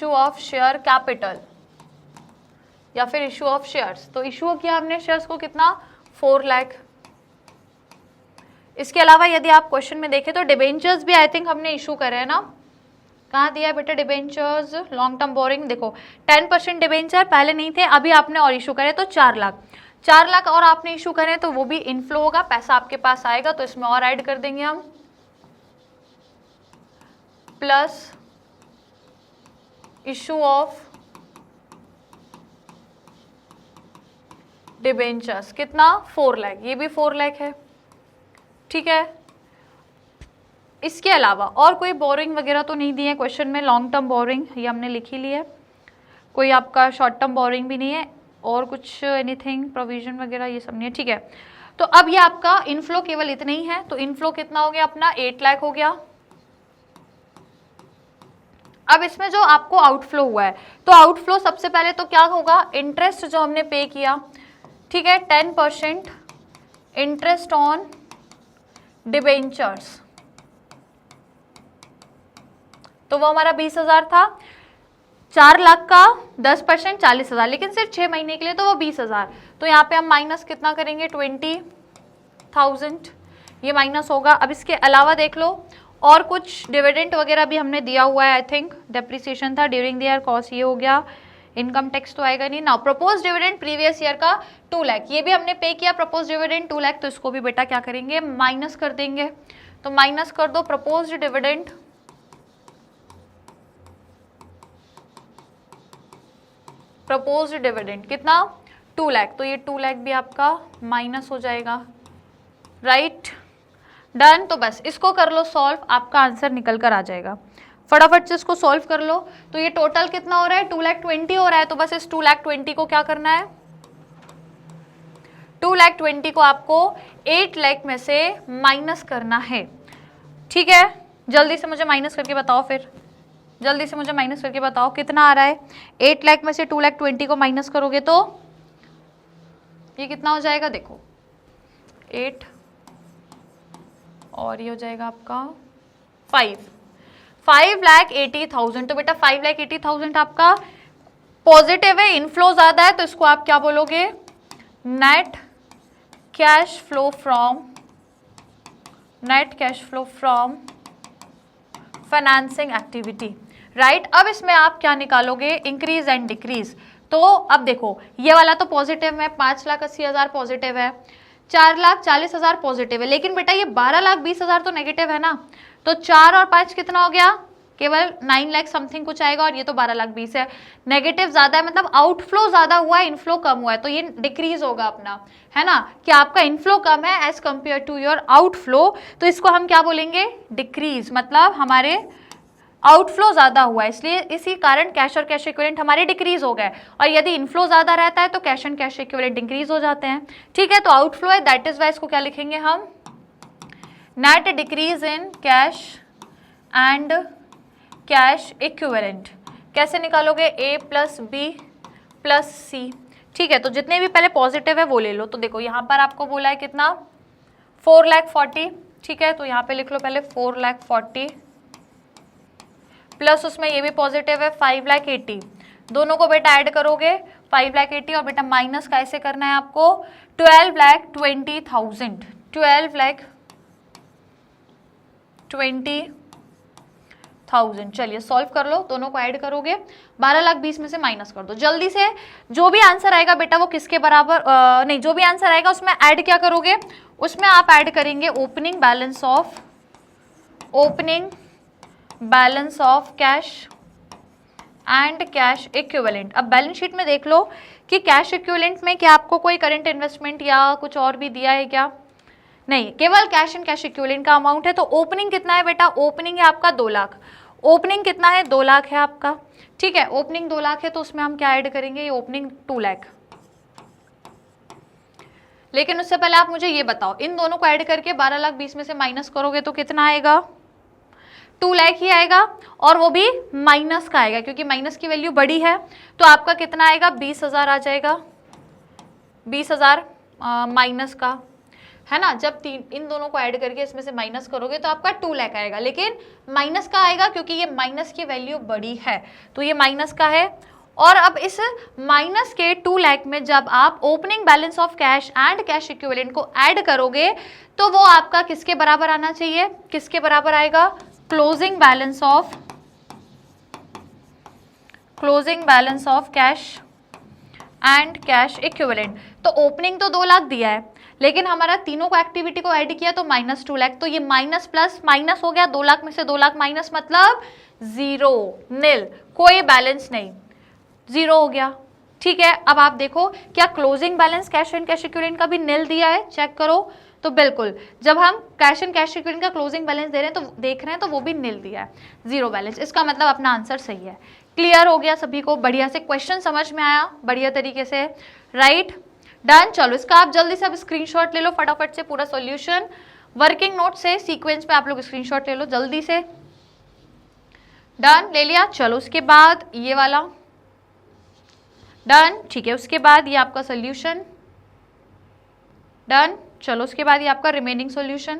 Speaker 1: ऑफ शेयर कैपिटल या फिर इशू ऑफ शेयर्स। तो इशू किया हमने शेयर्स को कितना, 4 लाख। इसके अलावा यदि आप क्वेश्चन में देखें तो डिबेंचर्स भी आई थिंक हमने इशू करे हैं ना, कहाँ दिया है बेटा डिबेंचर्स, लॉन्ग टर्म बोरिंग, देखो 10% डिबेंचर पहले नहीं थे, अभी आपने और इशू करे तो 4 लाख, 4 लाख और आपने इशू करे तो वो भी इनफ्लो होगा, पैसा आपके पास आएगा, तो इसमें और ऐड कर देंगे हम, प्लस इशू ऑफ डिबेंचर्स कितना, 4 लाख, ये भी 4 लाख है। ठीक है, इसके अलावा और कोई बोरिंग वगैरह तो नहीं दिए क्वेश्चन में, लॉन्ग टर्म बोरिंग ये हमने लिख ही लिया है, कोई आपका शॉर्ट टर्म बोरिंग भी नहीं है, और कुछ एनीथिंग प्रोविजन वगैरह ये सब नहीं है। ठीक है, तो अब ये आपका इनफ्लो केवल इतना ही है, तो इनफ्लो कितना हो गया अपना, 8 लाख हो गया। अब इसमें जो आपको आउटफ्लो हुआ है, तो आउटफ्लो सबसे पहले तो क्या होगा, इंटरेस्ट जो हमने पे किया, ठीक है, 10% इंटरेस्ट ऑन डिबेंचर्स, तो वो हमारा 20,000 था। 4 लाख का 10% 40,000, लेकिन सिर्फ 6 महीने के लिए, तो वो 20,000। तो यहाँ पे हम माइनस कितना करेंगे, 20,000, ये माइनस होगा। अब इसके अलावा देख लो और कुछ डिविडेंड वगैरह भी हमने दिया हुआ है, आई थिंक डेप्रिसिएशन था ड्यूरिंग द ईयर, कॉस्ट ये हो गया, इनकम टैक्स तो आएगा नहीं ना। प्रपोज डिविडेंड प्रीवियस ईयर का 2 लाख, ये भी हमने पे किया प्रपोज डिविडेंड 2 लाख, तो इसको भी बेटा क्या करेंगे, माइनस कर देंगे। तो माइनस कर दो प्रपोज डिविडेंड, प्रपोज्ड डिविडेंड कितना, 2 लाख, तो ये 2 लाख भी आपका माइनस हो जाएगा, राइट, डन। तो बस इसको कर लो सॉल्व, आपका आंसर निकल कर आ जाएगा। फटाफट से इसको सॉल्व कर लो। तो ये टोटल कितना हो रहा है, 2,20,000 हो रहा है, तो बस इस 2,20,000 को क्या करना है, 2,20,000 को आपको 8 लाख में से माइनस करना है। ठीक है, जल्दी से मुझे माइनस करके बताओ, फिर जल्दी से मुझे माइनस करके बताओ कितना आ रहा है। 8 लाख में से 2,20,000 को माइनस करोगे तो ये कितना हो जाएगा, देखो 8 और ये हो जाएगा आपका 5,80,000। तो बेटा 5,80,000 आपका पॉजिटिव है, इनफ्लो ज्यादा है, तो इसको आप क्या बोलोगे, net cash flow from financing activity, right. अब इसमें आप क्या निकालोगे, इंक्रीज एंड डिक्रीज। तो अब देखो ये वाला तो पॉजिटिव है, 5,80,000 पॉजिटिव है, 4,40,000 पॉजिटिव है, लेकिन बेटा ये 12,20,000 तो नेगेटिव है ना। तो 4 और 5 कितना हो गया, केवल 9 लाख समथिंग कुछ आएगा, और ये तो 12,20,000 है, नेगेटिव ज्यादा है, मतलब आउटफ्लो ज्यादा हुआ है, इनफ्लो कम हुआ है, तो ये डिक्रीज होगा अपना, है ना, कि आपका इनफ्लो कम है as compared to your outflow, तो इसको हम क्या बोलेंगे, डिक्रीज, मतलब हमारे आउटफ्लो ज्यादा हुआ है, इसलिए इसी कारण कैश और कैश इक्विवेलेंट हमारे डिक्रीज हो गए, और यदि इनफ्लो ज्यादा रहता है तो cash and cash equivalent increase हो जाते हैं। ठीक है, तो आउटफ्लो है, दैट इज वाई इसको क्या लिखेंगे हम, net decrease in cash and cash equivalent. कैसे निकालोगे, A + B + C। ठीक है, तो जितने भी पहले पॉजिटिव है वो ले लो। तो देखो यहाँ पर आपको बोला है कितना, 4,40,000। ठीक है, तो यहाँ पे लिख लो पहले 4,40,000 प्लस उसमें ये भी पॉजिटिव है 5,80,000, दोनों को बेटा ऐड करोगे 5,80,000 और बेटा माइनस कैसे करना है आपको 12,20,000 12,20,000। चलिए सॉल्व कर लो, दोनों को ऐड करोगे 12,20,000 में से माइनस कर दो जल्दी से। जो भी आंसर आएगा बेटा वो किसके बराबर नहीं, जो भी आंसर आएगा उसमें ऐड क्या करोगे, उसमें आप ऐड करेंगे opening balance of cash and cash equivalent. अब बैलेंस शीट में देख लो कि कैश इक्विवेलेंट में क्या आपको कोई करंट इन्वेस्टमेंट या कुछ और भी दिया है क्या, नहीं, केवल कैश एंड कैश इक्विवेलेंट का अमाउंट है। तो ओपनिंग कितना है बेटा, ओपनिंग है आपका 2 लाख, ओपनिंग कितना है 2 लाख है आपका, ठीक है, ओपनिंग 2 लाख है तो उसमें हम क्या ऐड करेंगे, ये ओपनिंग 2 लाख। लेकिन उससे पहले आप मुझे ये बताओ, इन दोनों को ऐड करके 12,20,000 में से माइनस करोगे तो कितना आएगा, 2 लाख ही आएगा, और वो भी माइनस का आएगा क्योंकि माइनस की वैल्यू बड़ी है। तो आपका कितना आएगा 20,000 आ जाएगा, 20,000 माइनस का, है ना। जब इन दोनों को ऐड करके इसमें से माइनस करोगे तो आपका 2 लाख आएगा, लेकिन माइनस का आएगा क्योंकि ये माइनस की वैल्यू बड़ी है, तो ये माइनस का है। और अब इस माइनस के 2 लाख में जब आप opening balance of cash and cash equivalent को ऐड करोगे तो वो आपका किसके बराबर आना चाहिए, किसके बराबर आएगा, closing balance of cash and cash equivalent. तो ओपनिंग तो 2 लाख दिया है, लेकिन हमारा तीनों को एक्टिविटी को ऐड किया तो माइनस 2 लाख, तो ये माइनस प्लस माइनस हो गया, 2 लाख में से 2 लाख माइनस मतलब 0, नील, कोई बैलेंस नहीं, 0 हो गया, ठीक है। अब आप देखो क्या closing balance cash and cash equivalent का भी नील दिया है, चेक करो। तो बिल्कुल जब हम कैश एंड कैश इक्विवेलेंट का क्लोजिंग बैलेंस दे रहे हैं तो देख रहे हैं तो वो भी नील दिया है, 0 बैलेंस, इसका मतलब अपना आंसर सही है। क्लियर हो गया सभी को, बढ़िया से क्वेश्चन समझ में आया बढ़िया तरीके से, राइट, डन। चलो इसका आप जल्दी से अब स्क्रीनशॉट ले लो फटाफट से, पूरा सॉल्यूशन वर्किंग नोट से सीक्वेंस में आप लोग स्क्रीनशॉट ले लो जल्दी से, डन, ले लिया। चलो उसके बाद ये वाला डन, ठीक है, उसके बाद ये आपका सॉल्यूशन डन। चलो उसके बाद ये आपका रिमेनिंग सॉल्यूशन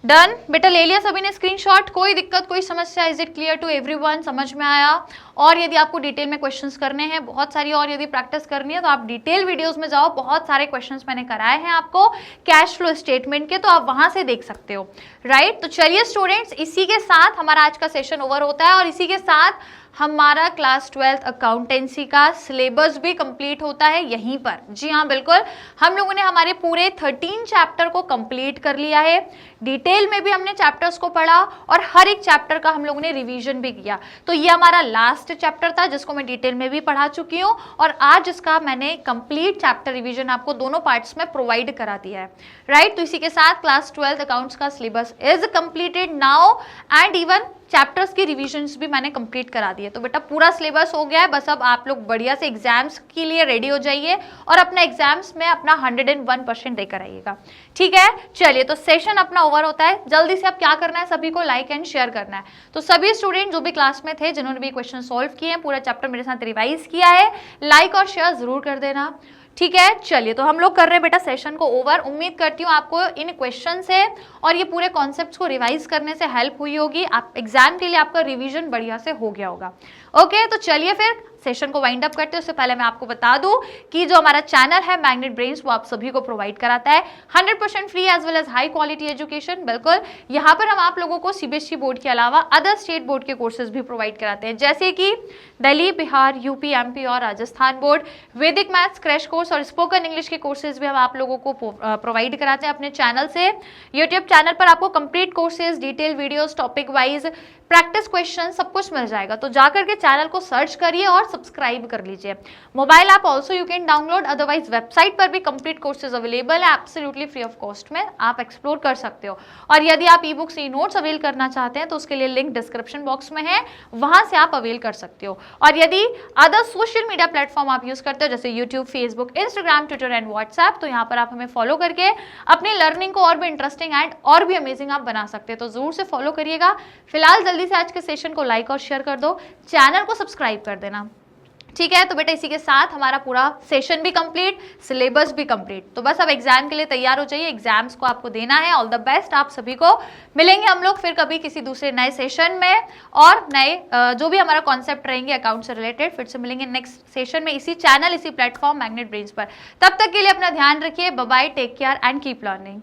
Speaker 1: डन। बेटा ले लिया सभी ने स्क्रीनशॉट, कोई दिक्कत कोई समस्या, is it clear to everyone, समझ में आया। और यदि आपको डिटेल में क्वेश्चंस करने हैं बहुत सारी, और यदि प्रैक्टिस करनी है तो आप डिटेल वीडियोस में जाओ, बहुत सारे क्वेश्चंस मैंने कराए हैं आपको कैश फ्लो स्टेटमेंट के, तो आप वहां से देख सकते हो, राइट। तो चलिए स्टूडेंट्स, इसी के साथ हमारा आज का सेशन ओवर होता है और इसी के साथ हमारा क्लास 12th अकाउंटेंसी का सिलेबस भी कंप्लीट होता है यहीं पर। जी हाँ बिल्कुल, हम लोगों ने हमारे पूरे 13 चैप्टर को कंप्लीट कर लिया है, डिटेल में भी हमने चैप्टर्स को पढ़ा और हर एक चैप्टर का हम लोगों ने रिवीजन भी किया। तो ये हमारा लास्ट चैप्टर था जिसको मैं डिटेल में भी पढ़ा चुकी हूँ, और आज इसका मैंने कंप्लीट चैप्टर रिवीजन आपको दोनों पार्ट्स में प्रोवाइड करा दिया है, राइट। तो इसी के साथ क्लास 12th अकाउंट्स का syllabus is completed now, and even chapters की रिविजन्स भी मैंने कंप्लीट करा दिए। तो बेटा पूरा सिलेबस हो गया है, बस अब आप लोग बढ़िया से एग्जाम्स के लिए रेडी हो जाइए और अपने एग्जाम्स में अपना 101% देकर आइएगा, ठीक है। चलिए तो सेशन अपना ओवर होता है, जल्दी से अब क्या करना है, सभी को लाइक एंड शेयर करना है। तो सभी स्टूडेंट जो भी क्लास में थे, जिन्होंने भी क्वेश्चन सॉल्व किए हैं, पूरा चैप्टर मेरे साथ रिवाइज किया है, लाइक और शेयर जरूर कर देना, ठीक है। चलिए तो हम लोग कर रहे हैं बेटा सेशन को ओवर। उम्मीद करती हूँ आपको इन क्वेश्चन से और ये पूरे कॉन्सेप्ट्स को रिवाइज करने से हेल्प हुई होगी, आप एग्जाम के लिए आपका रिवीजन बढ़िया से हो गया होगा। ओके, तो चलिए फिर सेशन को वाइंड अप करते हैं। उससे पहले मैं आपको बता दूं कि जो हमारा चैनल है मैग्नेट ब्रेन्स, वो आप सभी को प्रोवाइड कराता है 100% free as well as high quality education. बिल्कुल, यहाँ पर हम आप लोगों को सीबीएसई बोर्ड के अलावा अदर स्टेट बोर्ड के कोर्सेज भी प्रोवाइड कराते हैं, जैसे कि दिल्ली, बिहार, यूपी, एमपी और राजस्थान बोर्ड। वैदिक मैथ्स क्रैश कोर्स और स्पोकन इंग्लिश के कोर्सेज भी हम आप लोगों को प्रोवाइड कराते हैं अपने चैनल से। यूट्यूब चैनल पर आपको complete courses, detail videos, topic wise practice question सब कुछ मिल जाएगा। तो जाकर के चैनल को सर्च करिए और सब्सक्राइब कर लीजिए। Mobile app also you can download, otherwise website पर भी कंप्लीट कोर्सेज अवेलेबल है एब्सोल्युटली फ्री ऑफ कॉस्ट में, आप एक्सप्लोर कर सकते हो। और यदि आप e books, e notes avail करना चाहते हैं तो उसके लिए लिंक डिस्क्रिप्शन बॉक्स में है, वहां से आप अवेल कर सकते हो। और यदि अदर सोशल मीडिया प्लेटफॉर्म आप यूज करते हो जैसे YouTube, Facebook, Instagram, Twitter and WhatsApp, तो यहाँ पर आप हमें फॉलो करके अपनी लर्निंग को और भी इंटरेस्टिंग एंड और भी अमेजिंग आप बना सकते हैं। तो जरूर से फॉलो करिएगा। फिलहाल जल्दी से आज के सेशन को लाइक और शेयर कर दो, चैनल को सब्सक्राइब कर देना, ठीक है। तो बेटा इसी के साथ हमारा पूरा सेशन भी कंप्लीट, सिलेबस भी कंप्लीट। तो बस अब एग्जाम के लिए तैयार हो जाइए, एग्जाम्स को आपको देना है। ऑल द बेस्ट आप सभी को। मिलेंगे हम लोग फिर कभी किसी दूसरे नए सेशन में, और नए जो भी हमारा कॉन्सेप्ट रहेंगे अकाउंट से रिलेटेड, फिर से मिलेंगे नेक्स्ट सेशन में, इसी चैनल, इसी प्लेटफॉर्म मैग्नेट ब्रेन्स पर। तब तक के लिए अपना ध्यान रखिए। Bye bye, take care and keep learning.